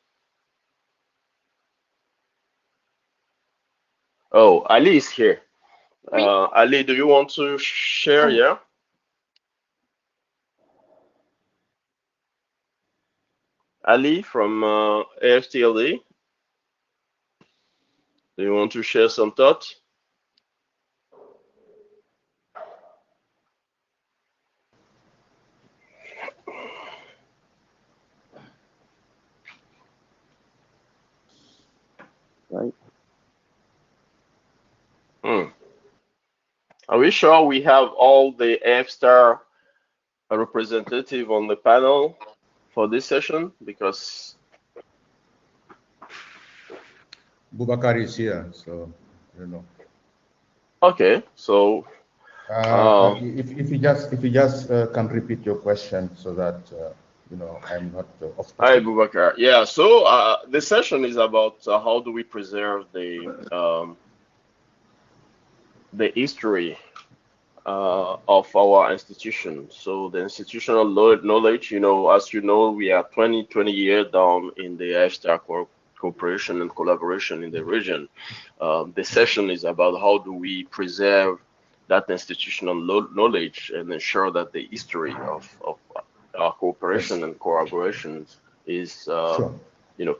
S19: Oh, Ali is here. Ali, do you want to share? Yeah. Ali from AFTLD, do you want to share some thoughts?
S20: Right.
S19: Are we sure we have all the AFSTAR representative on the panel for this session? Because
S11: Boubacar is here, so I don't know.
S19: Okay, so
S11: if you just can repeat your question so that I'm not off.
S19: Hi, Boubacar. Yeah, so the session is about how do we preserve the history of our institution. So the institutional knowledge, as you know, we are 20 years down in the AFSTAR cooperation and collaboration in the region. The session is about how do we preserve that institutional knowledge and ensure that the history of our cooperation and collaboration is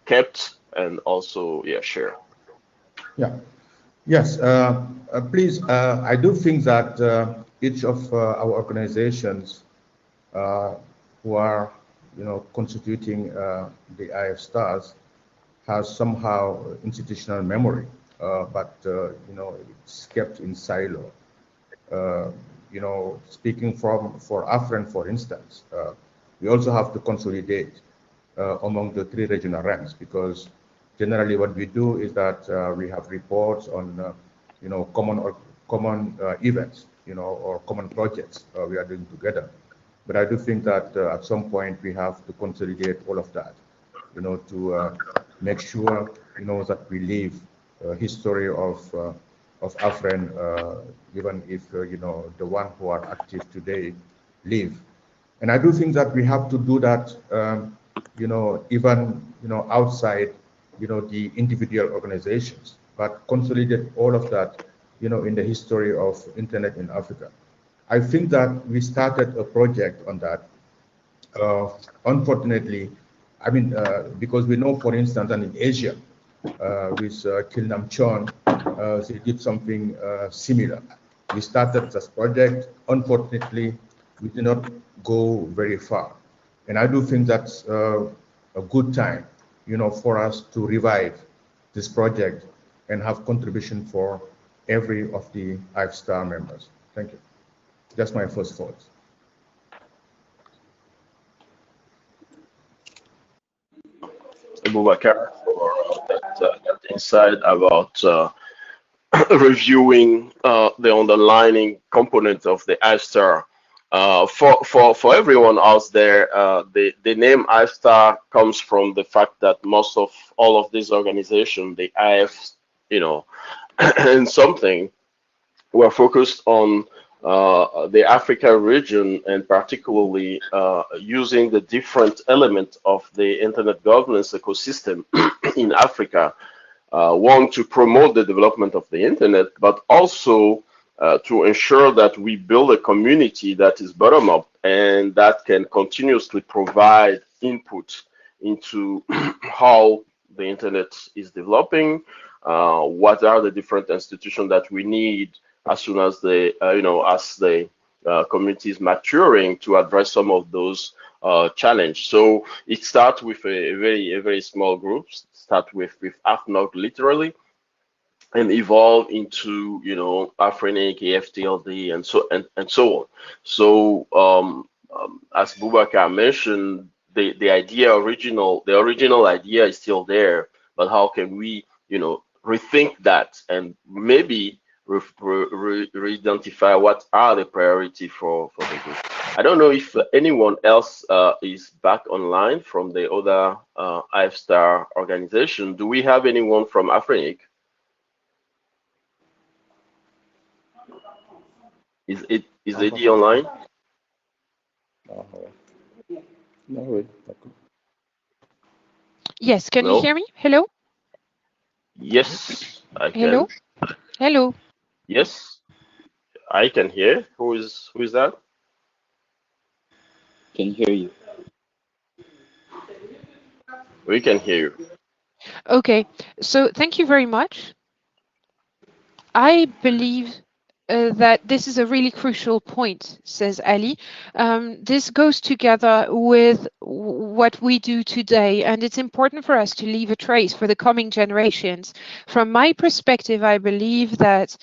S19: kept and also shared.
S11: Yeah. Yes, please. I do think that each of our organizations who are, constituting the IFSTARS has somehow institutional memory, but it's kept in silo. Speaking for AFREN, for instance, we also have to consolidate among the 3 regional ranks, because generally what we do is that we have reports on common events, or common projects we are doing together. But I do think that at some point we have to consolidate all of that, to make sure that we leave a history of AFREN, even if the one who are active today leave. And I do think that we have to do that, even outside the individual organizations, but consolidate all of that, in the history of Internet in Africa. I think that we started a project on that. Unfortunately, because we know, for instance, that in Asia, with Kilnam Chon, they did something similar. We started this project. Unfortunately, we did not go very far. And I do think that's a good time, for us to revive this project and have contribution for every of the IFSTAR members. Thank you. That's my first thoughts.
S19: Boubacar, for that insight about reviewing the underlying components of the IFSTAR. For everyone out there, the name IFSTAR comes from the fact that most of all of these organizations, the IF, and something, were focused on the Africa region, and particularly using the different elements of the internet governance ecosystem in Africa. One, to promote the development of the internet, but also to ensure that we build a community that is bottom up and that can continuously provide input into how the internet is developing, what are the different institutions that we need as soon as the community is maturing to address some of those challenges. So it starts with a very small group, start with AFNOG literally, and evolve into Afrinic, AFTLD, and so on. So as Boubacar mentioned, the original idea is still there, but how can we rethink that and maybe re-identify what are the priority for the group. I don't know if anyone else is back online from the other IFSTAR organization. Do we have anyone from Afrinic? Is Eddie online?
S2: No.
S15: Yes, can you hear me? Hello?
S19: Yes, I can.
S15: Hello? Hello?
S19: Yes, I can hear. Who is that?
S20: Can hear you.
S19: We can hear you.
S15: Okay, so thank you very much. I believe that this is a really crucial point, says Ali. This goes together with what we do today, and it's important for us to leave a trace for the coming generations. From my perspective, I believe that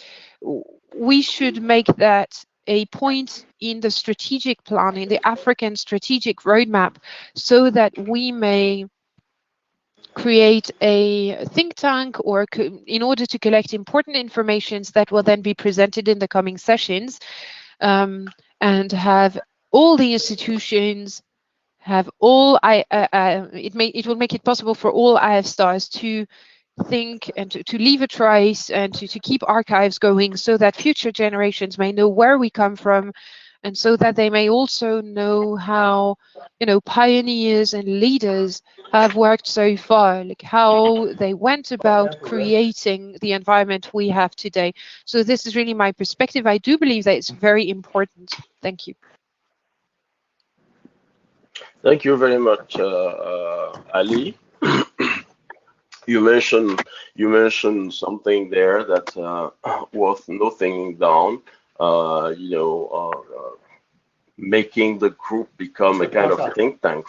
S15: we should make that a point in the strategic plan, in the African strategic roadmap, so that we may create a think tank or in order to collect important informations that will then be presented in the coming sessions, and have all the institutions have all it will make it possible for all IFSTARs to think and to leave a trace and to keep archives going, so that future generations may know where we come from, and so that they may also know how pioneers and leaders have worked so far, like how they went about creating the environment we have today. So this is really my perspective. I do believe that it's very important. Thank you.
S19: Thank you very much, Ali. You mentioned something there that worth noting down. Making the group become a kind of think tank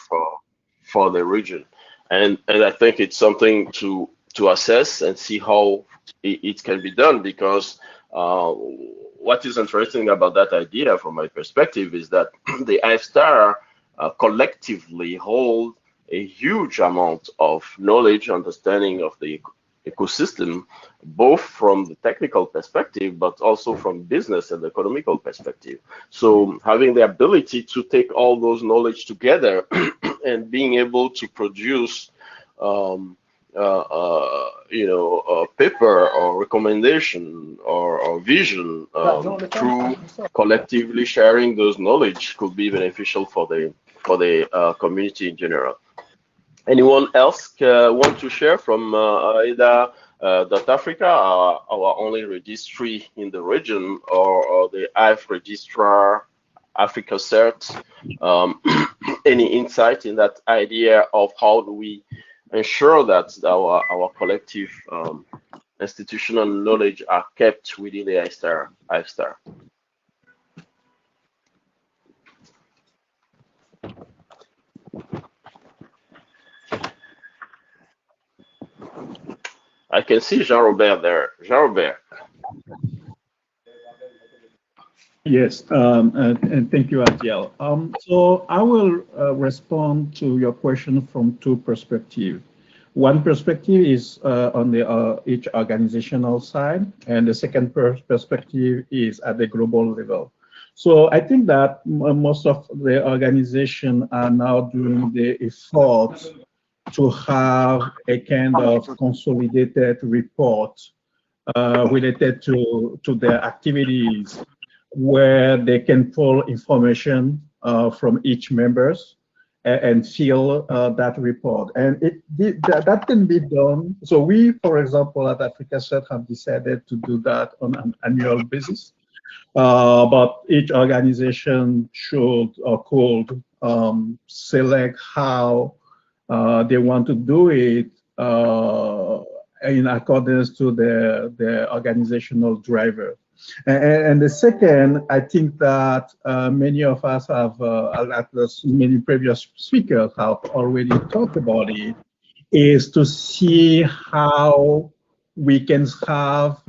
S19: for the region, and I think it's something to assess and see how it can be done, because what is interesting about that idea from my perspective is that the IFSTAR collectively hold a huge amount of knowledge, understanding of the ecosystem, both from the technical perspective, but also from business and economical perspective. So having the ability to take all those knowledge together and being able to produce a paper or recommendation or vision through collectively sharing those knowledge could be beneficial for the community in general. Anyone else want to share from either Africa, our only registry in the region, or the IF registrar, Africa CERT? Any insight in that idea of how do we ensure that our collective institutional knowledge are kept within the IFSTAR? I can see Jean-Robert there. Jean-Robert.
S12: Yes, and thank you, Adiel. So I will respond to your question from two perspectives. One perspective is on the each organizational side, and the second perspective is at the global level. So I think that most of the organizations are now doing the effort to have a kind of consolidated report related to their activities, where they can pull information from each members and fill that report. And that can be done. So we, for example, at AfricaCert have decided to do that on an annual basis. But each organization should or could select how they want to do it in accordance to their organizational driver. And the second, I think that many of us have, as many previous speakers have already talked about it, is to see how we can have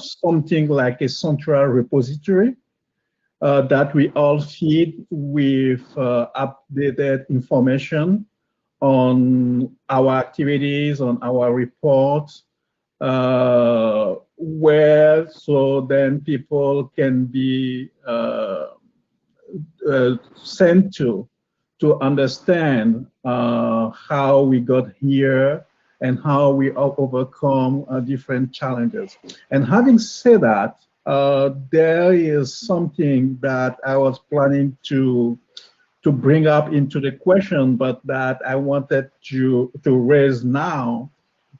S12: something like a central repository that we all feed with updated information on our activities, on our reports, where so then people can be sent to understand how we got here and how we overcome different challenges. And having said that, there is something that I was planning to bring up into the question, but that I wanted to raise now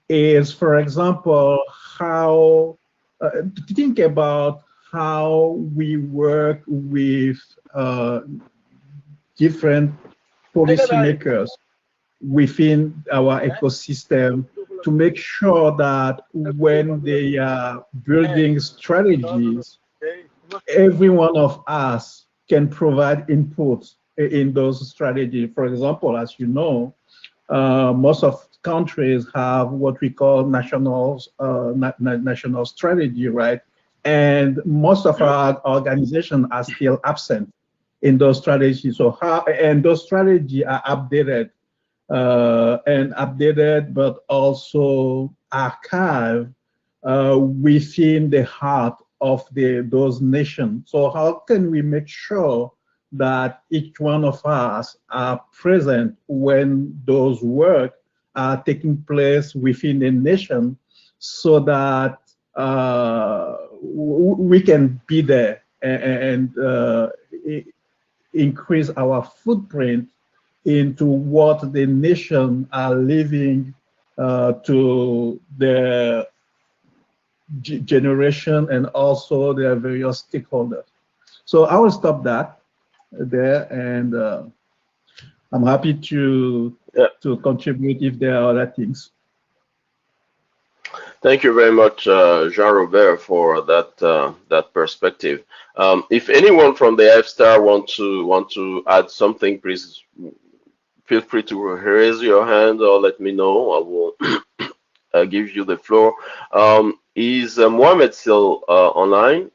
S12: is, for example, how to think about how we work with different policymakers within our ecosystem to make sure that when they are building strategies, every one of us can provide input in those strategies. For example, as you know, most of countries have what we call national strategy, right? And most of our organizations are still absent in those strategies. So and those strategies are updated but also archived within the heart of those nations. So how can we make sure that each one of us are present when those work are taking place within the nation, so that we can be there and increase our footprint into what the nation are leaving to their generation and also their various stakeholders. So I will stop that there, and I'm happy to contribute if there are other things.
S19: Thank you very much, Jean-Robert, for that perspective. If anyone from the IFSTAR want to add something, please feel free to raise your hand or let me know. I will give you the floor. Is Mohamed still online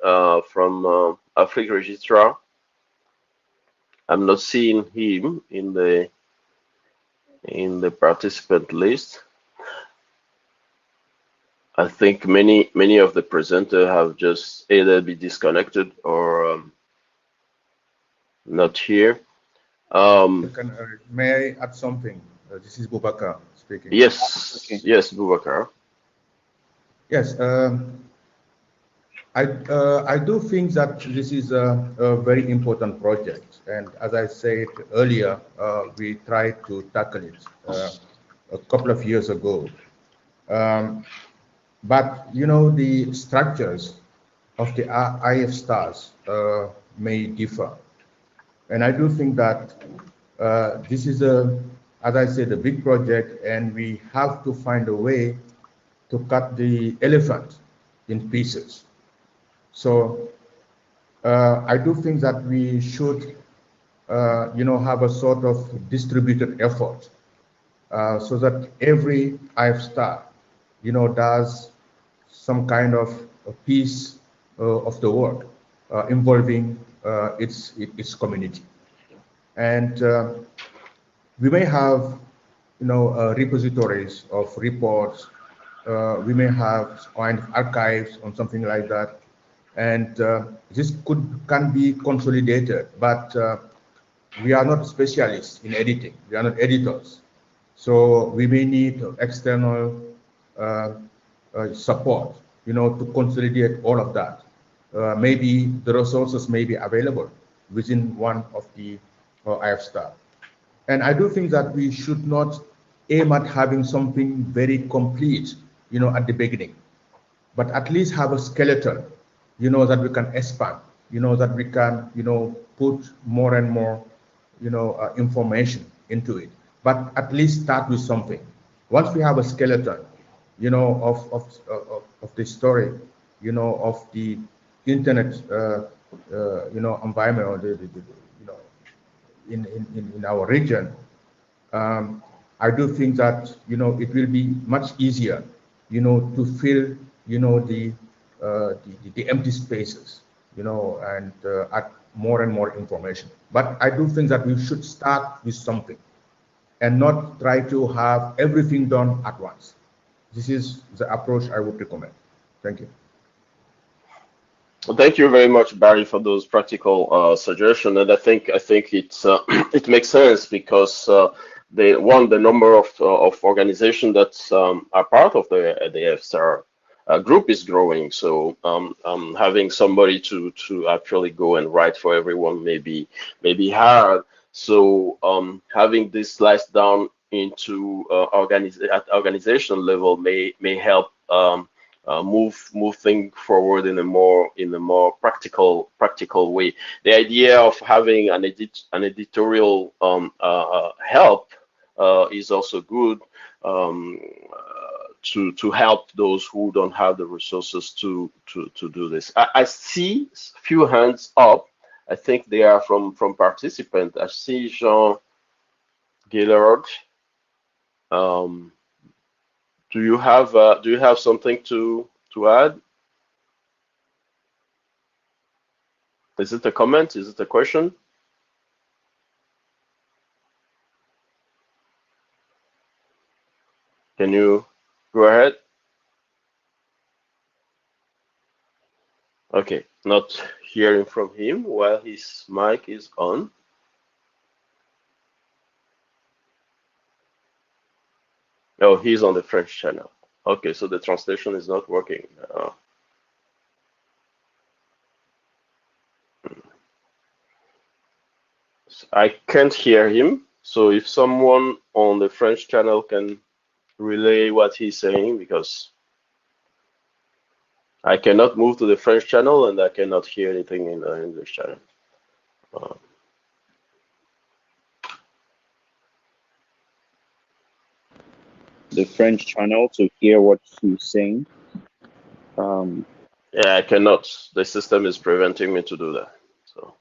S19: from Africa Registrar? I'm not seeing him in the participant list. I think many of the presenters have just either been disconnected or not here.
S11: May I add something? This is Boubacar speaking.
S19: Yes, okay. Yes, Boubacar.
S11: Yes, I do think that this is a very important project, and as I said earlier, we tried to tackle it a couple of years ago. But you know, the structures of the IFSTARs may differ, and I do think that this is as I said, a big project, and we have to find a way to cut the elephant in pieces. So I do think that we should, you know, have a sort of distributed effort so that every IFSTAR, you know, does some kind of a piece of the work involving its community. And we may have repositories of reports. We may have kind of archives or something like that, and this can be consolidated. But we are not specialists in editing. We are not editors, so we may need external support, to consolidate all of that. Maybe the resources may be available within one of the IFSTAR. And I do think that we should not aim at having something very complete, at the beginning, but at least have a skeleton, that we can expand, that we can, put more and more, information into it. But at least start with something. Once we have a skeleton, of the story, of the internet, environment, or the in our region, I do think that it will be much easier, to fill the empty spaces, and add more and more information. But I do think that we should start with something, and not try to have everything done at once. This is the approach I would recommend. Thank you.
S19: Well, thank you very much, Barry, for those practical suggestions. And I think it's it makes sense because the number of organizations that are part of the IFSTAR group is growing. So having somebody to actually go and write for everyone may be hard. So having this sliced down into at organization level may help move things forward in a more practical way. The idea of having an editorial help is also good to help those who don't have the resources to do this. I see a few hands up. I think they are from participants. I see Jean Gaillard. Do you have something to add? Is it a comment? Is it a question? Can you go ahead? Okay, not hearing from him while his mic is on. Oh, he's on the French channel. Okay, so the translation is not working. I can't hear him. So if someone on the French channel can relay what he's saying, because I cannot move to the French channel and I cannot hear anything in the English channel.
S20: The French channel to hear what he's saying.
S19: Yeah, I cannot. The system is preventing me to do that. So.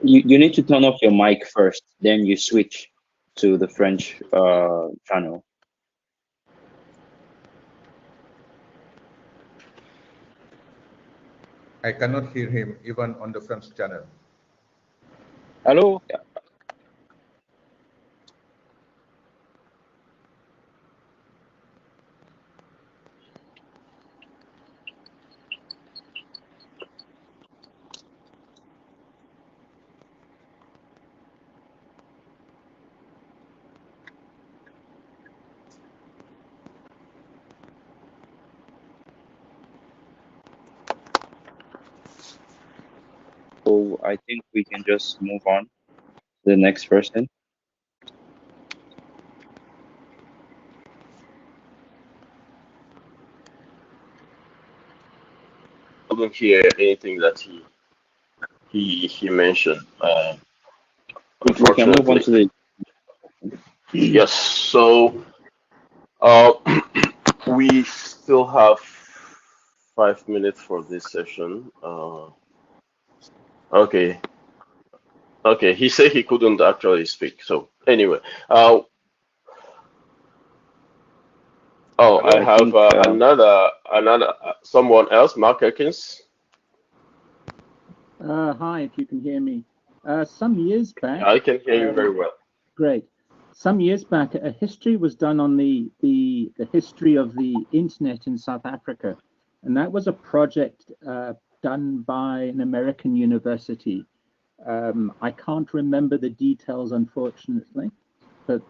S20: You need to turn off your mic first, then you switch to the French channel.
S11: I cannot hear him even on the French channel.
S20: Hello? So I think we can just move on to the next person.
S19: I couldn't hear anything that he mentioned.
S20: We can move on to the
S19: yes. So we still have 5 minutes for this session. Okay. Okay. He said he couldn't actually speak. So anyway, Oh,
S2: Hello,
S19: I have another someone else, Mark Elkins.
S21: Hi, if you can hear me. Some years back,
S19: I can hear you very well.
S21: Great. Some years back, a history was done on the history of the internet in South Africa, and that was a project done by an American university. I can't remember the details, unfortunately, but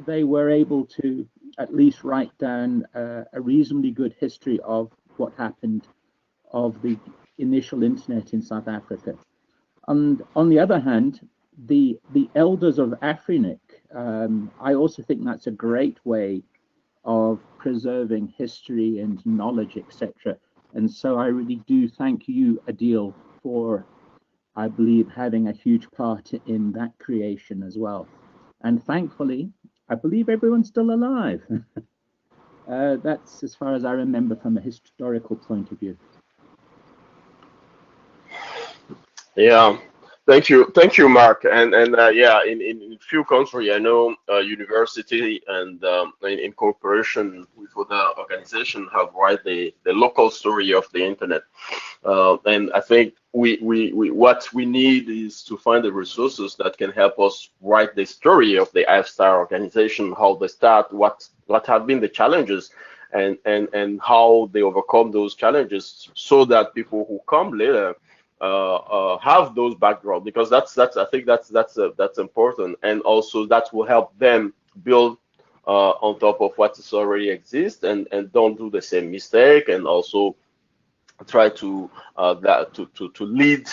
S21: they were able to at least write down a reasonably good history of what happened of the initial internet in South Africa. And on the other hand, the elders of Afrinic, I also think that's a great way of preserving history and knowledge, etc. And so I really do thank you, Adil, for, I believe, having a huge part in that creation as well. And thankfully, I believe everyone's still alive. That's as far as I remember from a historical point of view.
S19: Yeah, thank you, Mark. And yeah, in few countries, I know university and in cooperation with other organizations have write the local story of the internet. And I think we what we need is to find the resources that can help us write the story of the IFSTAR organization, how they start, what have been the challenges, and how they overcome those challenges, so that people who come later have those background, because I think that's important, and also that will help them build on top of what is already exists, and don't do the same mistake, and also try to lead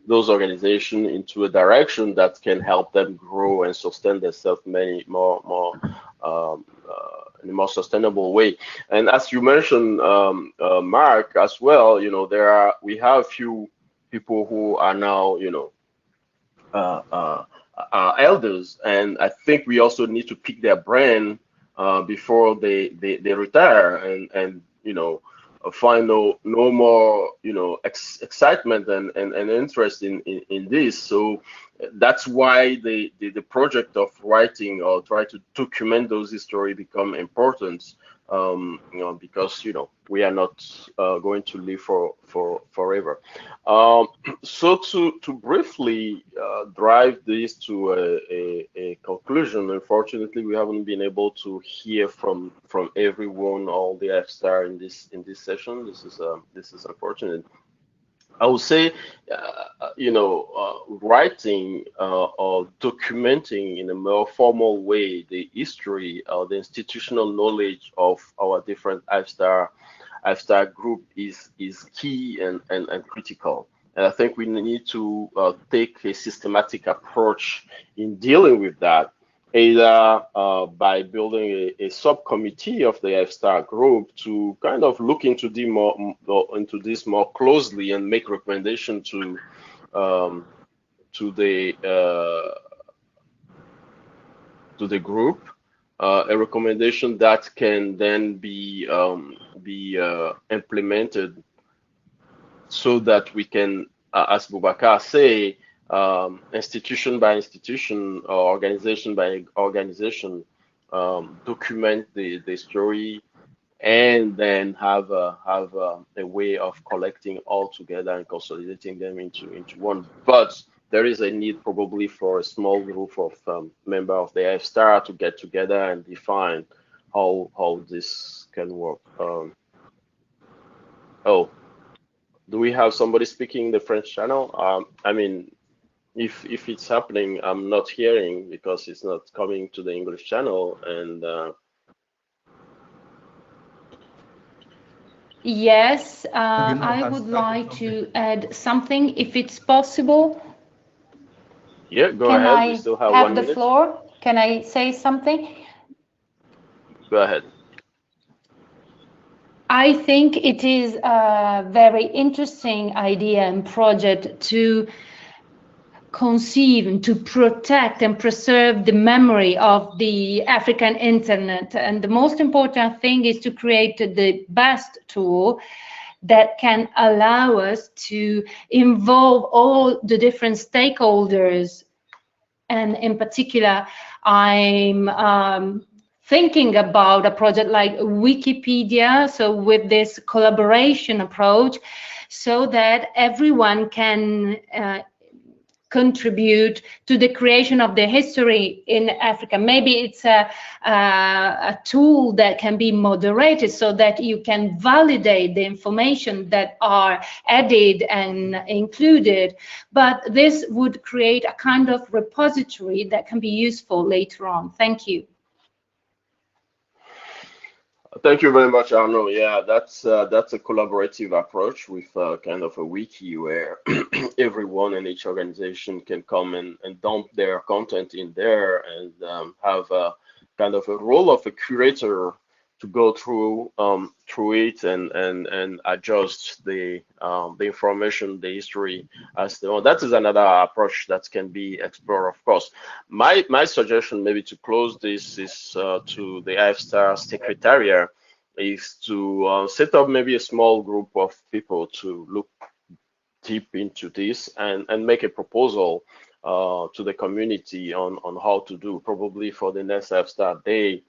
S19: those organizations into a direction that can help them grow and sustain themselves many more in a more sustainable way. And as you mentioned, Mark, as well, you know, we have few people who are now, you know, elders, and I think we also need to pick their brain before they retire, and you know, find no more, you know, excitement and interest in this. So that's why the project of writing or try to document those history become important. You know, because, you know, we are not going to live forever. So to briefly drive this to a conclusion, unfortunately, we haven't been able to hear from everyone, all the IFSTAR in this session. This is unfortunate. I would say, you know, writing or documenting in a more formal way the history or the institutional knowledge of our different IFSTAR group is key and critical. And I think we need to take a systematic approach in dealing with that, either by building a subcommittee of the IFSTAR group to kind of look into this more closely and make recommendation to the group, a recommendation that can then be implemented, so that we can, as Boubacar say, institution by institution or organization by organization, document the story, and then have a way of collecting all together and consolidating them into one. But there is a need probably for a small group of members of the IFSTAR to get together and define how this can work. Oh, do we have somebody speaking the French channel? I mean, if it's happening, I'm not hearing because it's not coming to the English channel. And
S14: yes, I would like to add something, if it's possible.
S19: Yeah, go ahead. We still have 1 minute.
S14: The floor? Can I say something?
S19: Go ahead.
S14: I think it is a very interesting idea and project to conceive and to protect and preserve the memory of the African internet. And the most important thing is to create the best tool that can allow us to involve all the different stakeholders. And in particular, I'm thinking about a project like Wikipedia, so with this collaboration approach, so that everyone can contribute to the creation of the history in Africa. Maybe it's a tool that can be moderated so that you can validate the information that are added and included, but this would create a kind of repository that can be useful later on. Thank you.
S19: Thank you very much, Arno. Yeah, that's a collaborative approach with kind of a wiki where everyone in each organization can come and dump their content in there and have a kind of a role of a curator to go through it and adjust the information, the history as the one. That is another approach that can be explored, of course. My suggestion, maybe to close this, is to the IFSTAR Secretariat, is to set up maybe a small group of people to look deep into this and make a proposal to the community on how to do. Probably for the next IFSTAR Day,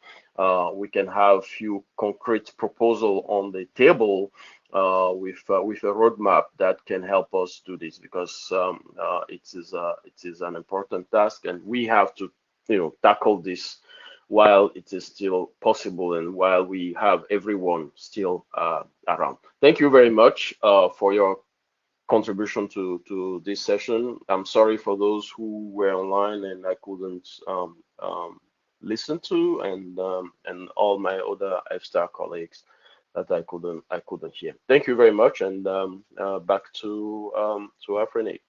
S19: we can have few concrete proposal on the table with a roadmap that can help us do this, because it is an important task, and we have to tackle this while it is still possible and while we have everyone still around. Thank you very much for your contribution to this session. I'm sorry for those who were online and I couldn't listen to, and all my other IFSTAR colleagues that I couldn't hear. Thank you very much, and back to Afrinic.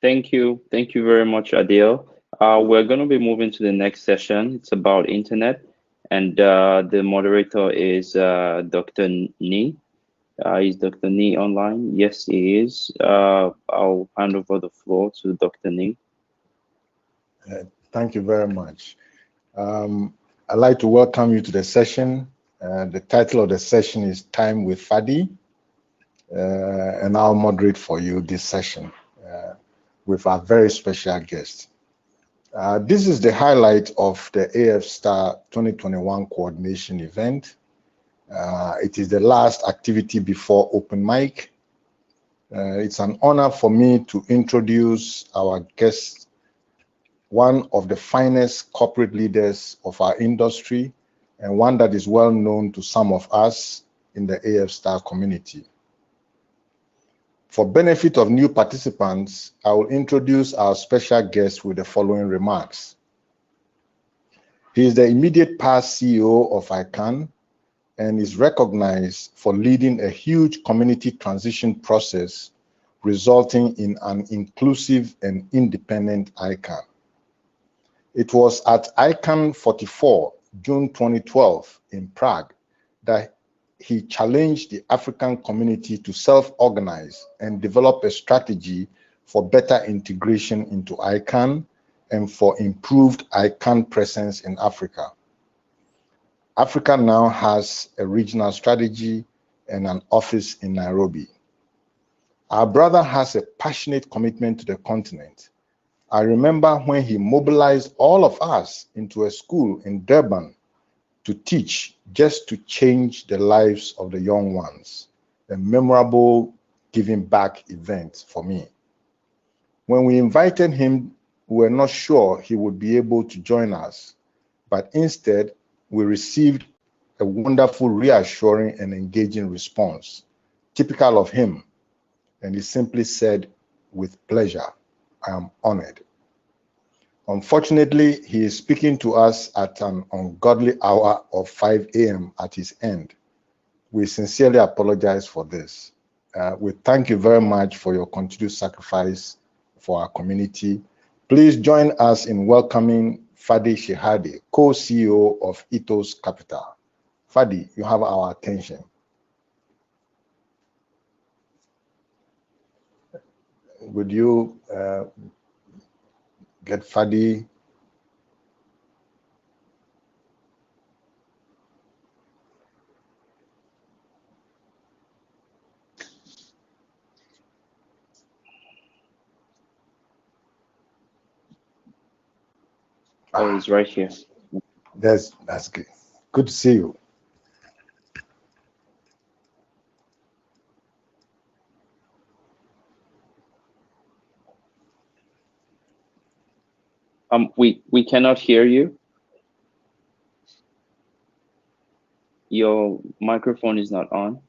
S20: Thank you very much, Adil. We're going to be moving to the next session. It's about internet, and the moderator is Dr. Ni. Is Dr. Ni online? Yes, he is. I'll hand over the floor to Dr. Ni.
S6: Thank you very much. I'd like to welcome you to the session. The title of the session is Time with Fadi, and I'll moderate for you this session with our very special guest. This is the highlight of the AFSTAR 2021 coordination event. It is the last activity before open mic. It's an honor for me to introduce our guest, one of the finest corporate leaders of our industry, and one that is well known to some of us in the AFSTAR community. For benefit of new participants, I will introduce our special guest with the following remarks. He is the immediate past CEO of ICANN and is recognized for leading a huge community transition process resulting in an inclusive and independent ICANN. It was at ICANN 44, June 2012 in Prague that he challenged the African community to self-organize and develop a strategy for better integration into ICANN and for improved ICANN presence in Africa. Africa now has a regional strategy and an office in Nairobi. Our brother has a passionate commitment to the continent. I remember when he mobilized all of us into a school in Durban to teach, just to change the lives of the young ones. A memorable giving back event for me. When we invited him, we were not sure he would be able to join us, but instead we received a wonderful, reassuring and engaging response, typical of him. And he simply said, "With pleasure, I am honored." Unfortunately, he is speaking to us at an ungodly hour of 5 a.m. at his end. We sincerely apologize for this. We thank you very much for your continued sacrifice for our community. Please join us in welcoming Fadi Shehade, co-CEO of Ethos Capital. Fadi, you have our attention. Would you get Fadi?
S20: Oh, he's right here.
S6: That's good. Good to see you.
S20: We cannot hear you. Your microphone is not on.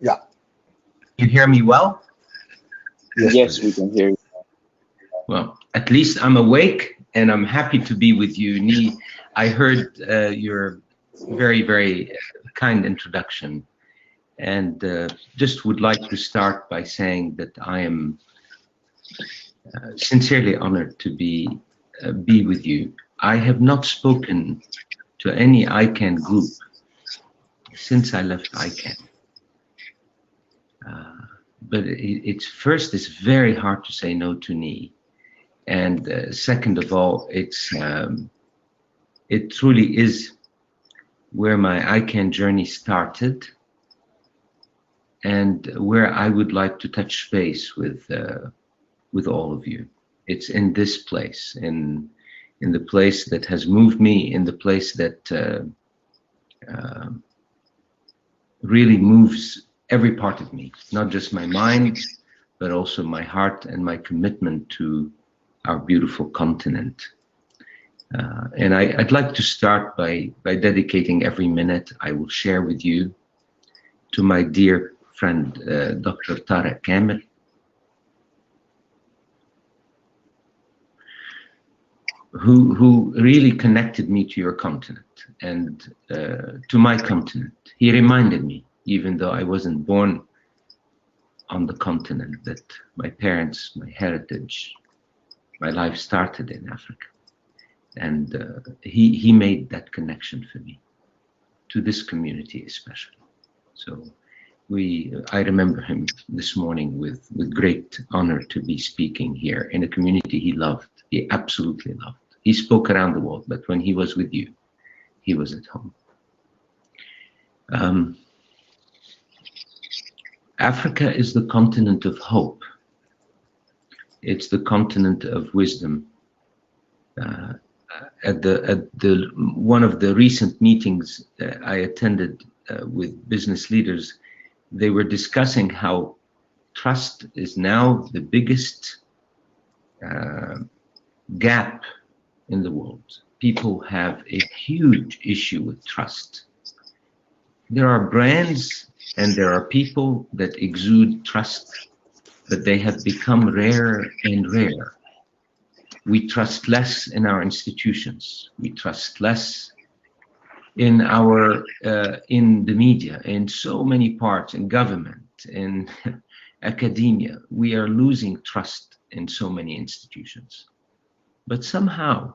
S6: Yeah.
S7: You hear me well?
S20: Yes, we can hear you.
S7: Well, at least I'm awake and I'm happy to be with you, Nii. I heard your very, very kind introduction, and just would like to start by saying that I am sincerely honored to be with you. I have not spoken to any ICANN group since I left ICANN. But it's very hard to say no to Nii. And second of all, it truly is where my ICANN journey started and where I would like to touch base with all of you. It's in this place, in the place that has moved me, in the place that really moves every part of me, not just my mind, but also my heart and my commitment to our beautiful continent. And I'd like to start by dedicating every minute I will share with you to my dear friend, Dr. Tarek Kamel, who really connected me to your continent and to my continent. He reminded me, even though I wasn't born on the continent, that my parents, my heritage, my life started in Africa. And he made that connection for me, to this community especially. So I remember him this morning with great honor to be speaking here in a community he loved, he absolutely loved. He spoke around the world, but when he was with you, he was at home. Africa is the continent of hope. It's the continent of wisdom. At one of the recent meetings I attended with business leaders, they were discussing how trust is now the biggest gap in the world. People have a huge issue with trust. There are brands and there are people that exude trust, but they have become rarer and rarer. We trust less in our institutions. We trust less in in the media, in so many parts, in government, in academia. We are losing trust in so many institutions. But somehow,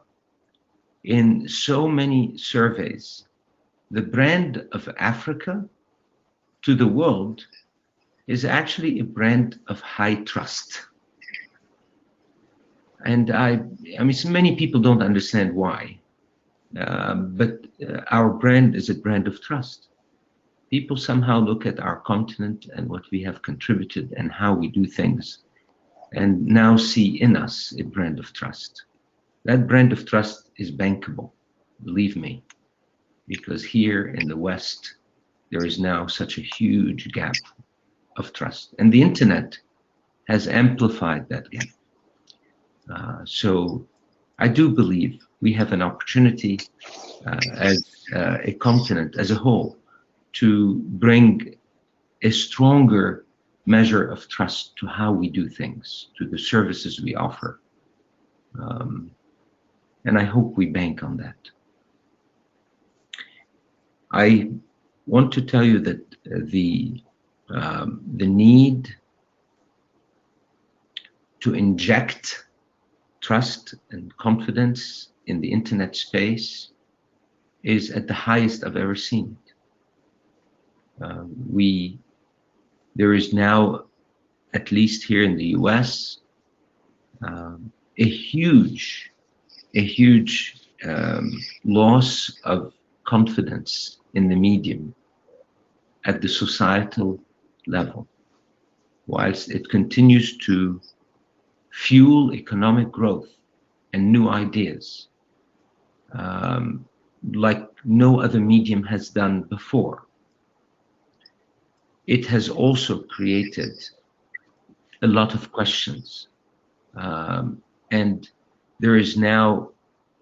S7: in so many surveys, the brand of Africa to the world is actually a brand of high trust. And I mean, so many people don't understand why, but our brand is a brand of trust. People somehow look at our continent and what we have contributed and how we do things, and now see in us a brand of trust. That brand of trust is bankable, believe me, because here in the West, there is now such a huge gap of trust. And the internet has amplified that gap. So I do believe we have an opportunity as a continent as a whole to bring a stronger measure of trust to how we do things, to the services we offer. And I hope we bank on that. I want to tell you that the need to inject trust and confidence in the internet space is at the highest I've ever seen it. There is now, at least here in the US, a huge loss of confidence in the medium at the societal level, whilst it continues to fuel economic growth and new ideas like no other medium has done before. It has also created a lot of questions. And there is now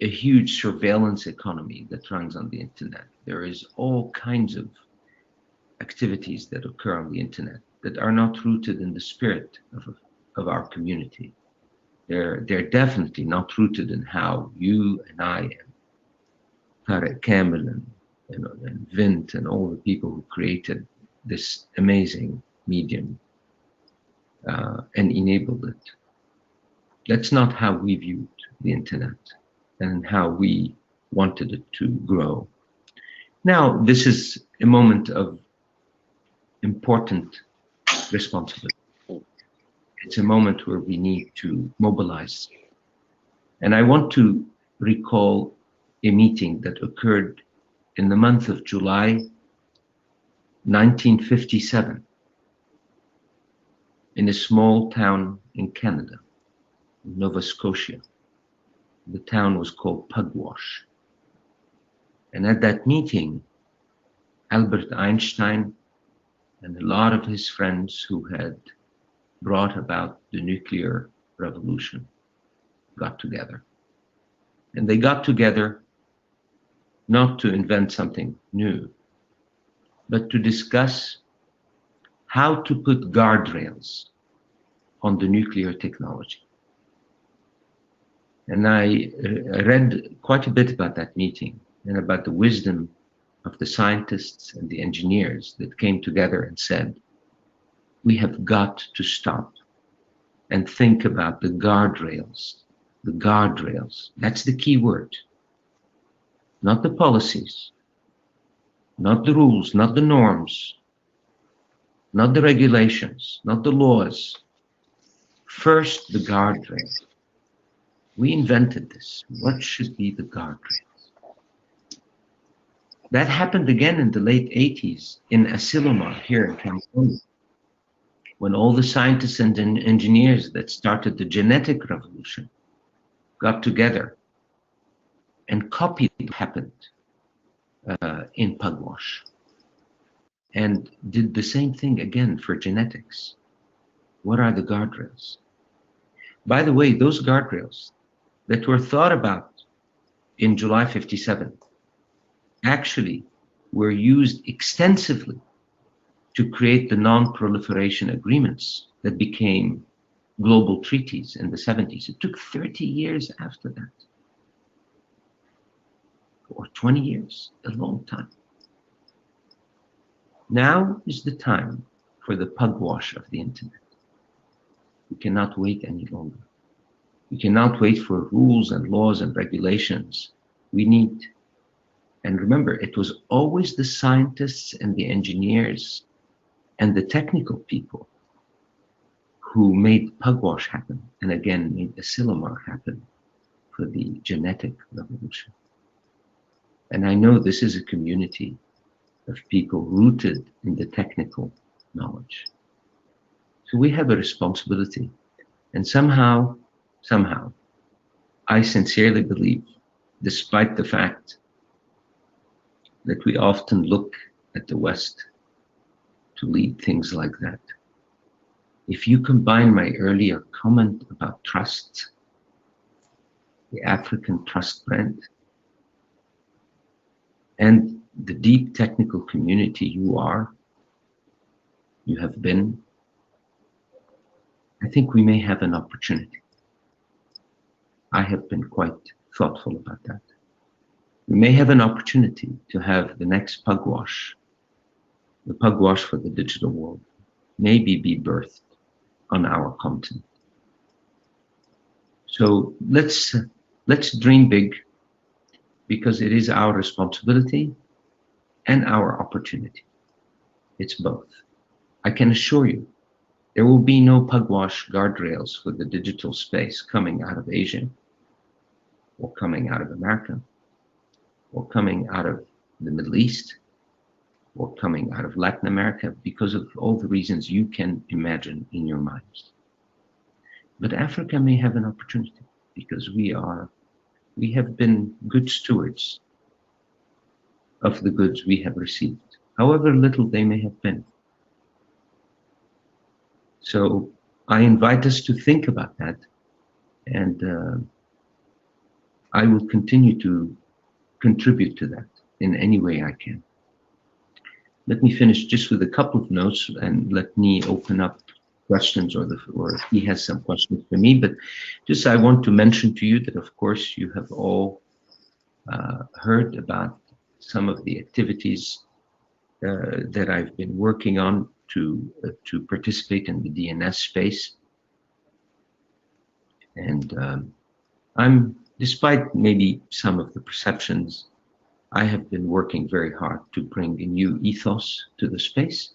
S7: a huge surveillance economy that runs on the internet. There is all kinds of activities that occur on the internet that are not rooted in the spirit of our community. They're definitely not rooted in how you and I and Tarek Kamel and Vint and all the people who created this amazing medium and enabled it. That's not how we viewed the internet and how we wanted it to grow. Now, this is a moment of important responsibility. It's a moment where we need to mobilize. And I want to recall a meeting that occurred in the month of July 1957 in a small town in Canada, Nova Scotia. The town was called Pugwash. And at that meeting, Albert Einstein and a lot of his friends who had brought about the nuclear revolution got together. And they got together not to invent something new, but to discuss how to put guardrails on the nuclear technology. And I read quite a bit about that meeting and about the wisdom of the scientists and the engineers that came together and said, we have got to stop and think about the guardrails. The guardrails, that's the key word. Not the policies, not the rules, not the norms, not the regulations, not the laws. First, the guardrails. We invented this. What should be the guardrails? That happened again in the late 80s in Asilomar here in California, when all the scientists and engineers that started the genetic revolution got together and copied what happened in Pugwash and did the same thing again for genetics. What are the guardrails? By the way, those guardrails that were thought about in July 57 actually were used extensively to create the non-proliferation agreements that became global treaties in the 70s. It took 30 years after that, or 20 years, a long time. Now is the time for the pugwash of the internet. We cannot wait any longer. We cannot wait for rules and laws and regulations. We need, and remember, it was always the scientists and the engineers and the technical people who made Pugwash happen, and again made Asilomar happen for the genetic revolution. And I know this is a community of people rooted in the technical knowledge. So we have a responsibility. And somehow, I sincerely believe, despite the fact that we often look at the West to lead things like that, if you combine my earlier comment about trust, the African trust brand, and the deep technical community you have been, I think we may have an opportunity. I have been quite thoughtful about that. We may have an opportunity to have the next Pugwash, the Pugwash for the digital world, maybe be birthed on our continent. So let's dream big, because it is our responsibility and our opportunity. It's both. I can assure you, there will be no Pugwash guardrails for the digital space coming out of Asia, or coming out of America, or coming out of the Middle East, or coming out of Latin America because of all the reasons you can imagine in your minds. But Africa may have an opportunity because we have been good stewards of the goods we have received, however little they may have been. So I invite us to think about that, and I will continue to contribute to that in any way I can. Let me finish just with a couple of notes and let me open up questions, or if he has some questions for me. But just I want to mention to you that, of course, you have all heard about some of the activities that I've been working on to participate in the DNS space. And despite maybe some of the perceptions, I have been working very hard to bring a new ethos to the space.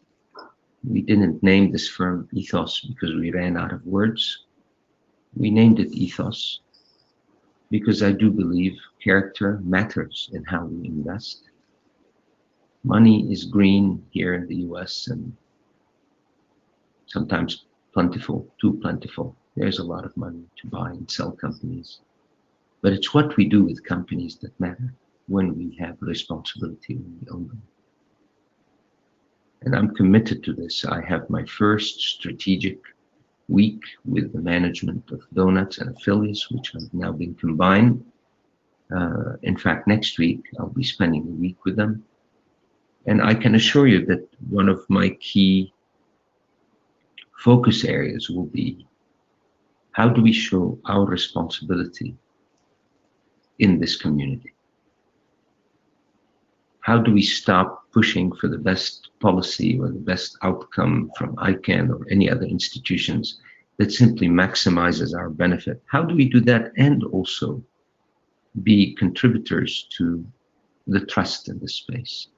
S7: We didn't name this firm Ethos because we ran out of words. We named it Ethos because I do believe character matters in how we invest. Money is green here in the US and sometimes plentiful, too plentiful. There's a lot of money to buy and sell companies. But it's what we do with companies that matter when we have responsibility when we own them. And I'm committed to this. I have my first strategic week with the management of Donuts and affiliates, which have now been combined. In fact, next week, I'll be spending a week with them. And I can assure you that one of my key focus areas will be, how do we show our responsibility in this community? How do we stop pushing for the best policy or the best outcome from ICANN or any other institutions that simply maximizes our benefit? How do we do that and also be contributors to the trust in the space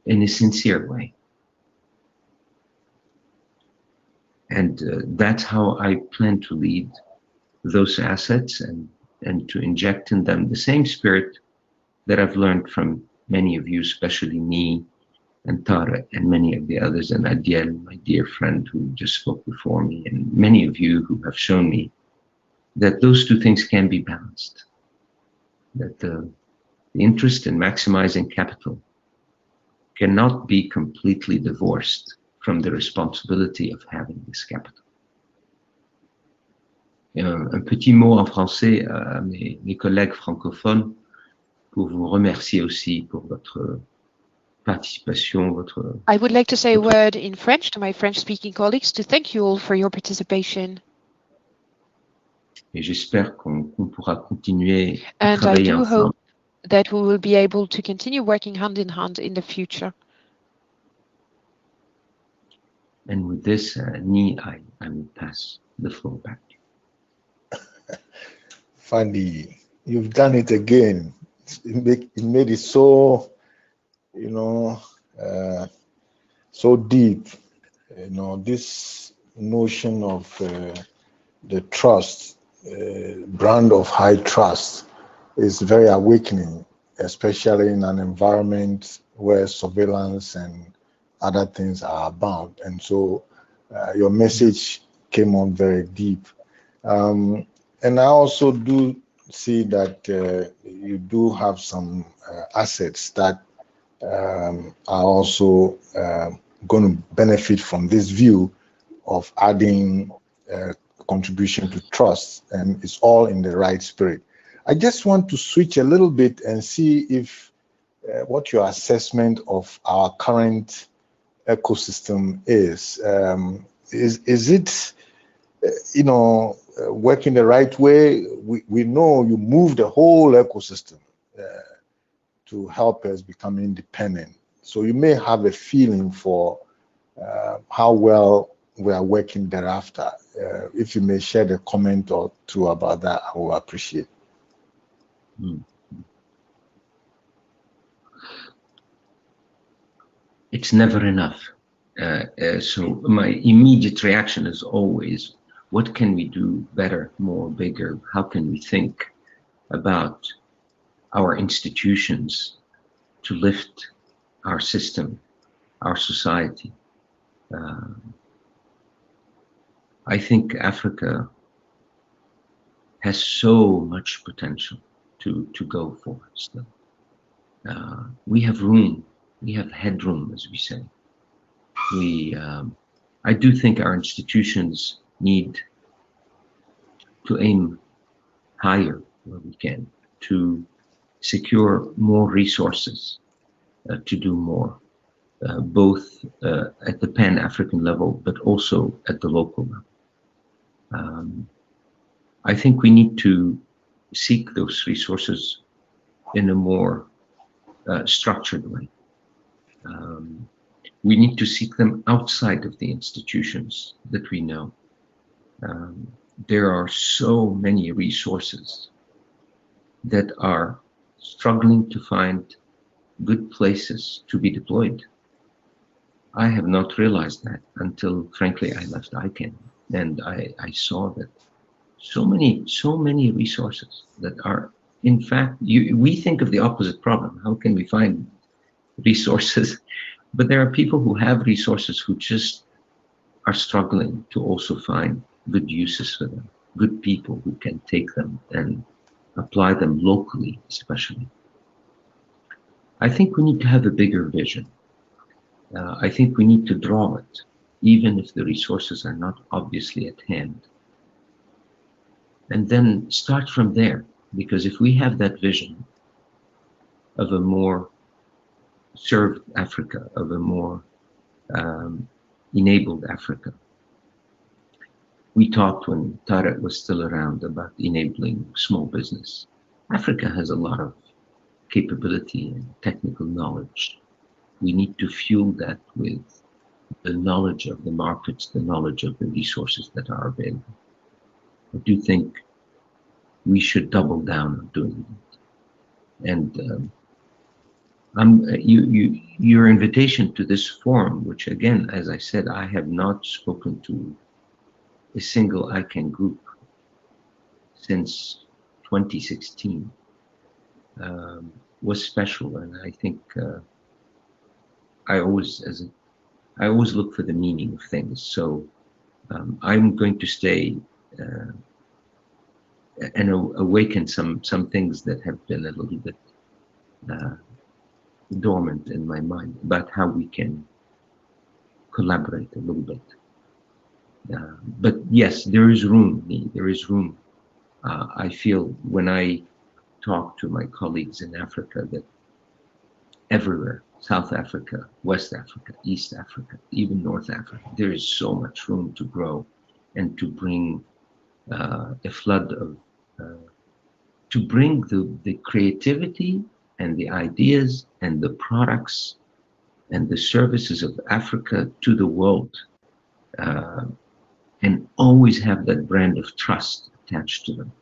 S7: in a sincere way? And that's how I plan to lead those assets and to inject in them the same spirit that I've learned from many of you, especially me and Tara and many of the others, and Adiel, my dear friend who just spoke before me, and many of you who have shown me that those two things can be balanced, that the interest in maximizing capital cannot be completely divorced from the responsibility of having this capital. Un petit mot en français à mes collègues francophones pour vous remercier aussi pour votre participation, votre...
S15: I would like to say a word in French to my French-speaking colleagues to thank you all for your participation.
S7: Et j'espère qu'on pourra continuer à
S15: And I
S7: travailler
S15: do
S7: ensemble.
S15: hope that we will be able to continue working hand in hand in the future.
S7: And with this, Ni, I will pass the floor back.
S6: Funny, you've done it again. It made it so, so deep. This notion of the trust, brand of high trust, is very awakening, especially in an environment where surveillance and other things are abound. And so your message came on very deep. And I also do see that you do have some assets that are also going to benefit from this view of adding contribution to trust, and it's all in the right spirit. I just want to switch a little bit and see if what your assessment of our current ecosystem is. Is it, working the right way? We know you move the whole ecosystem to help us become independent. So you may have a feeling for how well we are working thereafter. If you may share the comment or two about that, I will appreciate.
S7: It's never enough. So my immediate reaction is always, what can we do better, more, bigger? How can we think about our institutions to lift our system our society. I think Africa has so much potential to go for still. We have room, we have headroom, as we say. I do think our institutions need to aim higher where we can, to secure more resources to do more, both at the Pan-African level, but also at the local level. I think we need to seek those resources in a more structured way. We need to seek them outside of the institutions that we know. There are so many resources that are struggling to find good places to be deployed. I have not realized that until, frankly, I left ICANN, and I saw that so many resources that are, in fact, we think of the opposite problem. How can we find resources? But there are people who have resources who just are struggling to also find good uses for them, good people who can take them and apply them locally, especially. I think we need to have a bigger vision. I think we need to draw it, even if the resources are not obviously at hand. And then start from there, because if we have that vision of a more served Africa, of a more enabled Africa. We talked when Tarek was still around about enabling small business. Africa has a lot of capability and technical knowledge. We need to fuel that with the knowledge of the markets, the knowledge of the resources that are available. I do think we should double down on doing that. And your invitation to this forum, which again, as I said, I have not spoken to a single ICANN group since 2016, was special, and I think I always look for the meaning of things. So I'm going to stay and awaken some things that have been a little bit dormant in my mind about how we can collaborate a little bit. But yes, there is room. There is room. I feel when I talk to my colleagues in Africa that everywhere, South Africa, West Africa, East Africa, even North Africa, there is so much room to grow and to bring a flood of, to bring the creativity and the ideas and the products and the services of Africa to the world, and always have that brand of trust attached to them.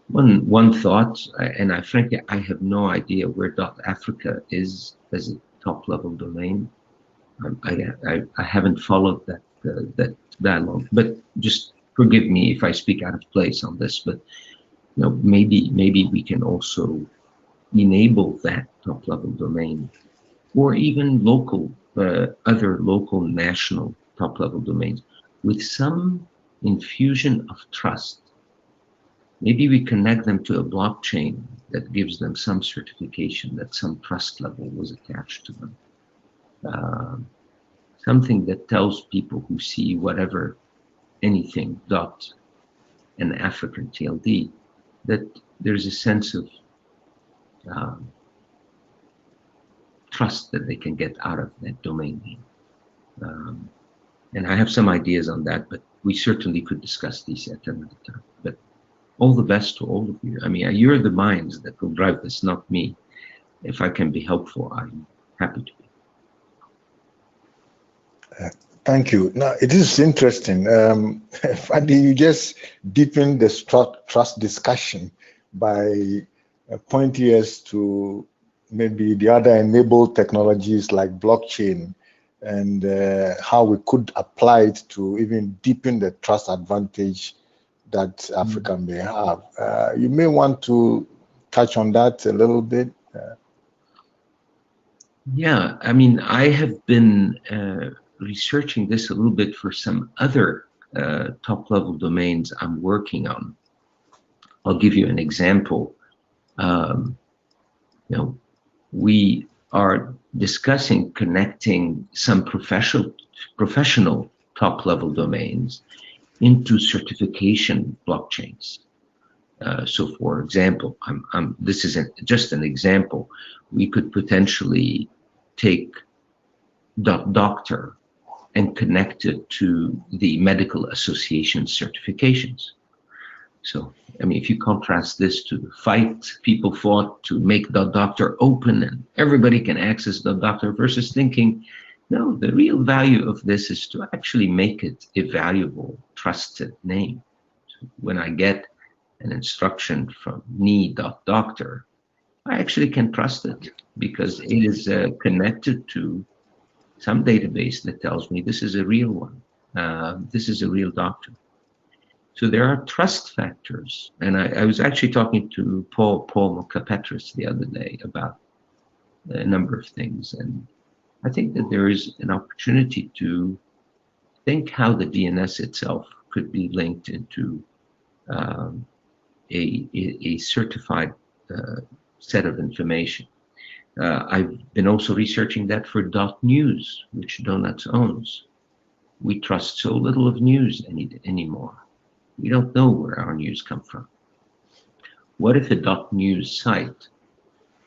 S7: One thought, and frankly, I have no idea where .Africa is as a top-level domain. I haven't followed that dialogue, but just forgive me if I speak out of place on this. But you know, maybe we can also enable that top-level domain, or even local, other local, national top-level domains, with some infusion of trust. Maybe we connect them to a blockchain that gives them some certification that some trust level was attached to them. Something that tells people who see whatever, anything, an African TLD, that there's a sense of trust that they can get out of that domain name. And I have some ideas on that, but we certainly could discuss these at another time. But all the best to all of you. I mean, you're the minds that will drive this, not me. If I can be helpful, I'm happy to be.
S6: Thank you. Now, it is interesting. Fadi, you just deepen the trust discussion by pointing us to maybe the other enabled technologies like blockchain, and how we could apply it to even deepen the trust advantage that Africa may have. You may want to touch on that a little bit.
S7: Yeah, I mean, I have been researching this a little bit for some other top-level domains I'm working on. I'll give you an example. You know, we are discussing connecting some professional top-level domains into certification blockchains. So, for example, this is just an example. We could potentially take .doctor and connect it to the medical association certifications. So, I mean, if you contrast this to the fight people fought to make .doctor open and everybody can access .doctor versus thinking, no, the real value of this is to actually make it a valuable, trusted name. So when I get an instruction from me.doctor, I actually can trust it because it is connected to some database that tells me this is a real one. This is a real doctor. So there are trust factors. And I was actually talking to Paul Mokapetris the other day about a number of things. And I think that there is an opportunity to think how the DNS itself could be linked into a certified set of information. I've been also researching that for .news, which Donuts owns. We trust so little of news anymore. We don't know where our news come from. What if a .news site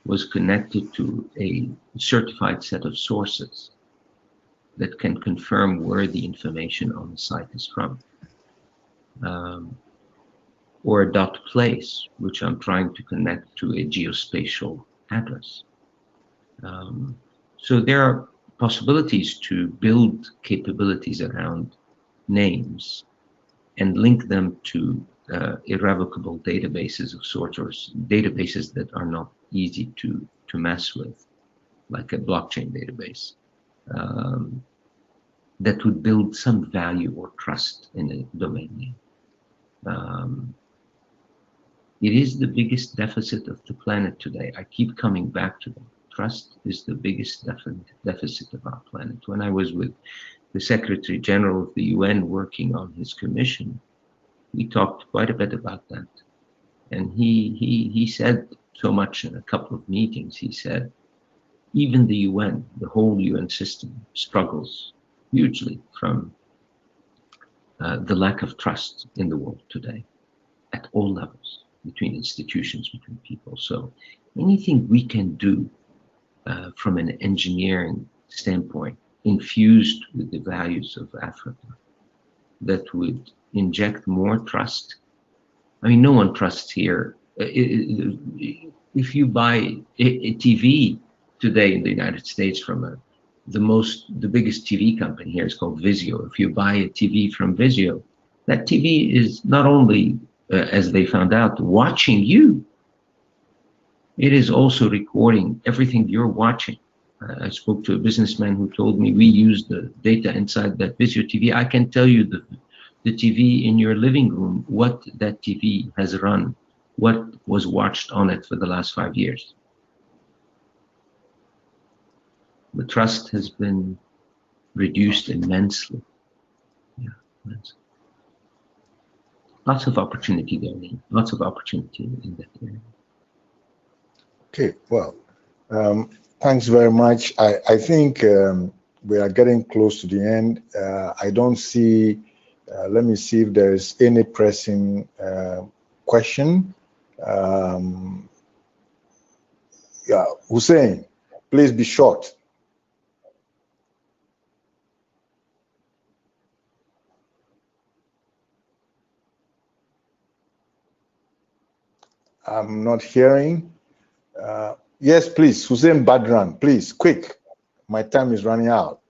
S7: was connected to a certified set of sources that can confirm where the information on the site is from? Or a .place, which I'm trying to connect to a geospatial address. So there are possibilities to build capabilities around names and link them to irrevocable databases of sorts, or databases that are not easy to mess with, like a blockchain database, that would build some value or trust in a domain name. It is the biggest deficit of the planet today. I keep coming back to that. Trust is the biggest deficit of our planet. When I was with the Secretary General of the UN working on his commission, we talked quite a bit about that. And he said so much in a couple of meetings. He said, even the UN, the whole UN system, struggles hugely from the lack of trust in the world today at all levels, between institutions, between people. So anything we can do from an engineering standpoint, infused with the values of Africa, that would inject more trust. I mean, no one trusts here. If you buy a TV today in the United States from the biggest TV company here is called Vizio. If you buy a TV from Vizio, that TV is not only, as they found out, watching you, it is also recording everything you're watching. I spoke to a businessman who told me we use the data inside that Vizio TV. I can tell you the TV in your living room, what that TV has run, what was watched on it for the last 5 years. The trust has been reduced immensely. Yeah, immensely. Lots of opportunity there, Lee. Lots of opportunity in that area.
S6: Okay, well, thanks very much. I think we are getting close to the end. I don't see, let me see if there's any pressing question. Yeah, Hussein, please be short. I'm not hearing. Yes, please, Hussein Badran, please, quick. My time is running out.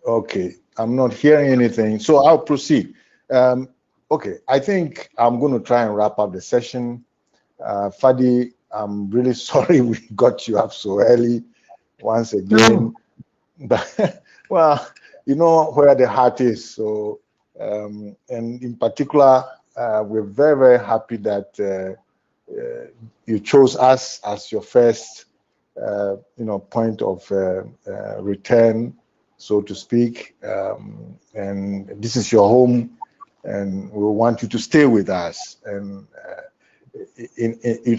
S6: Okay, I'm not hearing anything, so I'll proceed. Okay, I think I'm going to try and wrap up the session. Fadi, I'm really sorry we got you up so early once again. But, well, you know where the heart is, so And in particular, we're very, very happy that you chose us as your first, point of return, so to speak. And this is your home, and we want you to stay with us. And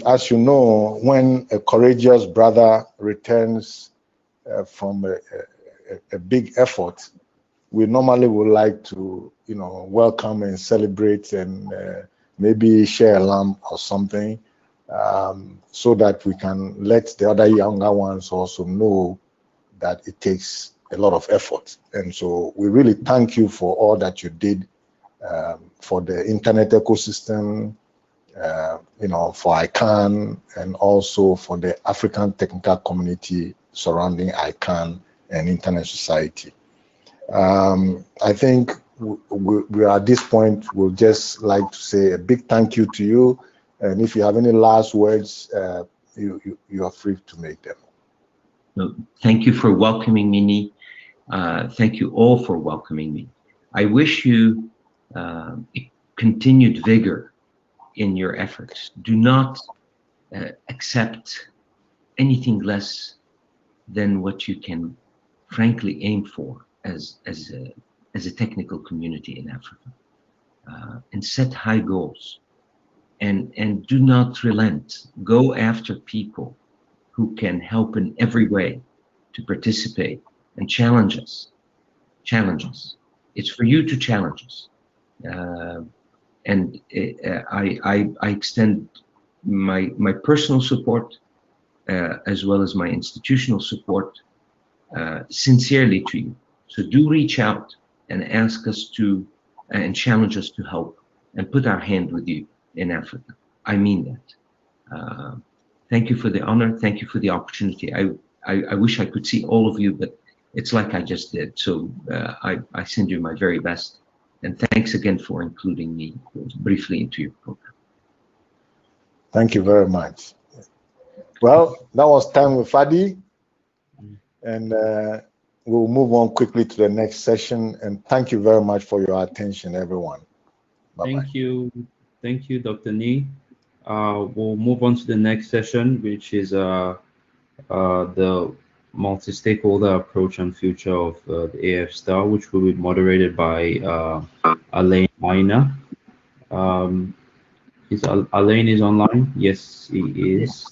S6: as you know, when a courageous brother returns from a big effort, we normally would like to, welcome and celebrate and maybe share a lamp or something, so that we can let the other younger ones also know that it takes a lot of effort. And so we really thank you for all that you did for the internet ecosystem, for ICANN, and also for the African technical community surrounding ICANN and Internet Society. I think we at this point will just like to say a big thank you to you, and if you have any last words, you are free to make them.
S7: No, thank you for welcoming me. Thank you all for welcoming me. I wish you continued vigor in your efforts. Do not accept anything less than what you can frankly aim for as a technical community in Africa, and set high goals, and do not relent. Go after people who can help in every way to participate and challenge us. Challenge us. It's for you to challenge us. And I extend my personal support as well as my institutional support sincerely to you. So do reach out and ask us to, and challenge us to help and put our hand with you in Africa. I mean that. Thank you for the honor. Thank you for the opportunity. I wish I could see all of you, but it's like I just did. So I send you my very best. And thanks again for including me briefly into your program.
S6: Thank you very much. Well, that was time with Fadi. And we'll move on quickly to the next session. And thank you very much for your attention, everyone. Bye-bye.
S20: Thank you. Thank you, Dr. Nee. We'll move on to the next session, which is the multi-stakeholder approach and future of the AF Star, which will be moderated by Alain Aina. Alain is online? Yes, he is.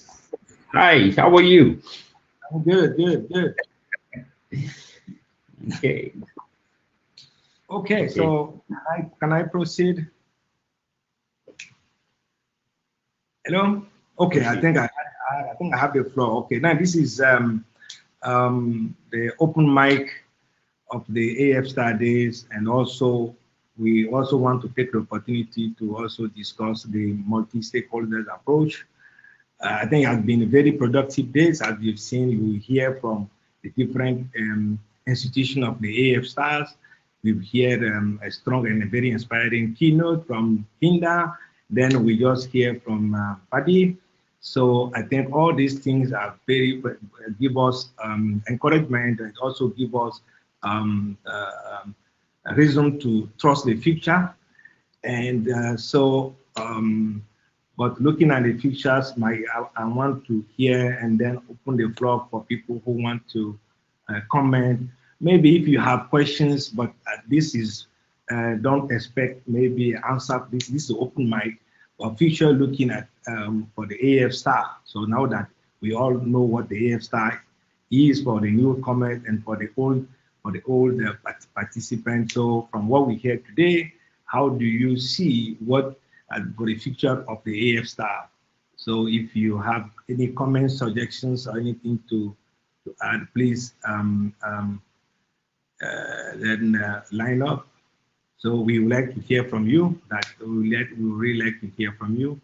S20: Hi, how are you?
S5: I'm good. Okay, so can I proceed? Hello? Okay, I think I have the floor. Okay, now this is the open mic of the AF Star Days, and also we also want to take the opportunity to also discuss the multi-stakeholders approach. I think it has been a very productive days. As you've seen, we hear from the different institutions of the AF Stars. We've heard a strong and a very inspiring keynote from Hinda. Then we just hear from Fadi. So I think all these things are very give us encouragement, and also give us a reason to trust the future. And but looking at the futures, I want to hear and then open the floor for people who want to comment. Maybe if you have questions, but this is don't expect maybe answer. This is open mic. Or future looking at for the AF Star. So now that we all know what the AF Star is for the newcomer and for the old participants. So from what we hear today, how do you see what for the future of the AF Star? So if you have any comments, suggestions, or anything to add, please then line up. So we would like to hear from you. We really like to hear from you.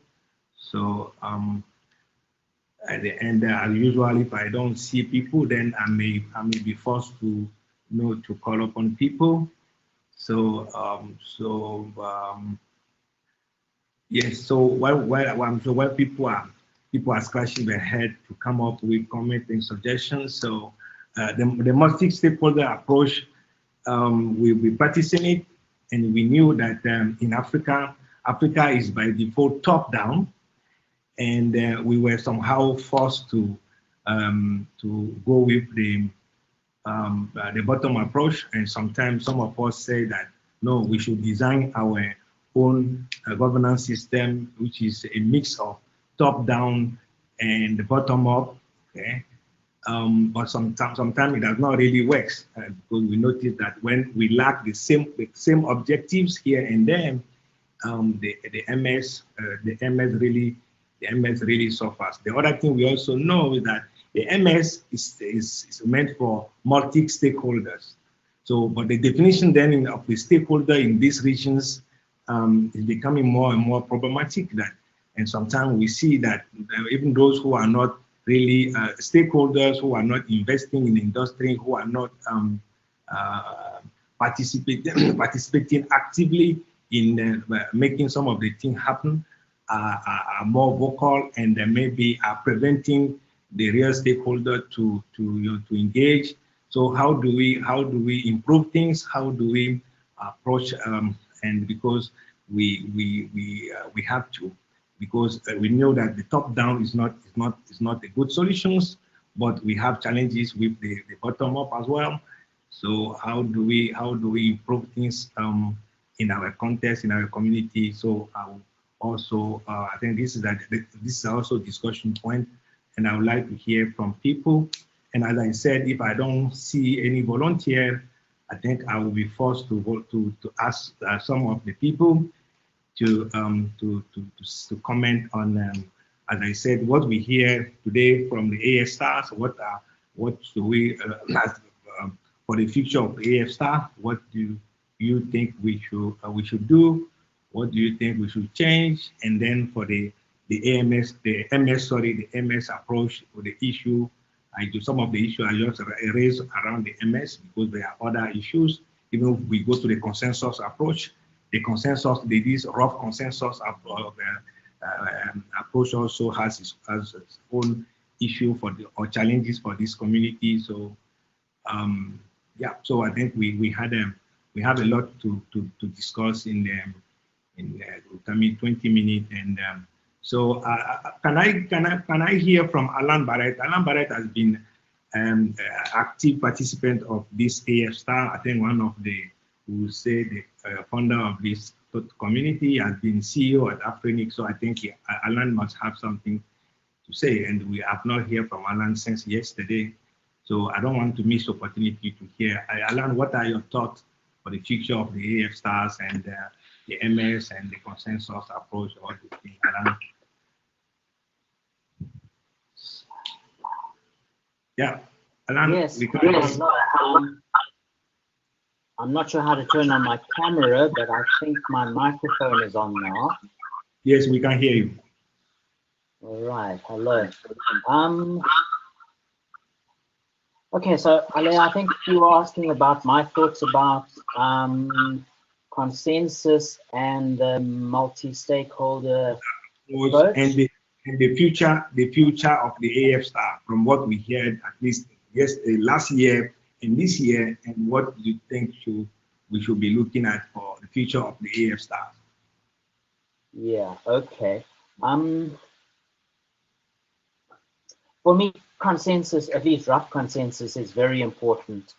S5: So at the end, as usual, if I don't see people, then I may be forced to to call upon people. So yes. So while people are scratching their head to come up with comments and suggestions. So the multi-stakeholder approach, we'll be practicing it. And we knew that in Africa, Africa is by default top down, and we were somehow forced to go with the bottom approach. And sometimes some of us say that no, we should design our own governance system, which is a mix of top down and bottom up. Okay. But sometimes it does not really work because we notice that when we lack the same objectives here and there, the MS really suffers. The other thing we also know is that the MS is meant for multi-stakeholders. So, but the definition then of the stakeholder in these regions is becoming more and more problematic. And sometimes we see that even those who are not really stakeholders, who are not investing in industry, who are not participating actively in making some of the things happen, are more vocal, and maybe are preventing the real stakeholder to engage. So how do we improve things? How do we approach? And because we have to, because we know that the top down is not a good solutions, but we have challenges with the bottom up as well. So how do we improve things in our context, in our community? So also I think this is also a discussion point, and I would like to hear from people. And as I said, if I don't see any volunteer, I think I will be forced to ask some of the people to comment on, as I said, what we hear today from the AF Stars. What should we for the future of the AF Star? What do you think we should do? What do you think we should change? And then for the MS approach for the issue. Some of the issues I just raised around the MS, because there are other issues. Even if we go to the consensus approach, this rough consensus approach also has its own issue or challenges for this community. So yeah, so I think we have a lot to discuss in the coming 20 minutes. And so can I hear from Alan Barrett? Alan Barrett has been an active participant of this AF Star. I think one of the founder of this community, has been CEO at Afrinic. So I think Alan must have something to say, and we have not heard from Alan since yesterday. So I don't want to miss the opportunity to hear. Alan, what are your thoughts for the future of the AF Stars and the MS and the consensus approach, all these things, Alan? Yeah, Alan.
S3: Yes. I'm not sure how to turn on my camera, but I think my microphone is on now.
S5: Yes, we can hear you.
S3: All right. Hello. Okay, so Ale, I think you were asking about my thoughts about consensus and multi-stakeholder approach.
S5: And the future of the AF Star, from what we heard at least last year and this year, and what do you think we should be looking at for the future of the AF Star?
S3: Yeah. Okay. For me, consensus, at least rough consensus, is very important.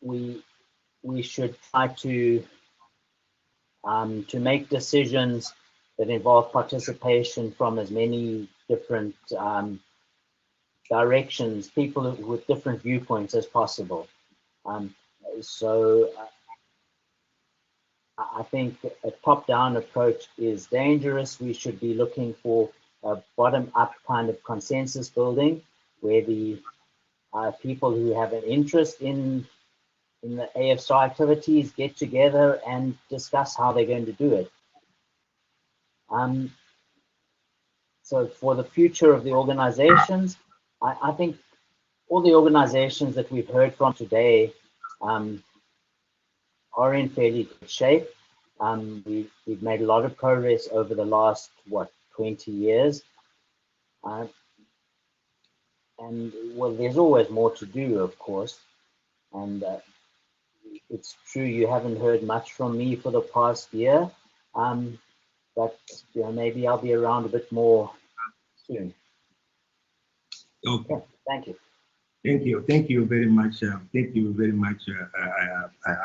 S3: We should try to make decisions that involve participation from as many different directions, people with different viewpoints as possible. So I think a top-down approach is dangerous. We should be looking for a bottom-up kind of consensus building, where the people who have an interest in the AF Star activities get together and discuss how they're going to do it. So for the future of the organizations, I think all the organizations that we've heard from today are in fairly good shape. We've made a lot of progress over the last, 20 years. And well, there's always more to do, of course. And it's true you haven't heard much from me for the past year, but maybe I'll be around a bit more soon.
S5: Okay.
S3: Thank you.
S5: Thank you. Thank you very much. Thank you very much,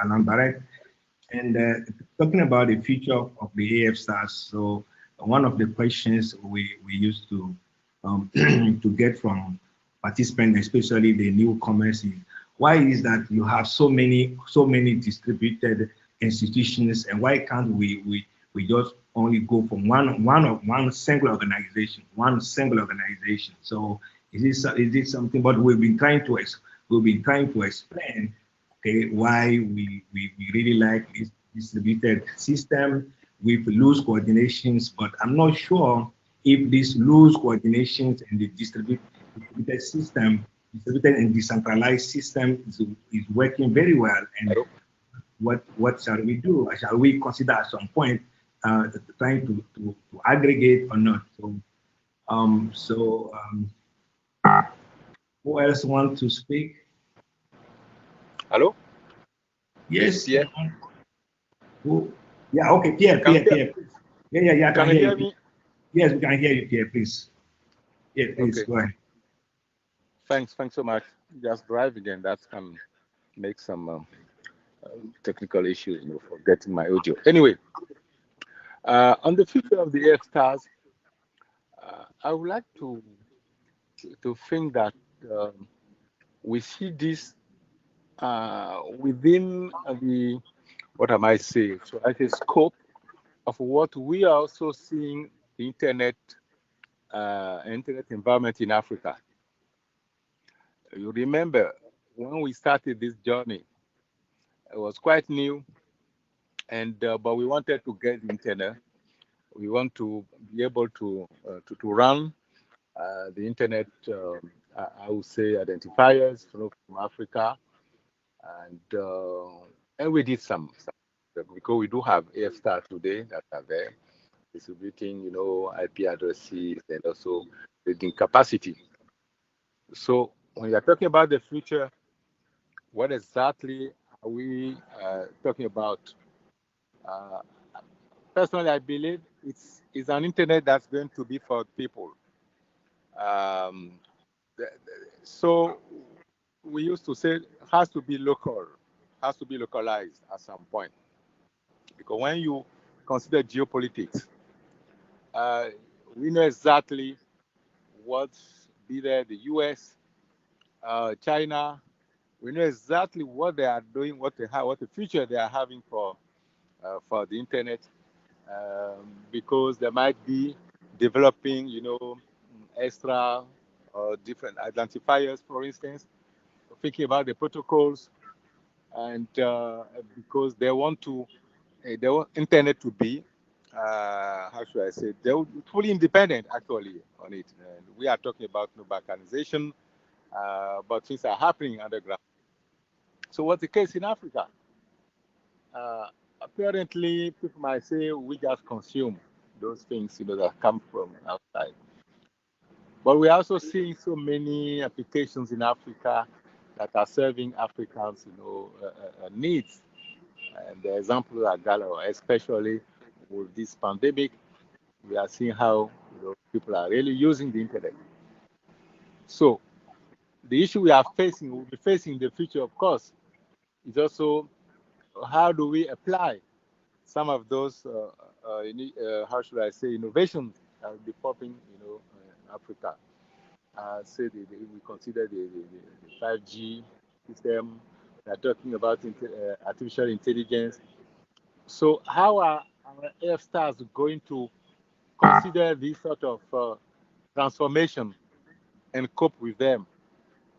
S5: Alan Barrett. And talking about the future of the AF Stars, so one of the questions we used to to get from participants, especially the newcomers, is why is that you have so many distributed institutions, and why can't we just only go from one single organization, So is this something? But we've been trying to explain, okay, why we really like this distributed system with loose coordinations. But I'm not sure if this loose coordinations and the distributed and decentralized system is working very well. And what shall we do? Shall we consider at some point trying to aggregate or not? So, who else wants to speak?
S18: Hello?
S5: Yes.
S18: Yeah.
S5: Who? Yeah. Okay. Pierre. Yeah.
S18: Can you hear me?
S5: Yes, we can hear you, Pierre. Please. Yeah, please
S18: Okay.
S5: Go ahead.
S18: Thanks so much. Just driving again. That can make some technical issues, for getting my audio. Anyway, on the future of the AF Stars, I would like to think that we see this within the, what am I saying? So at a scope of what we are also seeing the internet environment in Africa. You remember when we started this journey, it was quite new, and but we wanted to get the internet. We want to be able to run the internet. I would say identifiers from Africa, and we did some because we do have AF Star today that are there distributing, IP addresses and also reading capacity. So when you're talking about the future, what exactly are we talking about? Personally, I believe it's an internet that's going to be for people. So we used to say it has to be local, has to be localized at some point. Because when you consider geopolitics, we know exactly what's be there, the US, China. We know exactly what they are doing, what they have, what the future they are having for the internet, because they might be developing, extra or different identifiers, for instance, thinking about the protocols, and because they want internet to be, how should I say, they're fully independent actually on it. And we are talking about balkanization, but things are happening underground. So what's the case in Africa? Apparently, people might say we just consume those things, that come from outside. But we're also seeing so many applications in Africa that are serving Africans, needs. And the examples are galore, especially with this pandemic. We are seeing how people are really using the internet. So the issue we'll be facing in the future, of course, is also how do we apply some of those, how should I say, innovations that will be popping, in Africa. Say we consider the 5G system. We are talking about artificial intelligence. So how are our AF Stars going to consider this sort of transformation and cope with them,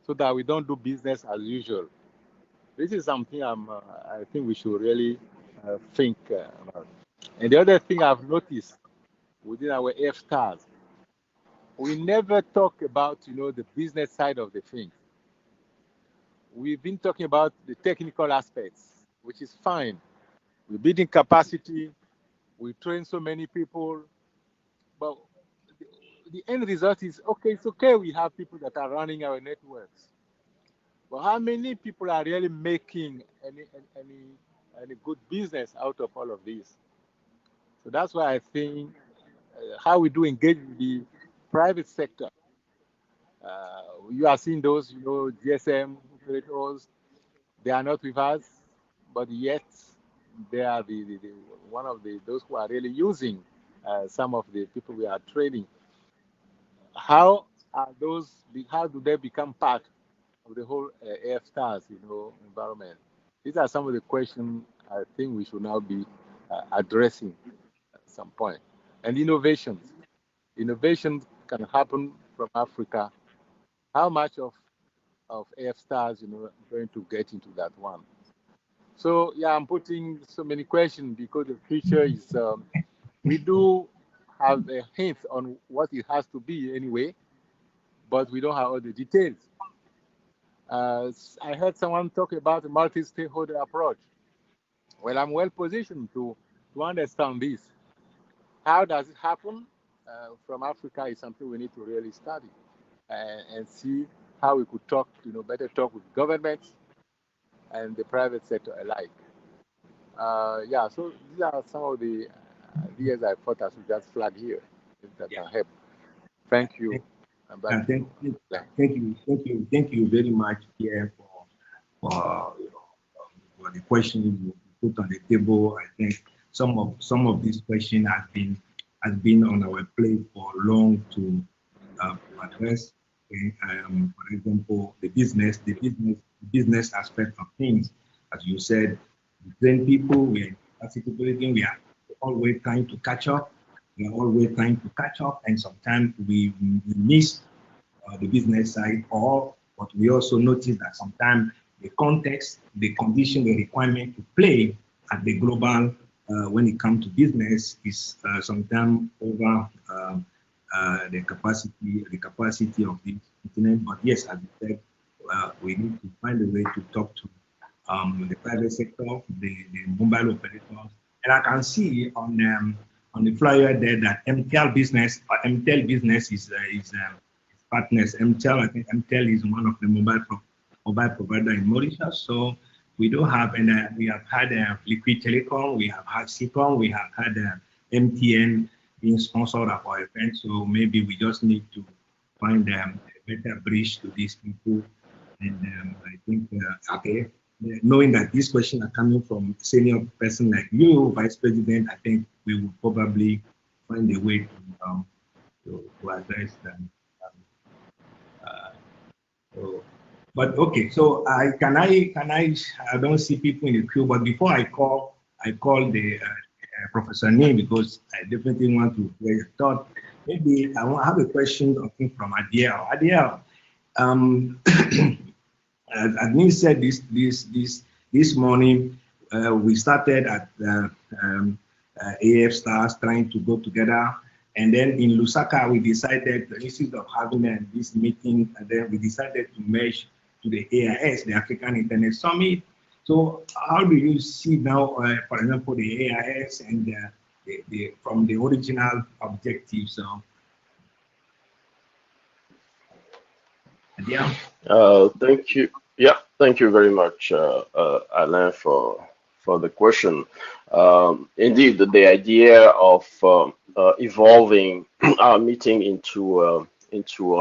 S18: so that we don't do business as usual? This is something I think we should really think about. And the other thing I've noticed within our AF Stars, we never talk about, the business side of the thing. We've been talking about the technical aspects, which is fine. We're building capacity. We train so many people. But the end result is, okay, it's okay we have people that are running our networks. But how many people are really making any good business out of all of this. So that's why I think how we do engage with the private sector. You are seeing those, GSM operators, they are not with us, but yet they are one of those who are really using some of the people we are training. How do they become part of the whole AF Stars, environment? These are some of the questions I think we should now be addressing at some point. And innovations can happen from Africa. How much of AF Stars, going to get into that one? So yeah, I'm putting so many questions because the future is. We do have a hint on what it has to be anyway, but we don't have all the details. I heard someone talk about a multi-stakeholder approach. Well, I'm well positioned to understand this. How does it happen from Africa is something we need to really study and see how we could talk, better talk with governments and the private sector alike. Yeah, so these are some of the ideas I thought I should just flag here if that can help. Thank you.
S5: Thank you very much, Pierre, for the questions you put on the table. I think some of these questions has been on our plate for long to address. For example, the business aspect of things, as you said, we train people, we are capacity building, we are always trying to catch up. And sometimes we miss the business side, but we also notice that sometimes the context, the condition, the requirement to play at the global when it comes to business is sometimes over the capacity of the internet. But yes, as you said, we need to find a way to talk to the private sector, the mobile operators. And I can see on the flyer there that MTEL business is partners. MTEL, I think MTEL is one of the mobile provider in Mauritius. So we do have, and we have had Liquid Telecom, we have had CPON, we have had MTN being sponsored at our event. So maybe we just need to find a better bridge to these people. And I think, okay, knowing that these questions are coming from a senior person like you, Vice President, I think we will probably find a way to address them. But okay, so I don't see people in the queue, but before I call the Professor Nee, because I definitely want to hear your thought. Maybe I want to have a question from Adiel. Adiel, as Admin said this morning, we started at AF Stars trying to go together. And then in Lusaka, we decided, instead of having this meeting, and then we decided to merge to the AIS, the African Internet Summit. So how do you see now, for example, the AIS and from the original objectives? So, yeah.
S19: Thank you. Yeah, thank you very much, Alain, for the question. Indeed, the idea of evolving our meeting into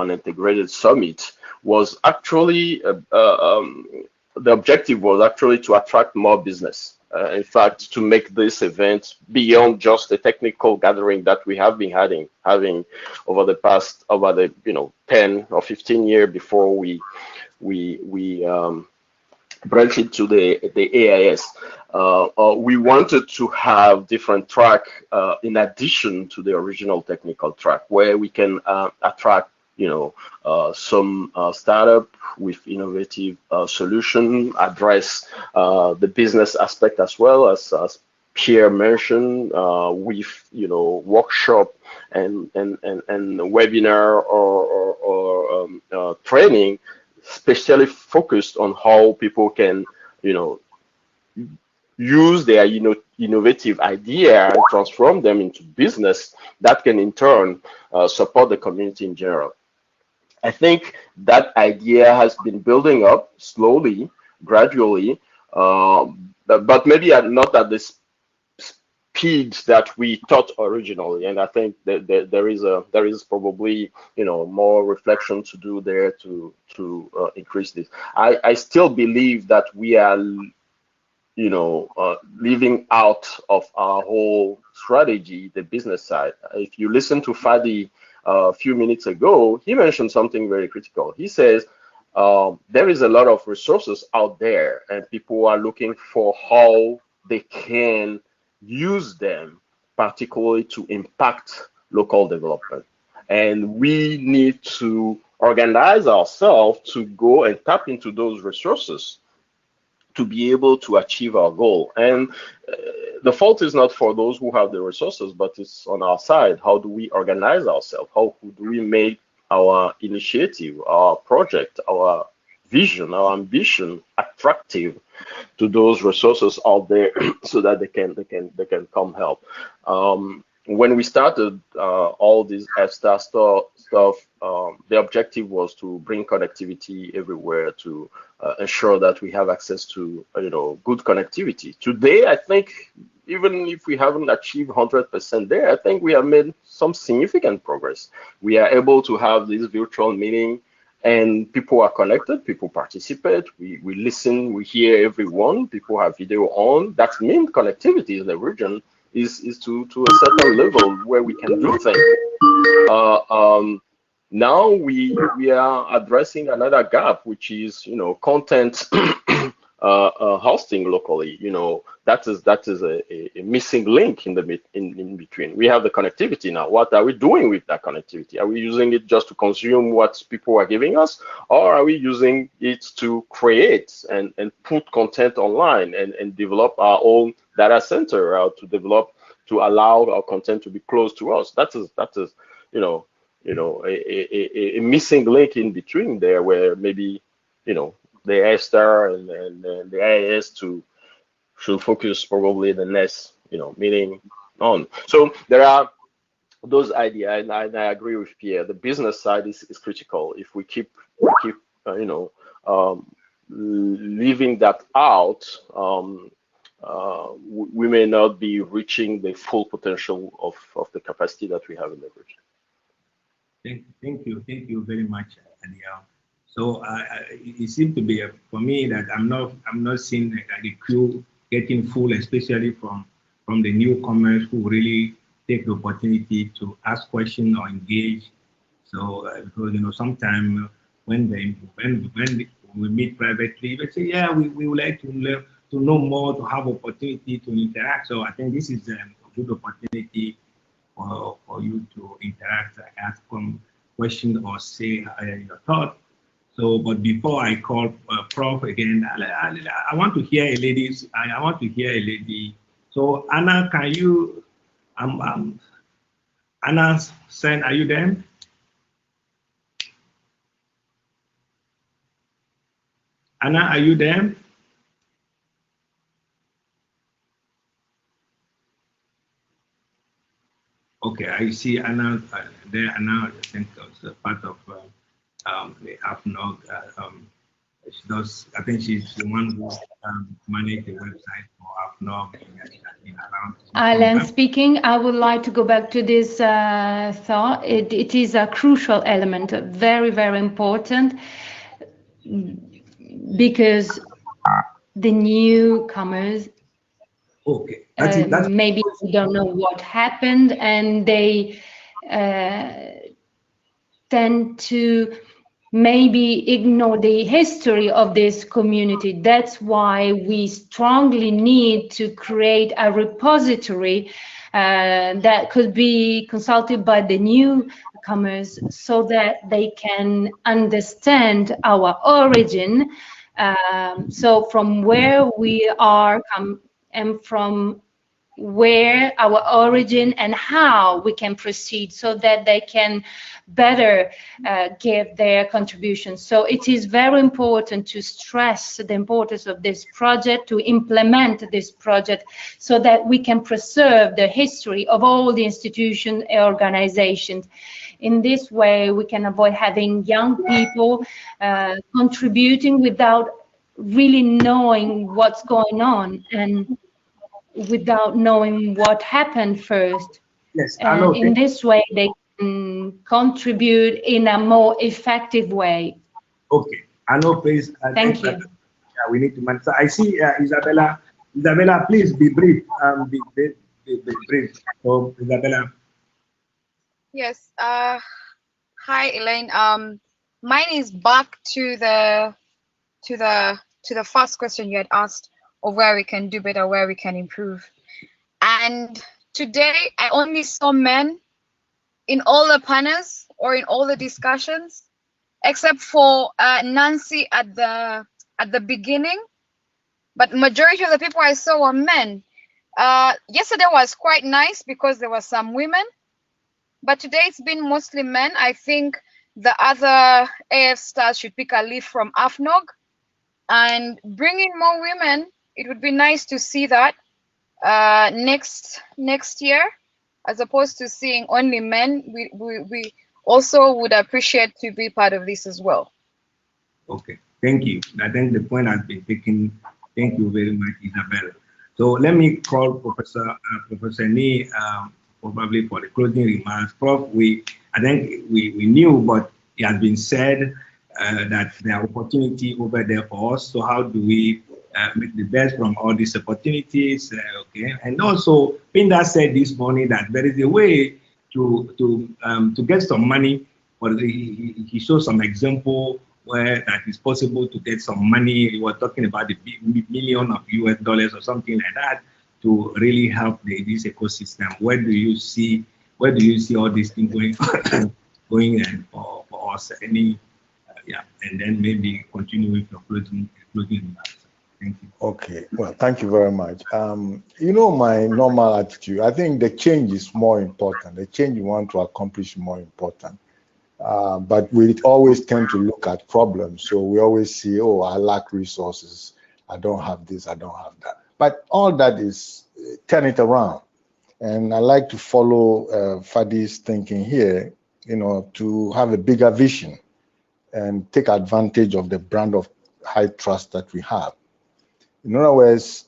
S19: an integrated summit was actually the objective was actually to attract more business. In fact, to make this event beyond just the technical gathering that we have been having over the 10 or 15 years before we branched into the AIS. We wanted to have different track in addition to the original technical track, where we can attract some startup with innovative solution, address the business aspect as well as Pierre mentioned, with workshop and webinar or training, especially focused on how people can use their innovative idea and transform them into business that can in turn support the community in general. I think that idea has been building up slowly, gradually, but maybe not at the speed that we thought originally. And I think that there is probably, you know, more reflection to do there to increase this. I still believe that we are, you know, leaving out of our whole strategy the business side. If you listen to Fadi a few minutes ago, he mentioned something very critical. He says there is a lot of resources out there and people are looking for how they can use them, particularly to impact local development. And we need to organize ourselves to go and tap into those resources to be able to achieve our goal. And the fault is not for those who have the resources, but it's on our side. How do we organize ourselves? How do we make our initiative, our project, our vision, our ambition attractive to those resources out there so that they can come help? When we started all this F-Star stuff, the objective was to bring connectivity everywhere, to ensure that we have access to, you know, good connectivity. Today, I think, even if we haven't achieved 100% there, I think we have made some significant progress. We are able to have this virtual meeting and people are connected, people participate, we listen, we hear everyone, people have video on. That means connectivity in the region is to a certain level where we can do things. Now we are addressing another gap, which is, you know, content hosting locally. You know, that is a missing link in between. We have the connectivity now. What are we doing with that connectivity? Are we using it just to consume what people are giving us, or are we using it to create and put content online and develop our own data center, to allow our content to be close to us? That is a missing link in between there, where maybe, you know, the F-Star and the IIS should focus probably the next, you know, meeting on. So there are those ideas, and I agree with Pierre. The business side is critical. If we keep leaving that out, we may not be reaching the full potential of the capacity that we have in the region.
S5: Thank you very much, Daniel. So it seems to be for me that I'm not seeing the queue getting full, especially from the newcomers who really take the opportunity to ask questions or engage. So because, you know, sometimes when we meet privately, they say, yeah, we would like to learn, to know more, to have opportunity to interact. So I think this is a good opportunity for you to interact, ask questions or say your thoughts. So, but before I call Prof again, I want to hear a lady. I want to hear a lady. So Anna, can you? Anna Sen, are you there? Anna, are you there? Okay, I see Anna there. Anna, I think was part of the AFNOG. I think she's the one who managed the website for AFNOG.
S14: Alan speaking. I would like to go back to this thought. It is a crucial element, very, very important, because the newcomers,
S5: okay,
S14: maybe don't know what happened, and they tend to maybe ignore the history of this community. That's why we strongly need to create a repository that could be consulted by the newcomers so that they can understand our origin. So from where we are and from where our origin and how we can proceed, so that they can better give their contributions. So it is very important to stress the importance of this project, to implement this project, so that we can preserve the history of all the institutions and organizations. In this way, we can avoid having young people contributing without really knowing what's going on and without knowing what happened first.
S5: Yes,
S14: And in this way, they can contribute in a more effective way.
S5: Okay, I know, please.
S14: Thank you.
S5: We need to manage. So I see Isabella. Isabella, please be brief. Be brief. So, Isabella.
S1: Yes. Hi, Elaine. Mine is back to the first question you had asked of where we can do better, where we can improve. And today, I only saw men in all the panels or in all the discussions, except for Nancy at the beginning. But majority of the people I saw were men. Yesterday was quite nice because there were some women, but today it's been mostly men. I think the other AF stars should pick a leaf from AFNOG and bring in more women. It would be nice to see that next year, as opposed to seeing only men. We also would appreciate to be part of this as well.
S5: Okay, thank you. I think the point has been taken. Thank you very much, Isabella. So let me call Professor Nee, probably for the closing remarks. Prof, I think we knew, but it has been said that there are opportunity over there for us. So how do we make the best from all these opportunities? Okay, and also Pinda said this morning that there is a way to get some money. But he showed some example where that is possible to get some money. We were talking about the million of US dollars or something like that to really help this ecosystem. Where do you see all these things going and for us? Any and then maybe continue with your closing remarks. Thank you.
S6: Okay, well, thank you very much. You know, my normal attitude, I think the change is more important. The change you want to accomplish is more important. But we always tend to look at problems. So we always see, oh, I lack resources. I don't have this, I don't have that. But all that is, turn it around. And I like to follow Fadi's thinking here, you know, to have a bigger vision and take advantage of the brand of high trust that we have. In other words,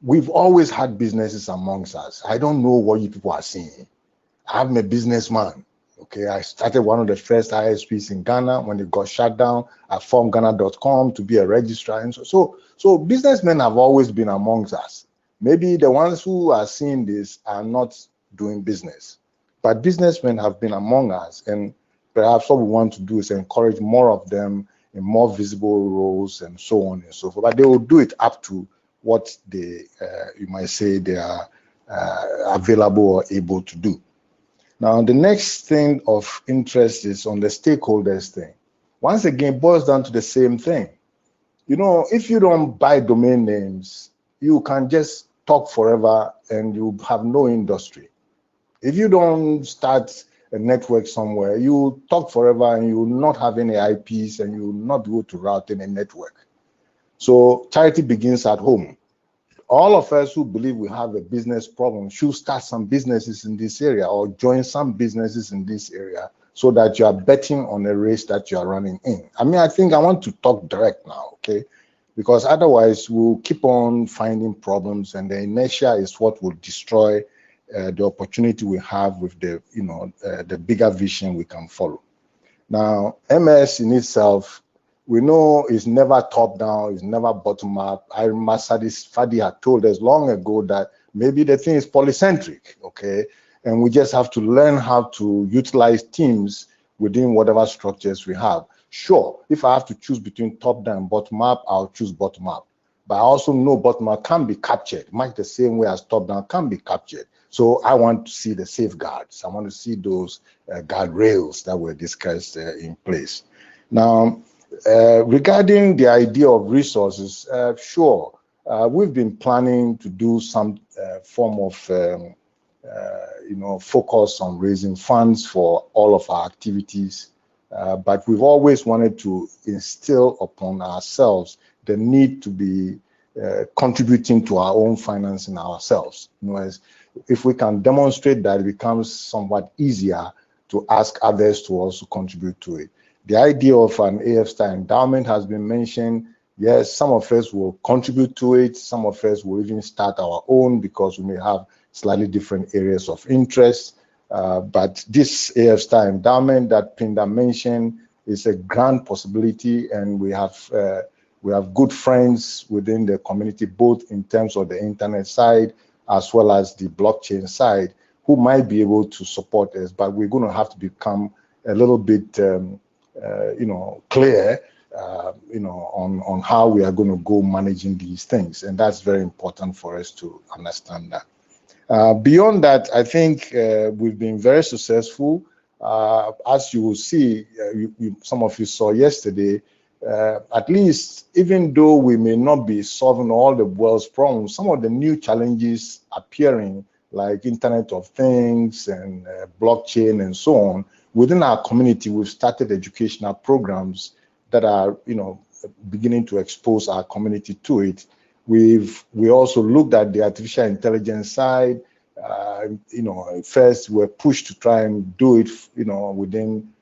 S6: we've always had businesses amongst us. I don't know what you people are seeing. I'm a businessman. Okay, I started one of the first ISPs in Ghana. When it got shut down, I formed Ghana.com to be a registrar. And so businessmen have always been amongst us. Maybe the ones who are seeing this are not doing business, but businessmen have been among us. And perhaps what we want to do is encourage more of them in more visible roles and so on and so forth. But they will do it up to what they, you might say, they are available or able to do. Now, the next thing of interest is on the stakeholders thing. Once again, it boils down to the same thing. You know, if you don't buy domain names, you can just talk forever and you have no industry. If you don't start a network somewhere, you talk forever and you will not have any IPs and you will not be able to route any network. So charity begins at home. All of us who believe we have a business problem should start some businesses in this area or join some businesses in this area so that you are betting on a race that you are running in. I mean, I think I want to talk direct now, okay? Because otherwise we'll keep on finding problems and the inertia is what will destroy the opportunity we have with the, you know, the bigger vision we can follow. Now, MS in itself, we know it's never top down, it's never bottom up. I remember Fadi had told us long ago that maybe the thing is polycentric, okay? And we just have to learn how to utilize teams within whatever structures we have. Sure, if I have to choose between top down and bottom up, I'll choose bottom up. But I also know bottom up can be captured, much the same way as top down can be captured. So I want to see the safeguards. I want to see those guardrails that were discussed in place. Now, regarding the idea of resources, sure, we've been planning to do some form of, you know, focus on raising funds for all of our activities, but we've always wanted to instill upon ourselves the need to be contributing to our own financing ourselves. You know, as if we can demonstrate that, it becomes somewhat easier to ask others to also contribute to it. The idea of an AF Star endowment has been mentioned. Yes, some of us will contribute to it. Some of us will even start our own because we may have slightly different areas of interest. But this AF Star endowment that Pinda mentioned is a grand possibility, and we have good friends within the community, both in terms of the internet side as well as the blockchain side, who might be able to support us. But we're going to have to become a little bit, clear, on how we are going to go managing these things, and that's very important for us to understand that. Beyond that, I think we've been very successful. As you will see, some of you saw yesterday, at least, even though we may not be solving all the world's problems, some of the new challenges appearing, like Internet of Things and blockchain and so on, within our community, we've started educational programs that are, beginning to expose our community to it. We also looked at the artificial intelligence side. First we're pushed to try and do it, within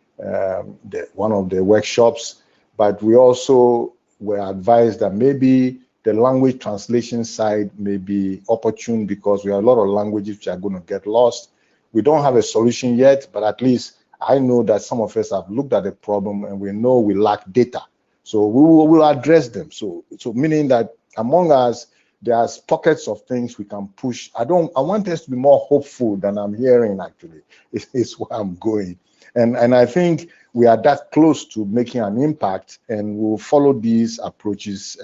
S6: one of the workshops, but we also were advised that maybe the language translation side may be opportune because we have a lot of languages which are going to get lost. We don't have a solution yet, but at least I know that some of us have looked at the problem and we know we lack data. So we will address them. So meaning that among us, there's pockets of things we can push. I want us to be more hopeful than I'm hearing, actually, is where I'm going. And I think we are that close to making an impact, and we'll follow these approaches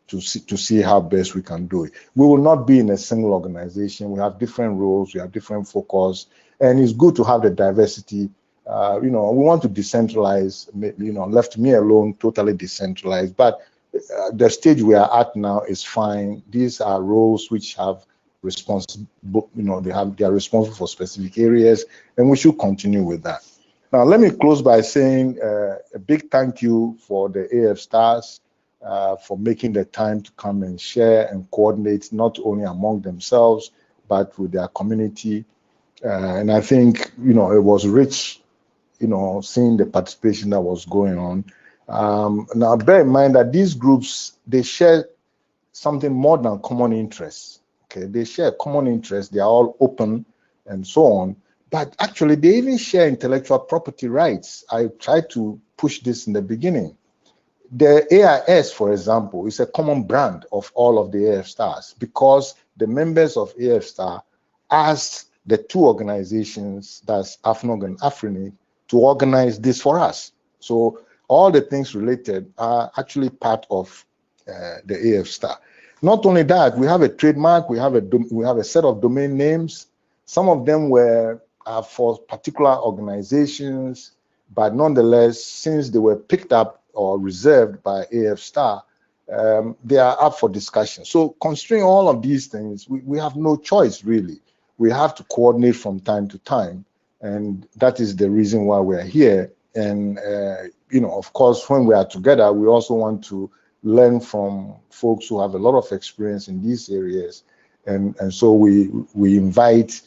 S6: to see how best we can do it. We will not be in a single organization. We have different roles, we have different focus, and it's good to have the diversity. We want to decentralize, left me alone, totally decentralized, but the stage we are at now is fine. These are roles which have responsible, they are responsible for specific areas, and we should continue with that. Now, let me close by saying a big thank you for the AF Stars for making the time to come and share and coordinate, not only among themselves, but with their community. And I think, it was rich, seeing the participation that was going on. Now, bear in mind that these groups, they share something more than common interests. Okay, they share common interests. They are all open and so on. But actually, they even share intellectual property rights. I tried to push this in the beginning. The AIS, for example, is a common brand of all of the AF Stars because the members of AF Star asked the two organizations, that's AFNOG and AFRINIC, to organize this for us. So all the things related are actually part of the AF Star. Not only that, we have a trademark, we have a set of domain names. Some of them were for particular organizations, but nonetheless, since they were picked up or reserved by AF Star, they are up for discussion. So considering all of these things, we have no choice really. We have to coordinate from time to time, and that is the reason why we're here. And of course, when we are together, we also want to learn from folks who have a lot of experience in these areas, and so we invite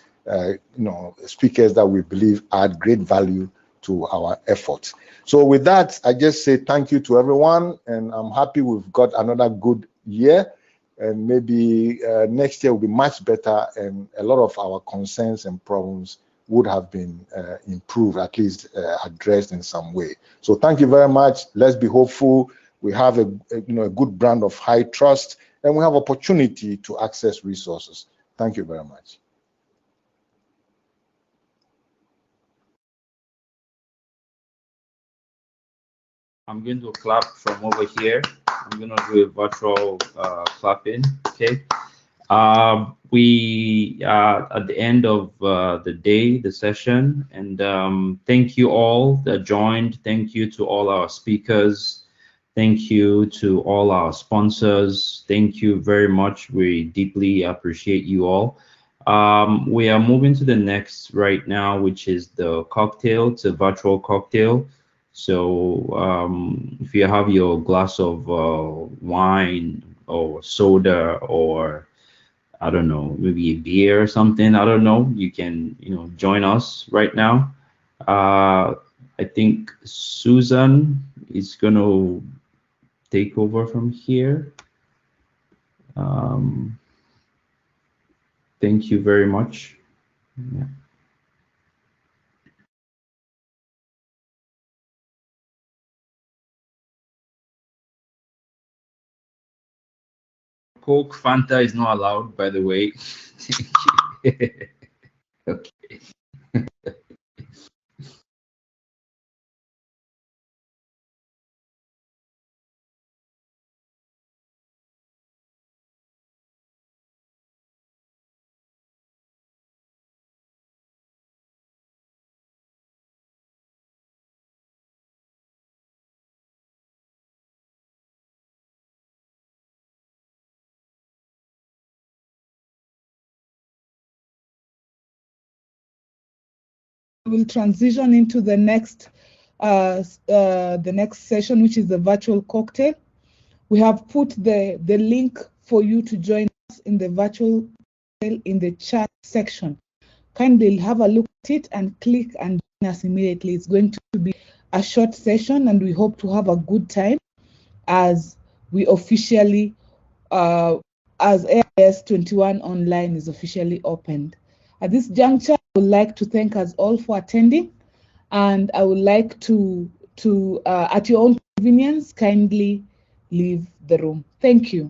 S6: speakers that we believe add great value to our efforts. So with that, I just say thank you to everyone, and I'm happy we've got another good year, and maybe next year will be much better, and a lot of our concerns and problems would have been improved, at least addressed in some way. So thank you very much. Let's be hopeful. We have a good brand of high trust, and we have opportunity to access resources. Thank you very much.
S8: I'm going to clap from over here. I'm going to do a virtual clapping. Okay. We are at the end of the day, the session, and thank you all that joined. Thank you to all our speakers. Thank you to all our sponsors. Thank you very much. We deeply appreciate you all. We are moving to the next right now, which is the cocktail. It's a virtual cocktail. So if you have your glass of wine or soda, or I don't know, maybe a beer or something, I don't know, you can join us right now. I think Susan is going to take over from here. Thank you very much. Yeah. Coke, Fanta is not allowed, by the way. Okay.
S16: We'll transition into the next session, which is the virtual cocktail. We have put the link for you to join us in the virtual cocktail in the chat section. Kindly have a look at it and click and join us immediately. It's going to be a short session, and we hope to have a good time as we officially, as AIS 21 online is officially opened. At this juncture, I would like to thank us all for attending, and I would like to at your own convenience, kindly leave the room. Thank you.